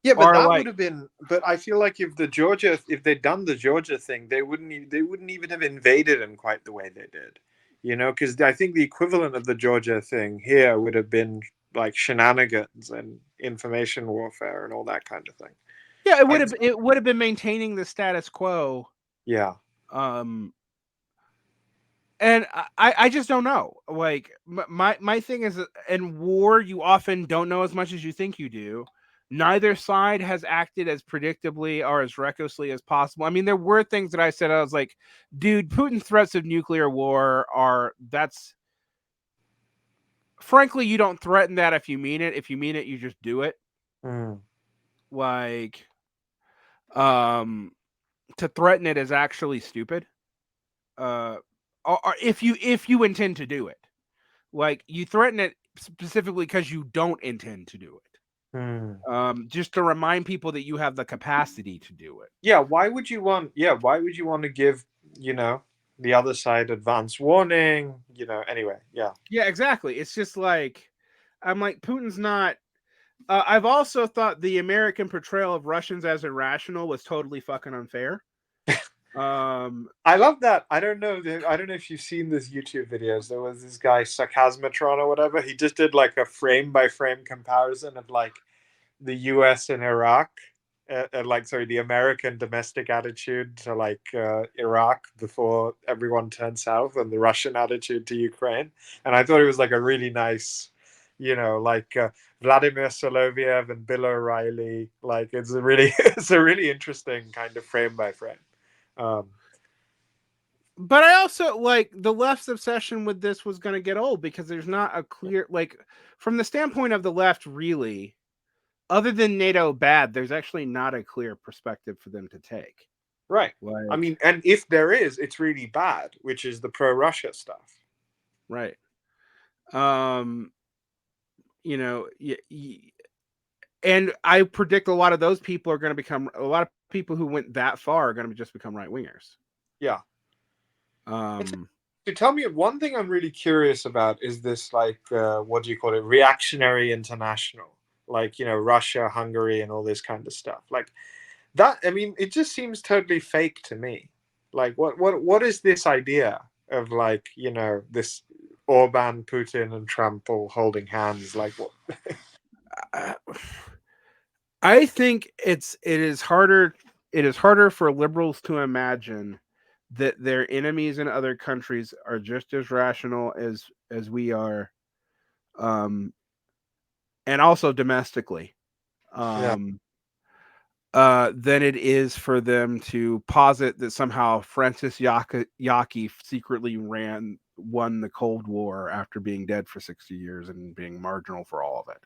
Yeah, but Or that like, would have been. But I feel like if they'd done the Georgia thing, they wouldn't even have invaded in quite the way they did, you know. Because I think the equivalent of the Georgia thing here would have been like shenanigans and information warfare and all that kind of thing. yeah, it would have been maintaining the status quo. Yeah. And I just don't know. Like my thing is, in war, you often don't know as much as you think you do. Neither side has acted as predictably or as recklessly as possible. I mean, there were things that I said. I was like, dude, Putin's threats of nuclear war that's frankly, you don't threaten that if you mean it. If you mean it, you just do it. Like, to threaten it is actually stupid. Or if you intend to do it, like you threaten it specifically because you don't intend to do it. Just to remind people that you have the capacity to do it. Yeah. Why would you want to give, the other side advance warning? Anyway. Yeah. Yeah, exactly. It's just like, I'm like, Putin's not. I've also thought the American portrayal of Russians as irrational was totally fucking unfair. I love that. I don't know if you've seen this YouTube videos. There was this guy Sarcasmatron or whatever. He just did like a frame by frame comparison of like the U.S. and Iraq, the American domestic attitude to like Iraq before everyone turned south, and the Russian attitude to Ukraine. And I thought it was like a really nice, Vladimir Soloviev and Bill O'Reilly. Like it's a really interesting kind of frame by frame. But I also like the left's obsession with this was going to get old because there's not a clear, like, from the standpoint of the left, really, other than NATO bad, there's actually not a clear perspective for them to take. Right. Like, I mean, and if there is, it's really bad, which is the pro-Russia stuff. Right. And I predict a lot of those people are going to become, a lot of people who went that far are going to just become right wingers. Yeah. To tell me, one thing I'm really curious about is this, like, what do you call it? Reactionary international, like, Russia, Hungary, and all this kind of stuff. Like that. I mean, it just seems totally fake to me. Like, what is this idea of, like, this Orban, Putin, and Trump all holding hands? Like, what? I think it is harder for liberals to imagine that their enemies in other countries are just as rational as we are, and also domestically, than it is for them to posit that somehow Francis Yaki secretly won the Cold War after being dead for 60 years and being marginal for all of it.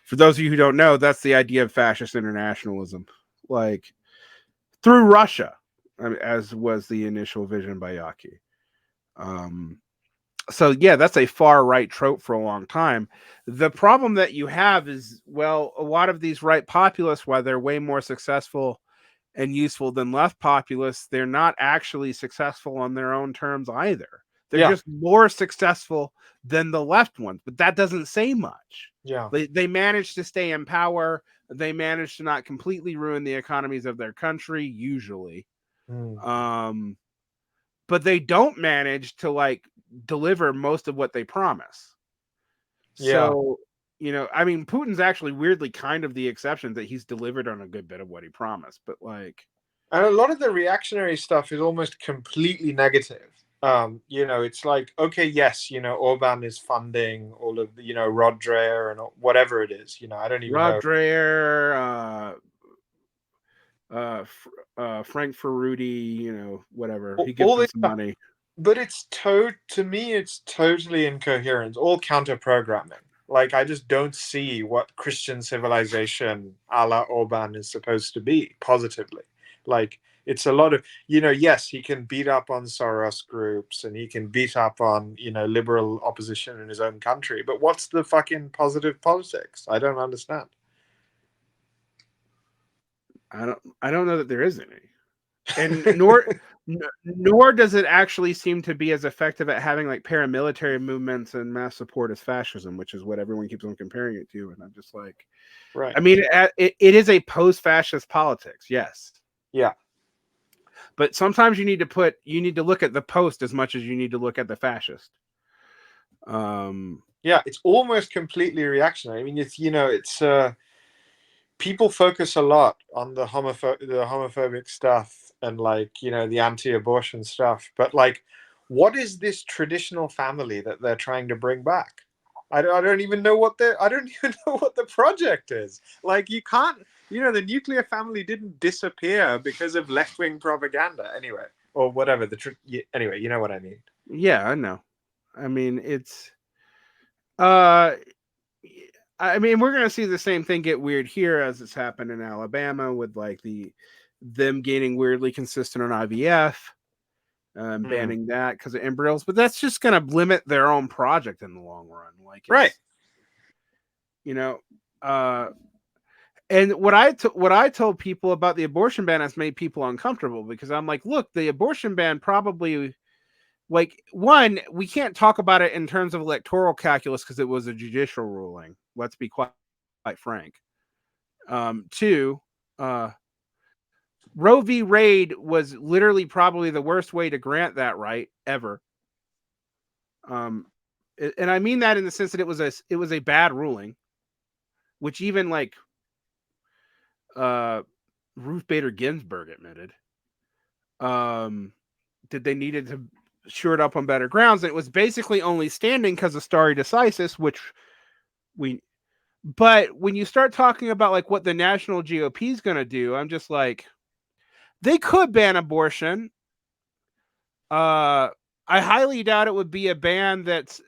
For those of you who don't know, that's the idea of fascist internationalism, like through Russia, as was the initial vision by Yaki. So yeah, that's a far right trope for a long time. The problem that you have is, well, a lot of these right populists, while they're way more successful and useful than left populists, they're not actually successful on their own terms either. They're just more successful than the left ones, but that doesn't say much. Yeah. They manage to stay in power. They manage to not completely ruin the economies of their country, usually. But they don't manage to, like, deliver most of what they promise. So, I mean, Putin's actually weirdly kind of the exception, that he's delivered on a good bit of what he promised, but like, and a lot of the reactionary stuff is almost completely negative. It's like, okay, yes, Orban is funding all of the, Rod Dreher and whatever it is. I don't even know. Rod Dreher, Frank Ferruti, whatever. He gives them some money. But to me, it's totally incoherent. All counter programming. Like, I just don't see what Christian civilization a la Orban is supposed to be positively. Like, it's a lot of, yes, he can beat up on Soros groups and he can beat up on, liberal opposition in his own country. But what's the fucking positive politics? I don't understand. I don't know that there is any. And nor does it actually seem to be as effective at having like paramilitary movements and mass support as fascism, which is what everyone keeps on comparing it to. And I'm just like, Right. I mean, it is a post-fascist politics, yes. Yeah. But sometimes you need to look at the post as much as you need to look at the fascist. Yeah, it's almost completely reactionary. I mean, it's people focus a lot on the homophobic stuff and like, the anti-abortion stuff, but like, what is this traditional family that they're trying to bring back? I don't even know what the project is. Like, you can't, the nuclear family didn't disappear because of left-wing propaganda anyway, or whatever. Anyway, you know what I mean. Yeah, I know. I mean, it's I mean, we're gonna see the same thing get weird here as it's happened in Alabama with like them getting weirdly consistent on IVF, banning that because of embryos, but that's just gonna limit their own project in the long run. Like, right? And what I told people about the abortion ban has made people uncomfortable because I'm like, look, the abortion ban probably. Like, one, we can't talk about it in terms of electoral calculus because it was a judicial ruling. Let's be quite frank. Two, Roe v. Wade was literally probably the worst way to grant that right ever. And I mean that in the sense that it was a bad ruling, which even like Ruth Bader Ginsburg admitted. That they needed to shore it up on better grounds. It was basically only standing because of stare decisis, but when you start talking about like what the national GOP is going to do, I'm just like, they could ban abortion. I highly doubt it would be a ban that's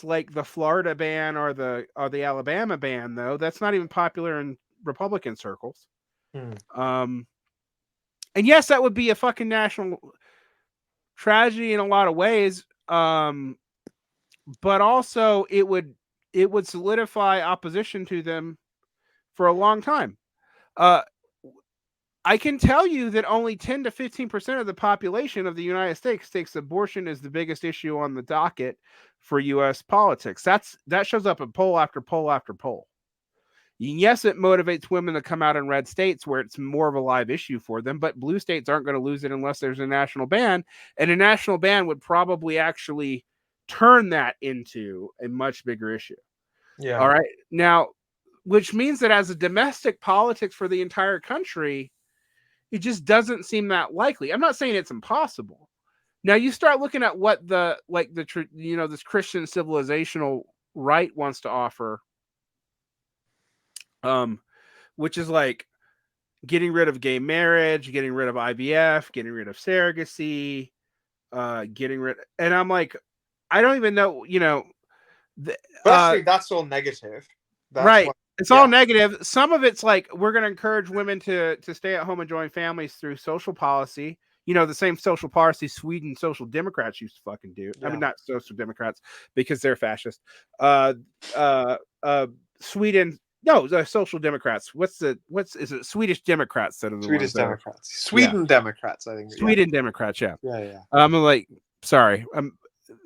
like the Florida ban or the Alabama ban, though. That's not even popular in Republican circles. And yes, that would be a fucking national tragedy in a lot of ways, but also it would solidify opposition to them for a long time. I can tell you that only 10 to 15% of the population of the United States thinks abortion is the biggest issue on the docket for U.S. politics. That shows up in poll after poll after poll. Yes, it motivates women to come out in red states where it's more of a live issue for them, but blue states aren't going to lose it unless there's a national ban. And a national ban would probably actually turn that into a much bigger issue. Yeah. All right. Now, which means that as a domestic politics for the entire country, it just doesn't seem that likely. I'm not saying it's impossible. Now you start looking at what this Christian civilizational right wants to offer. Which is like getting rid of gay marriage, getting rid of IVF, getting rid of surrogacy, and I'm like, I don't even know, Firstly, that's all negative. Right. It's all negative. Some of it's like, we're going to encourage women to stay at home and join families through social policy. The same social policy Sweden social democrats used to fucking do. Yeah. I mean, not social democrats because they're fascist. Sweden. No, the social democrats. Is it Swedish Democrats that are the Swedish Democrats? Sweden Democrats, I think. Sweden Democrats, yeah. Yeah. I'm like, sorry.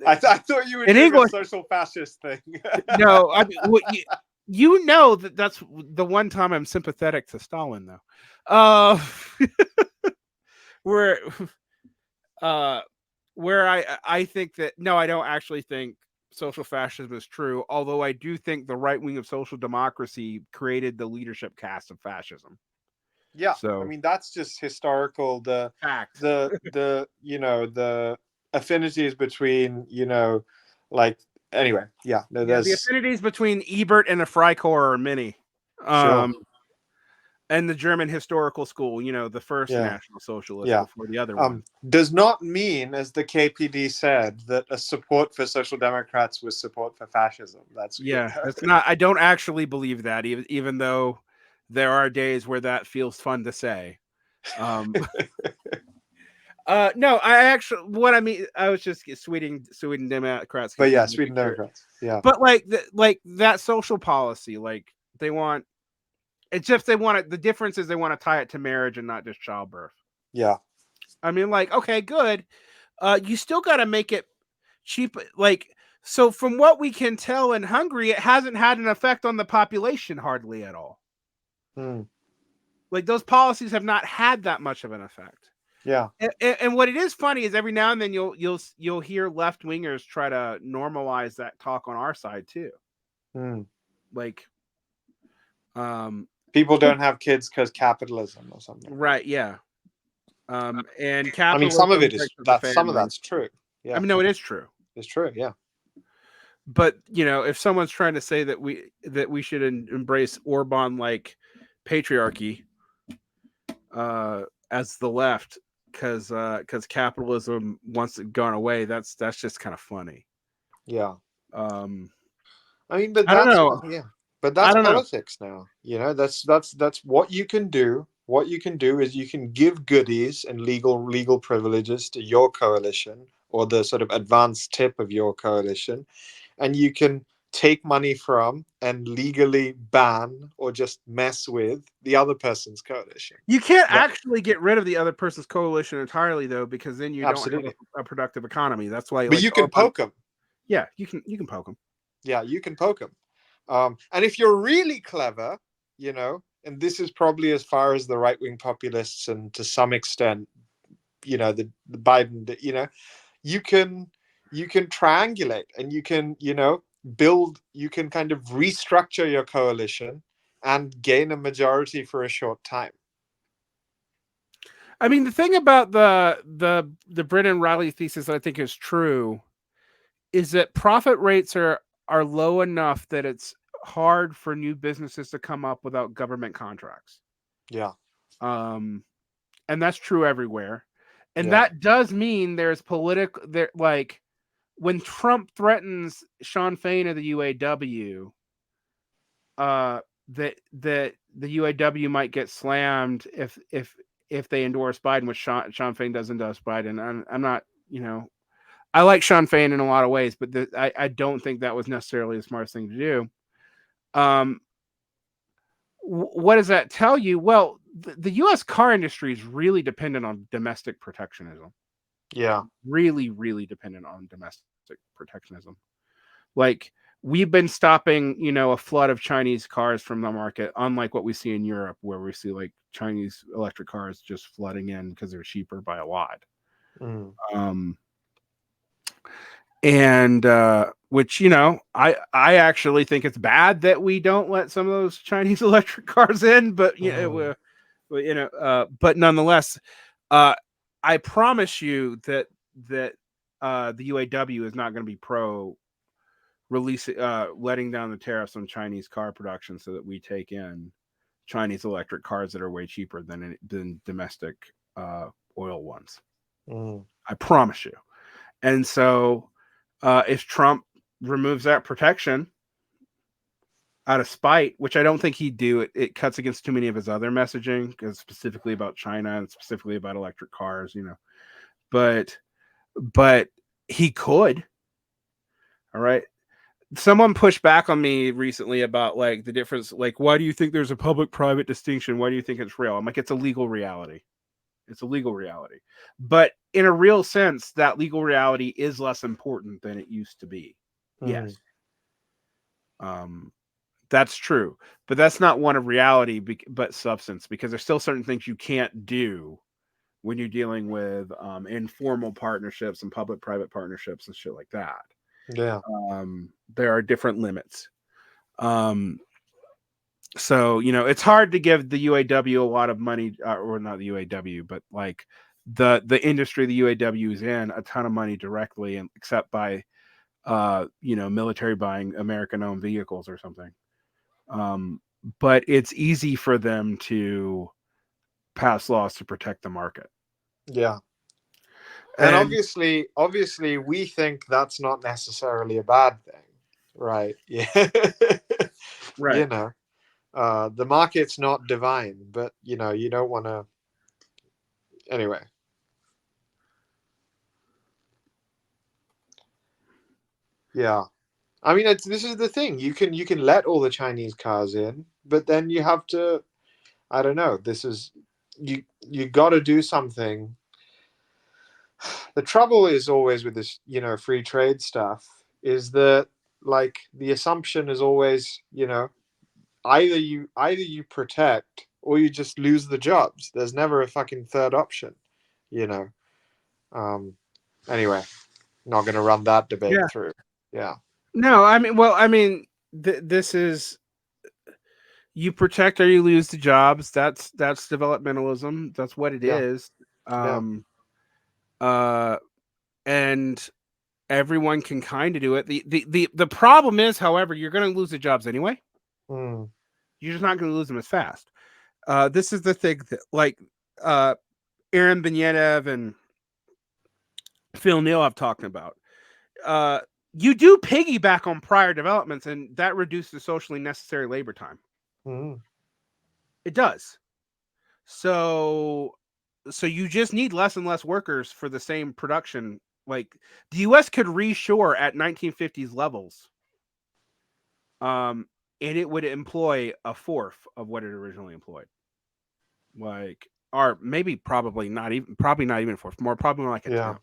I thought you were doing English, a social fascist thing. No, I mean, that's the one time I'm sympathetic to Stalin, though. Where I think that, no, I don't actually think social fascism is true, although I do think the right wing of social democracy created the leadership caste of fascism. Yeah, so I mean, that's just historical. The fact, the affinities between, like, anyway, the affinities between Ebert and the Freikorps are many. Sure. And the German historical school, the first National Socialist before the other one. Does not mean, as the KPD said, that a support for social democrats was support for fascism. That's it's not. I don't actually believe that, even though there are days where that feels fun to say. No, I actually, what I mean, I was just Sweden Democrats. But Sweden Democrats. Yeah. But like that social policy, like they want It's just they want it. The difference is they want to tie it to marriage and not just childbirth. Yeah. I mean, like, okay, good. You still got to make it cheap. Like, so from what we can tell in Hungary, it hasn't had an effect on the population hardly at all. Like those policies have not had that much of an effect. Yeah. And what it is funny is every now and then you'll hear left wingers try to normalize that talk on our side too. Like, people don't have kids because capitalism or something. Right? Yeah. And capitalism. I mean, some of it is some of that's true. Yeah. I mean, no, it is true. It's true. Yeah. But if someone's trying to say that we should embrace Orban like patriarchy as the left because capitalism wants it gone away, that's just kind of funny. Yeah. I mean, but I don't that's know. yeah. But that's politics now. That's what you can do. What you can do is you can give goodies and legal privileges to your coalition or the sort of advanced tip of your coalition, and you can take money from and legally ban or just mess with the other person's coalition. You can't actually get rid of the other person's coalition entirely, though, because then you don't have a productive economy. That's why. But you can poke them. Yeah, you can poke them. Yeah, you can poke them. And if you're really clever, and this is probably as far as the right-wing populists and to some extent, the Biden, you can triangulate and you can, build, you can kind of restructure your coalition and gain a majority for a short time. I mean, the thing about the Brennan Riley thesis that I think is true is that profit rates are low enough that it's hard for new businesses to come up without government contracts. Yeah. And that's true everywhere. And that does mean there's like when Trump threatens Sean Fain of the UAW, that the UAW might get slammed if they endorse Biden, which Sean Fain does endorse Biden. I'm not, I like Sean Fain in a lot of ways, but I don't think that was necessarily the smartest thing to do. What does that tell you? Well, the U.S. car industry is really dependent on domestic protectionism. Yeah. Really, really dependent on domestic protectionism. Like, we've been stopping, a flood of Chinese cars from the market, unlike what we see in Europe, where we see like Chinese electric cars just flooding in because they're cheaper by a lot. And which, I actually think it's bad that we don't let some of those Chinese electric cars in, but but nonetheless, I promise you that the UAW is not going to be pro releasing letting down the tariffs on Chinese car production so that we take in Chinese electric cars that are way cheaper than domestic oil ones. I promise you. And so if Trump removes that protection out of spite, which I don't think he'd do, it cuts against too many of his other messaging, because specifically about China and specifically about electric cars, but he could. All right. Someone pushed back on me recently about like the difference. Like, why do you think there's a public-private distinction? Why do you think it's real? I'm like, it's a legal reality. It's a legal reality. But in a real sense, that legal reality is less important than it used to be. Yes. That's true. But that's not one of reality, but substance, because there's still certain things you can't do when you're dealing with informal partnerships and public-private partnerships and shit like that. Yeah. There are different limits. So, it's hard to give the UAW a lot of money, or not the UAW, but like the industry the UAW is in, a ton of money directly, and except by, military buying American-owned vehicles or something. But it's easy for them to pass laws to protect the market. Yeah. And obviously, we think that's not necessarily a bad thing, right? Yeah. Right. The market's not divine, but you don't want to. Anyway. Yeah. I mean, this is the thing. You can let all the Chinese cars in, but then you have to. I don't know. This is you. You got to do something. The trouble is always with this, free trade stuff, is that like the assumption is always, either you protect or you just lose the jobs. There's never a fucking third option, you know. Anyway, not going to run that debate Yeah. through. Yeah. No, I mean, this is you protect or you lose the jobs. That's developmentalism. That's what it Yeah. is. Yeah. And everyone can kind of do it. The problem is, however, you're going to lose the jobs anyway. Mm. You're just not going to lose them as fast. This is the thing that, like, Aaron Benyev and Phil Neal have talked about. You do piggyback on prior developments, and that reduces socially necessary labor time. Mm. It does. So you just need less and less workers for the same production. Like, the U.S. could reshore at 1950s levels, and it would employ a fourth of what it originally employed. Like, or maybe probably not even a fourth, probably more like a tenth.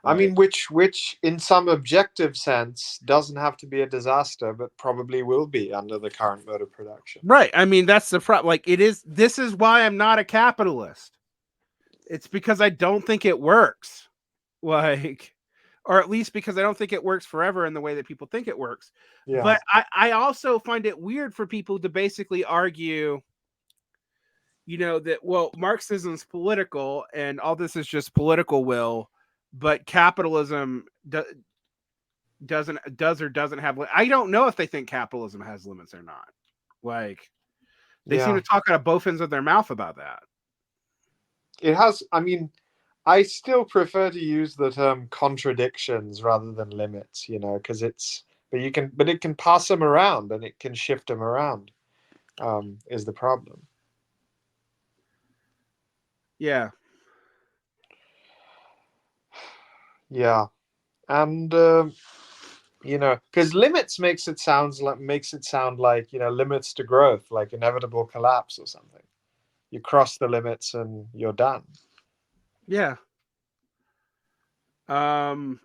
I mean, which in some objective sense doesn't have to be a disaster, but probably will be under the current mode of production. Right. I mean, that's the problem. Like, this is why I'm not a capitalist. It's because I don't think it works. Like, or at least because I don't think it works forever in the way that people think it works. Yeah. But I also find it weird for people to basically argue, that, well, Marxism's political and all this is just political will, but capitalism does or doesn't have. I don't know if they think capitalism has limits or not. Like, they seem to talk out of both ends of their mouth about that. It has. I mean, I still prefer to use the term contradictions rather than limits. Because but it can pass them around and it can shift them around. Is the problem? Yeah. Yeah, and because limits makes it sound like limits to growth, like inevitable collapse or something. You cross the limits and you're done. Yeah. That's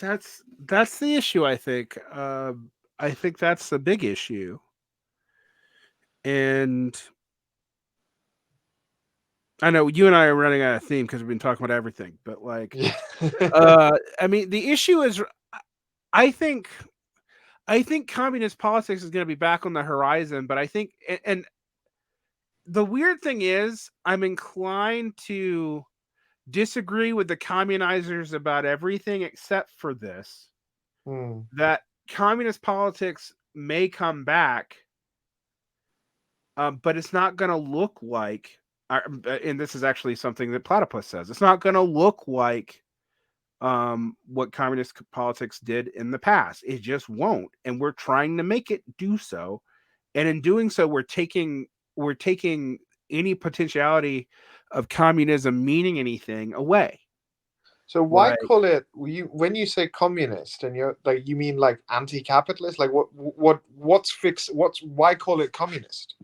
the issue, I think. I think that's the big issue. And I know you and I are running out of theme because we've been talking about everything, but like, I mean, the issue is, I think communist politics is going to be back on the horizon, but I think, and the weird thing is, I'm inclined to disagree with the communizers about everything except for this, that communist politics may come back, but it's not going to look like, and this is actually something that Platypus says, it's not going to look like what communist politics did in the past. It just won't. And we're trying to make it do so. And in doing so, we're taking any potentiality of communism meaning anything away. So why call it, when you say communist and you're like, you mean like anti-capitalist? Like why call it communist?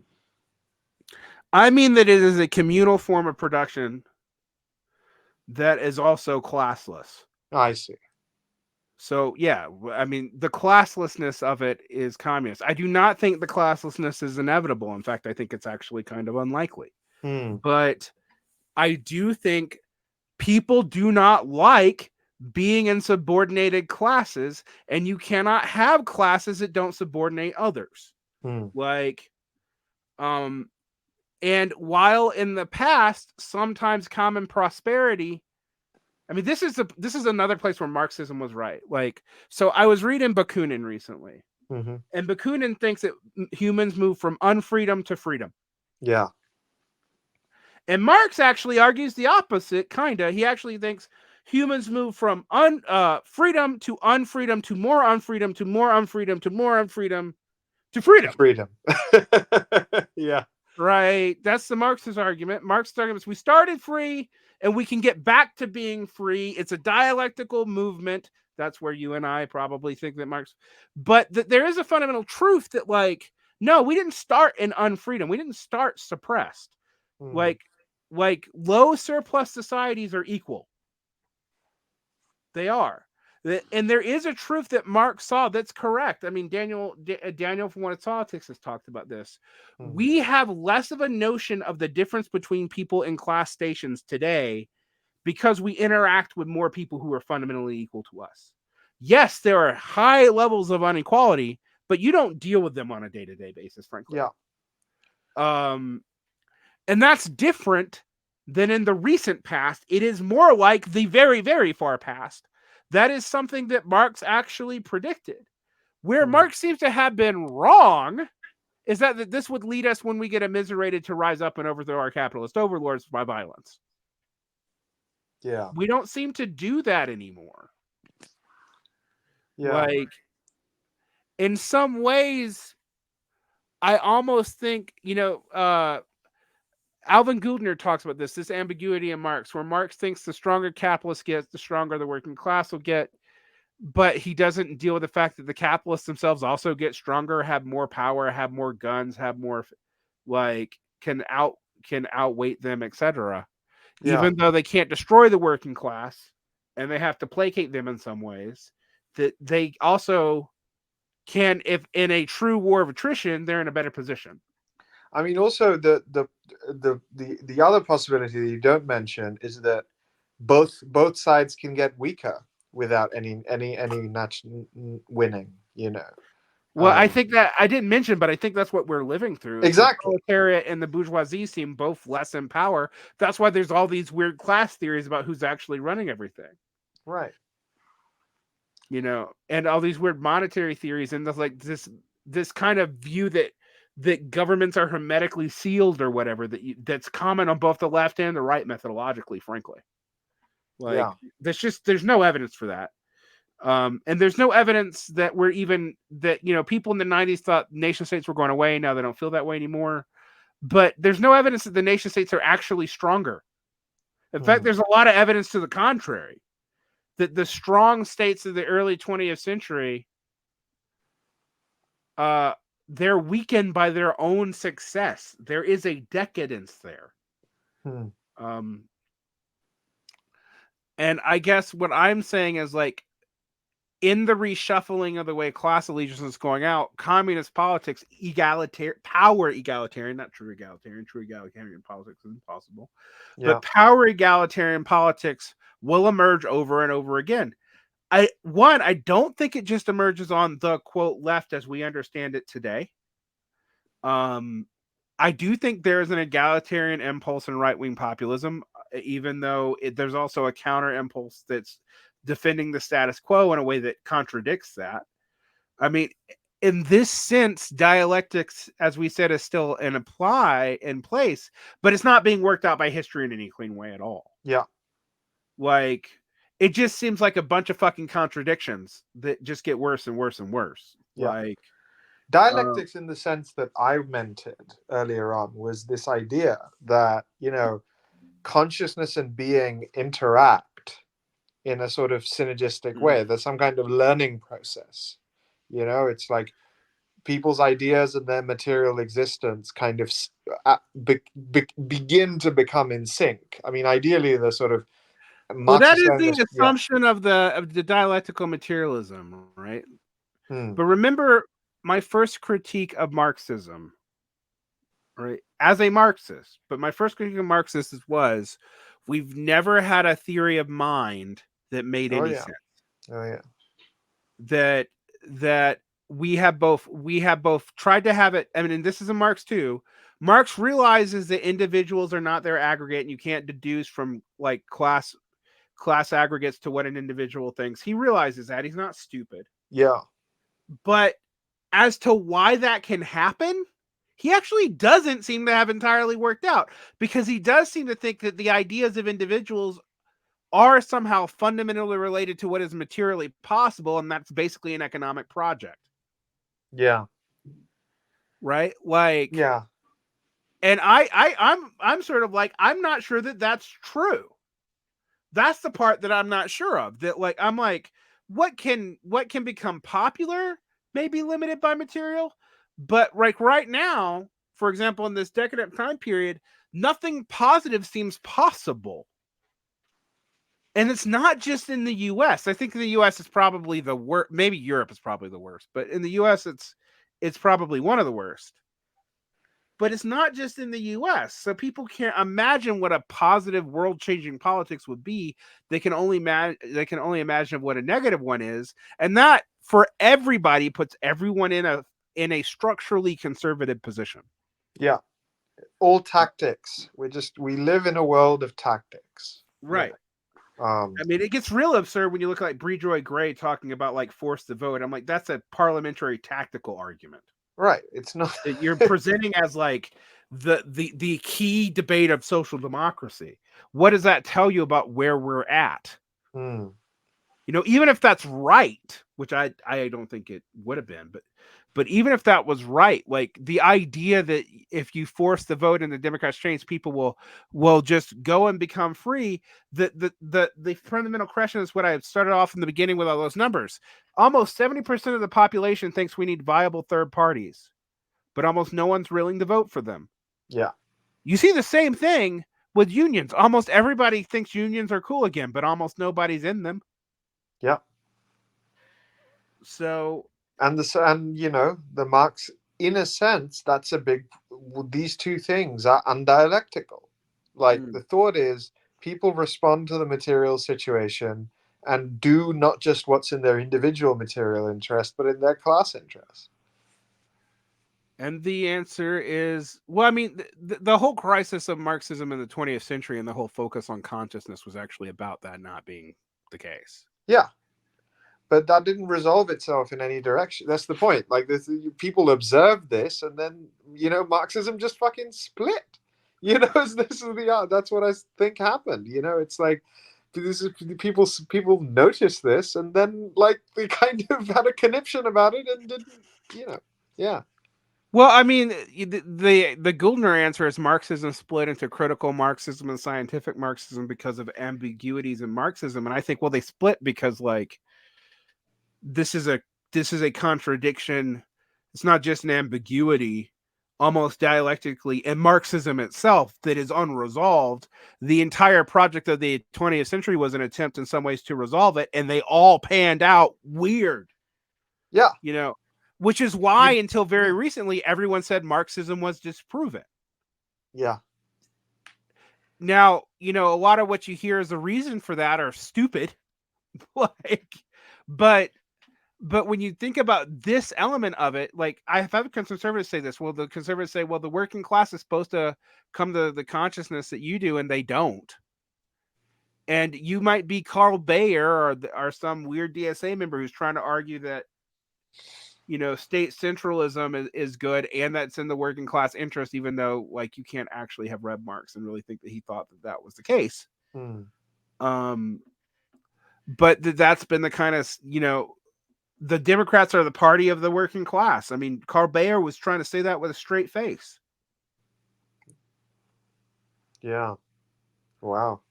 I mean that it is a communal form of production that is also classless. I see. So yeah, I mean, the classlessness of it is communist. I do not think the classlessness is inevitable. In fact, I think it's actually kind of unlikely. But I do think people do not like being in subordinated classes, and you cannot have classes that don't subordinate others. Like, and while in the past, sometimes common prosperity, I mean, this is another place where Marxism was right. Like, so I was reading Bakunin recently, and Bakunin thinks that humans move from unfreedom to freedom. Yeah. And Marx actually argues the opposite, kinda. He actually thinks humans move from freedom to unfreedom to more unfreedom to more unfreedom to more unfreedom to freedom. Freedom. Yeah. Right. That's the Marxist argument. Marxist argument is we started free and we can get back to being free. It's a dialectical movement. That's where you and I probably think that Marx, but there is a fundamental truth that, like, no, we didn't start in unfreedom. We didn't start suppressed. Like low surplus societies are equal. They are. And there is a truth that Marx saw that's correct. I mean, Daniel from What is Politics has talked about this. We have less of a notion of the difference between people in class stations today because we interact with more people who are fundamentally equal to us. Yes, there are high levels of inequality, but you don't deal with them on a day-to-day basis, frankly. Yeah. And that's different than in the recent past. It is more like the very, very far past. That is something that Marx actually predicted. Where Marx seems to have been wrong is that this would lead us, when we get immiserated, to rise up and overthrow our capitalist overlords by violence. Yeah. We don't seem to do that anymore. Yeah. Like, in some ways, I almost think, Alvin Guldner talks about this ambiguity in Marx, where Marx thinks the stronger capitalists get, the stronger the working class will get, but he doesn't deal with the fact that the capitalists themselves also get stronger, have more power, have more guns, have more, like, can outweight them, etc. Yeah. Even though they can't destroy the working class and they have to placate them in some ways, that they also can, if in a true war of attrition, they're in a better position. I mean, also the other possibility that you don't mention is that both sides can get weaker without any winning. Well, I think that I didn't mention, but I think that's what we're living through. Exactly. The proletariat and the bourgeoisie seem both less in power. That's why there's all these weird class theories about who's actually running everything. Right. And all these weird monetary theories, and this kind of view that governments are hermetically sealed or whatever, that's common on both the left and the right methodologically, frankly. There's no evidence for that. And there's no evidence that people in the 90s thought nation states were going away. Now they don't feel that way anymore. But there's no evidence that the nation states are actually stronger. In fact, there's a lot of evidence to the contrary, that the strong states of the early 20th century, they're weakened by their own success. There is a decadence there. And I guess what I'm saying is, like, in the reshuffling of the way class allegiance is going out, communist politics, power egalitarian, not true egalitarian politics is impossible. Yeah. But power egalitarian politics will emerge over and over again. I don't think it just emerges on the quote left as we understand it today. I do think there is an egalitarian impulse in right-wing populism, even though there's also a counter impulse that's defending the status quo in a way that contradicts that. I mean, in this sense, dialectics, as we said, is still in place, but it's not being worked out by history in any clean way at all. Yeah. Like, it just seems like a bunch of fucking contradictions that just get worse and worse and worse. Yeah. Like, dialectics, in the sense that I meant it earlier on, was this idea that, consciousness and being interact in a sort of synergistic way. There's some kind of learning process. It's like people's ideas and their material existence kind of begin to become in sync. I mean, ideally, the sort of that is the assumption of the dialectical materialism, right? But remember my first critique of Marxism, right? As a Marxist, but my first critique of Marxists was, we've never had a theory of mind that made any sense. Oh yeah. That we have both tried to have it. I mean, and this is in Marx too. Marx realizes that individuals are not their aggregate, and you can't deduce from, like, class aggregates to what an individual thinks. He realizes that. He's not stupid. Yeah. But as to why that can happen, he actually doesn't seem to have entirely worked out, because he does seem to think that the ideas of individuals are somehow fundamentally related to what is materially possible, and that's basically an economic project. Yeah. Right? Like, yeah. And I'm sort of like, I'm not sure that that's true. That's the part that I'm not sure of. That, like, I'm like, what can become popular may be limited by material, but like right now, for example, in this decadent time period, nothing positive seems possible. And it's not just in the US. I think the US is probably the worst. Maybe Europe is probably the worst, but in the US it's probably one of the worst. But it's not just in the US. So people can't imagine what a positive world-changing politics would be. They can only imagine what a negative one is, and that for everybody puts everyone in a structurally conservative position. Yeah. All tactics. We live in a world of tactics. Right. Yeah. I mean, it gets real absurd when you look at like Brejoy Gray talking about like force the vote. I'm like, that's a parliamentary tactical argument. Right. It's not. You're presenting as like the key debate of social democracy. What does that tell you about where we're at? Hmm. You know, even if that's right, which I don't think it would have been, but even if that was right, like the idea that if you force the vote and the Democrats change, people will just go and become free. The fundamental question is what I started off in the beginning with all those numbers. Almost 70% of the population thinks we need viable third parties, but almost no one's willing to vote for them. Yeah. You see the same thing with unions. Almost everybody thinks unions are cool again, but almost nobody's in them. Yeah. So, and the Marx, in a sense, that's a big. These two things are undialectical. Like the thought is, people respond to the material situation and do not just what's in their individual material interest, but in their class interest. and the answer is, well, I mean, the whole crisis of Marxism in the 20th century and the whole focus on consciousness was actually about that not being the case. Yeah. But that didn't resolve itself in any direction. That's the point. Like, people observed this, and then Marxism just fucking split. That's what I think happened. It's like people noticed this, and then like they kind of had a conniption about it, and didn't. Yeah. Well, I mean, the Guldner answer is Marxism split into critical Marxism and scientific Marxism because of ambiguities in Marxism, and I think, well, they split because like this is a contradiction. It's not just an ambiguity, almost dialectically, in Marxism itself that is unresolved. The entire project of the 20th century was an attempt in some ways to resolve it, and they all panned out weird. Yeah. Which is why until very recently, everyone said Marxism was disproven. Yeah. Now, a lot of what you hear as a reason for that are stupid. But when you think about this element of it, like I've had conservatives say this. Well, the conservatives say, well, the working class is supposed to come to the consciousness that you do, and they don't. And you might be Carl Bayer or some weird DSA member who's trying to argue that, state centralism is good and that's in the working class interest, even though like you can't actually have read Marx and really think that he thought that was the case. But that's been the kind of, the Democrats are the party of the working class. I mean, Carl Bayer was trying to say that with a straight face. Yeah. Wow.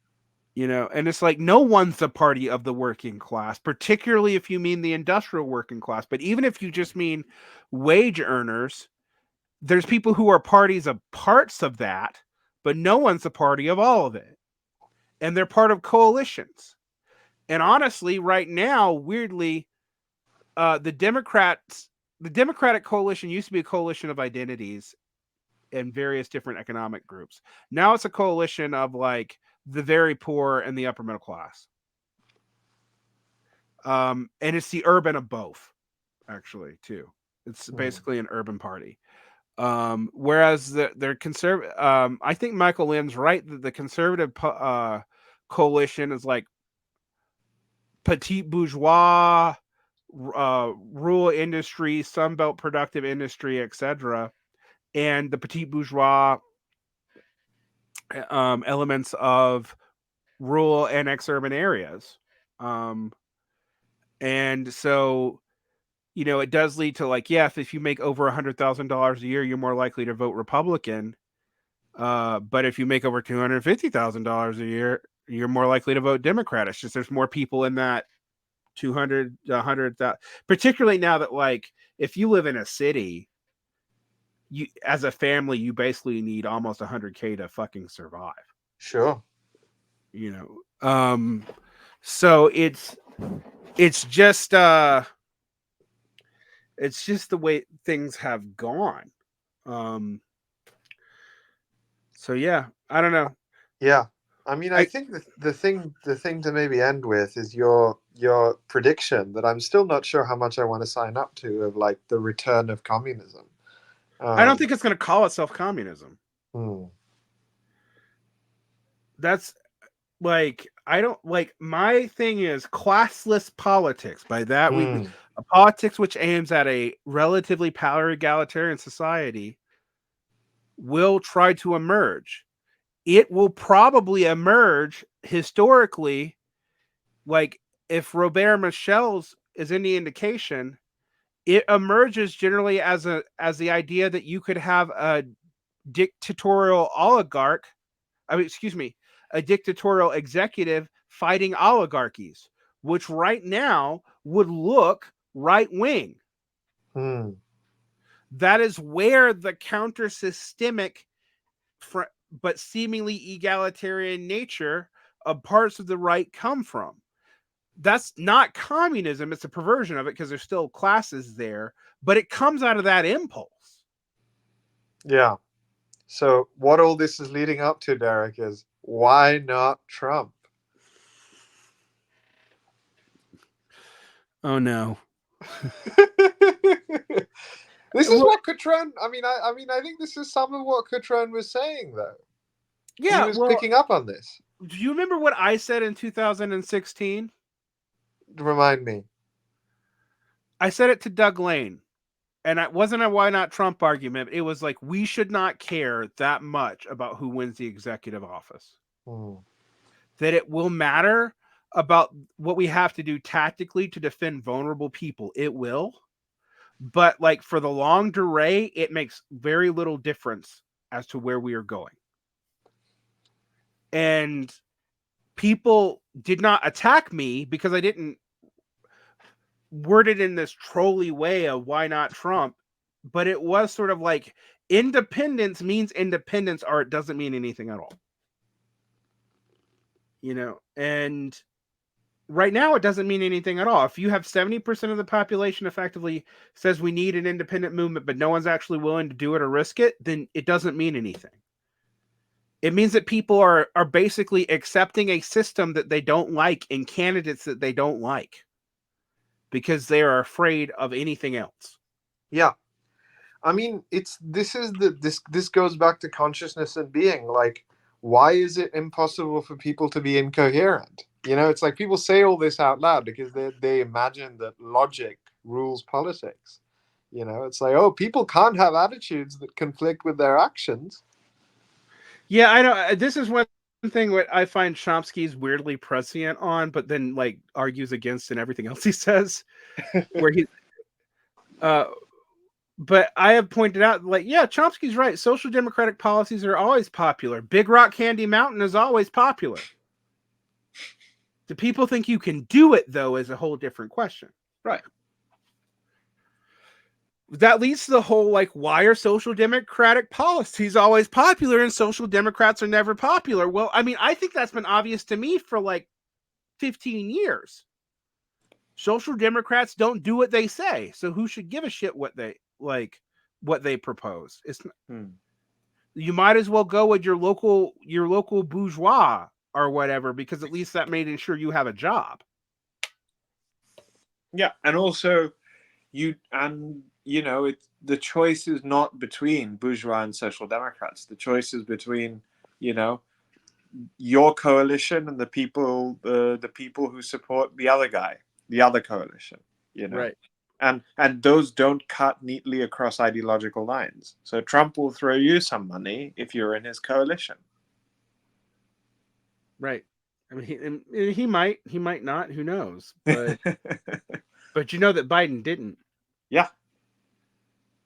And it's like no one's the party of the working class, particularly if you mean the industrial working class. But even if you just mean wage earners, there's people who are parties of parts of that, but no one's a party of all of it. And they're part of coalitions. And honestly, right now, weirdly, the Democratic coalition used to be a coalition of identities and various different economic groups. Now it's a coalition of like the very poor and the upper middle class. And it's the urban of both, actually, too. It's basically an urban party. Whereas they're conservative. I think Michael Lynn's right that the conservative coalition is like petit bourgeois, rural industry, Sunbelt productive industry, etc. And the petit bourgeois elements of rural and ex-urban areas. And so, it does lead to like, yeah, if you make over $100,000 a year, you're more likely to vote Republican. But if you make over $250,000 a year, you're more likely to vote Democrat. It's just there's more people in that 200, 100,000. Particularly now that, like, if you live in a city, you as a family, you basically need almost 100K to fucking survive. Sure. You know, so it's just the way things have gone. So yeah, I don't know. Yeah. I mean, I think the thing to maybe end with is your prediction that I'm still not sure how much I want to sign up to, of like the return of communism. I don't think it's going to call itself communism. That's like, I don't like, my thing is classless politics. By that a politics which aims at a relatively power egalitarian society will try to emerge. It will probably emerge historically, like if Robert Michel's is any indication, it emerges generally as the idea that you could have a dictatorial oligarch, a dictatorial executive fighting oligarchies, which right now would look right wing. That is where the counter systemic but seemingly egalitarian nature of parts of the right come from. That's not communism. It's a perversion of it because there's still classes there, but it comes out of that impulse. Yeah. So what all this is leading up to, Derek, is why not Trump? Oh no. This is what Cotrone. I mean, I think this is some of what Cotrone was saying, though. Yeah, he was picking up on this. Do you remember what I said in 2016? Remind me. I said it to Doug Lane, and it wasn't a why not Trump argument. It was like, we should not care that much about who wins the executive office. That it will matter about what we have to do tactically to defend vulnerable people. It will. But like for the long durée, it makes very little difference as to where we are going. And people did not attack me because I didn't word it in this trolly way of why not Trump. But it was sort of like, independence means independence, or it doesn't mean anything at all. You know, and right now it doesn't mean anything at all. If you have 70% of the population effectively says we need an independent movement, but no one's actually willing to do it or risk it, then it doesn't mean anything. It means that people are basically accepting a system that they don't like and candidates that they don't like because they are afraid of anything else. Yeah. I mean, this goes back to consciousness and being. Like, why is it impossible for people to be incoherent? You know, it's like people say all this out loud because they imagine that logic rules politics. You know, it's like, oh, people can't have attitudes that conflict with their actions. Yeah, I know. This is one thing what I find Chomsky's weirdly prescient on, but then like argues against in everything else he says. Where he, but I have pointed out, like, yeah, Chomsky's right. Social democratic policies are always popular. Big Rock Candy Mountain is always popular. Do people think you can do it, though, is a whole different question. Right. That leads to the whole, like, why are social democratic policies always popular and social democrats are never popular? Well, I mean, I think that's been obvious to me for, like, 15 years. Social democrats don't do what they say, so who should give a shit what they propose? It's you might as well go with your local bourgeois or whatever, because at least that made sure you have a job. Yeah, and also the choice is not between bourgeois and social democrats. The choice is between, your coalition and the people who support the other guy, the other coalition. Right. And those don't cut neatly across ideological lines. So Trump will throw you some money if you're in his coalition. Right. I mean, he might not. Who knows? But but you know that Biden didn't. Yeah.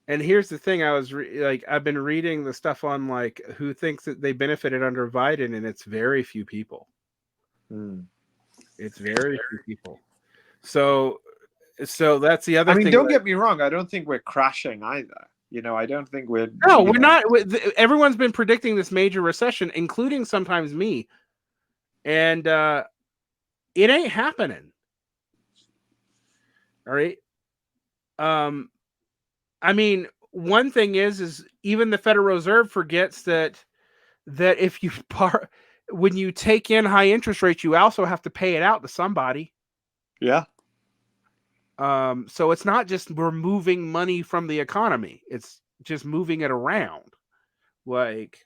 And here's the thing: I've been reading the stuff on like who thinks that they benefited under Biden, and it's very few people. It's very few people. So that's the other I mean, thing. don't get me wrong. I don't think we're crashing either. You know, I don't think we're. No, you we're know, not. Everyone's been predicting this major recession, including sometimes me, and it ain't happening. All right. I mean, one thing is even the Federal Reserve forgets that if you when you take in high interest rates, you also have to pay it out to somebody. Yeah. So it's not just we're moving money from the economy; it's just moving it around. Like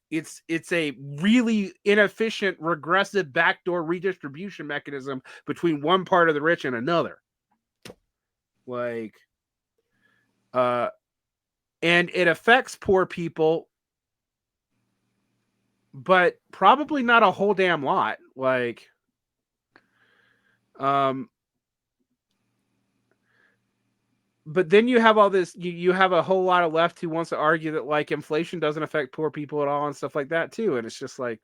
it's a really inefficient, regressive backdoor redistribution mechanism between one part of the rich and another. Like, and it affects poor people, but probably not a whole damn lot. Like, but then you have all this, you have a whole lot of left who wants to argue that like inflation doesn't affect poor people at all and stuff like that too. And it's just like,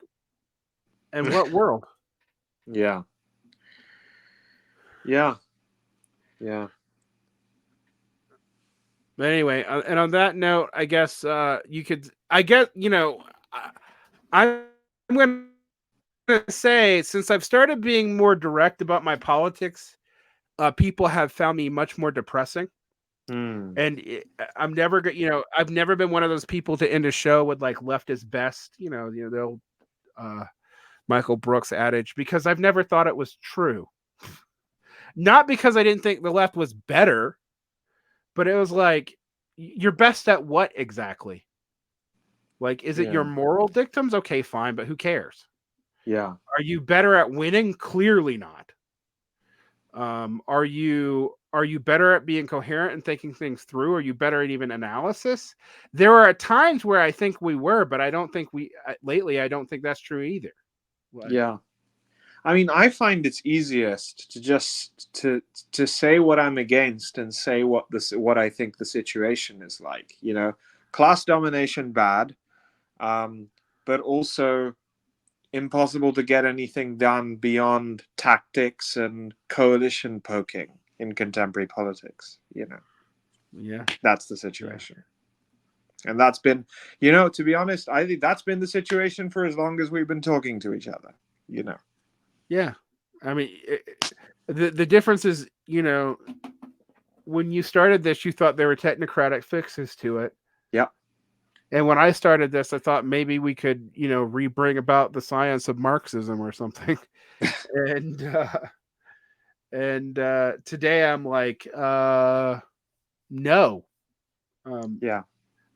in what world? Yeah. Yeah. Yeah. But anyway, and on that note, I guess you could, I guess, you know, I'm going to say, since I've started being more direct about my politics, people have found me much more depressing. And I'm never, you know, I've never been one of those people to end a show with like left is best, you know, the old Michael Brooks adage, because I've never thought it was true. Not because I didn't think the left was better, but it was like, you're best at what exactly? Like, is it your moral dictums? Okay, fine, but who cares? Yeah. Are you better at winning? Clearly not. Are you better at being coherent and thinking things through? Are you better at even analysis? There are times where I think we were, but I don't think lately, I don't think that's true either. Like, yeah. I mean, I find it's easiest to just to say what I'm against and say what I think the situation is like. You know, class domination bad, but also impossible to get anything done beyond tactics and coalition poking in contemporary politics. You know, yeah, that's the situation. And that's been, you know, to be honest, I think that's been the situation for as long as we've been talking to each other, you know. Yeah. I mean, the difference is, you know, when you started this, you thought there were technocratic fixes to it. Yeah. And when I started this, I thought maybe we could, you know, bring about the science of Marxism or something. and today I'm like, no. Yeah.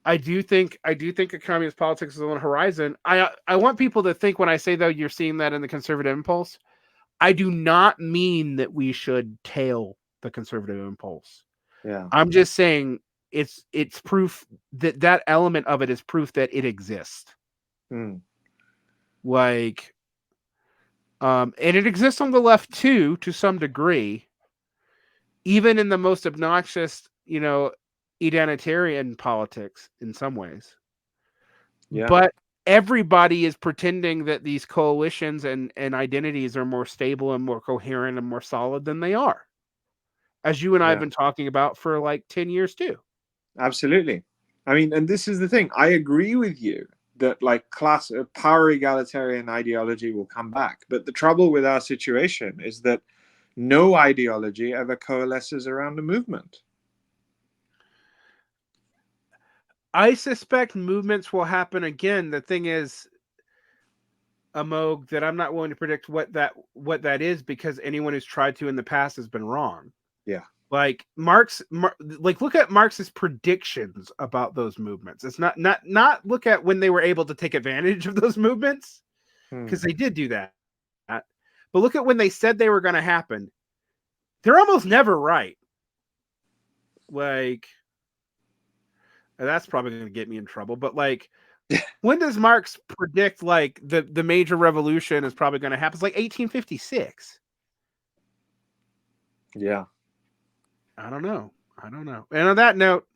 I do think a communist politics is on the horizon. I want people to think when I say, though, you're seeing that in the conservative impulse, I do not mean that we should tail the conservative impulse. Yeah. I'm just saying it's proof that element of it is proof that it exists. Like, and it exists on the left too, to some degree, even in the most obnoxious, you know, identitarian politics in some ways. Yeah. But everybody is pretending that these coalitions and identities are more stable and more coherent and more solid than they are, as you and I have been talking about for like 10 years too. Absolutely. I mean, and this is the thing. I agree with you that like power egalitarian ideology will come back. But the trouble with our situation is that no ideology ever coalesces around a movement. I suspect movements will happen again. The thing is, Amogh, that I'm not willing to predict what that is, because anyone who's tried to in the past has been wrong. Yeah. Like like look at Marx's predictions about those movements. It's not look at when they were able to take advantage of those movements, because they did do that. But look at when they said they were going to happen. They're almost never right. Like, that's probably going to get me in trouble. But like, when does Marx predict like the major revolution is probably going to happen? It's like 1856. Yeah. I don't know. And on that note,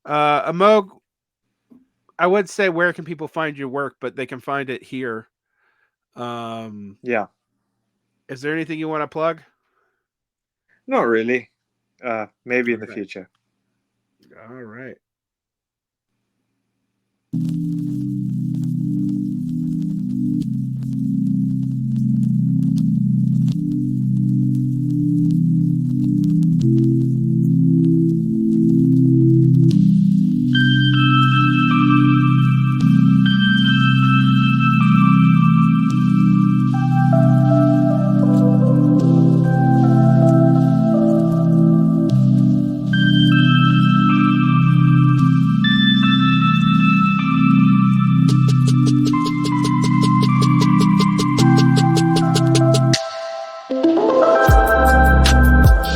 Amogh, I would say, where can people find your work? But they can find it here. Yeah. Is there anything you want to plug? Not really. Maybe in the Okay. future. All right.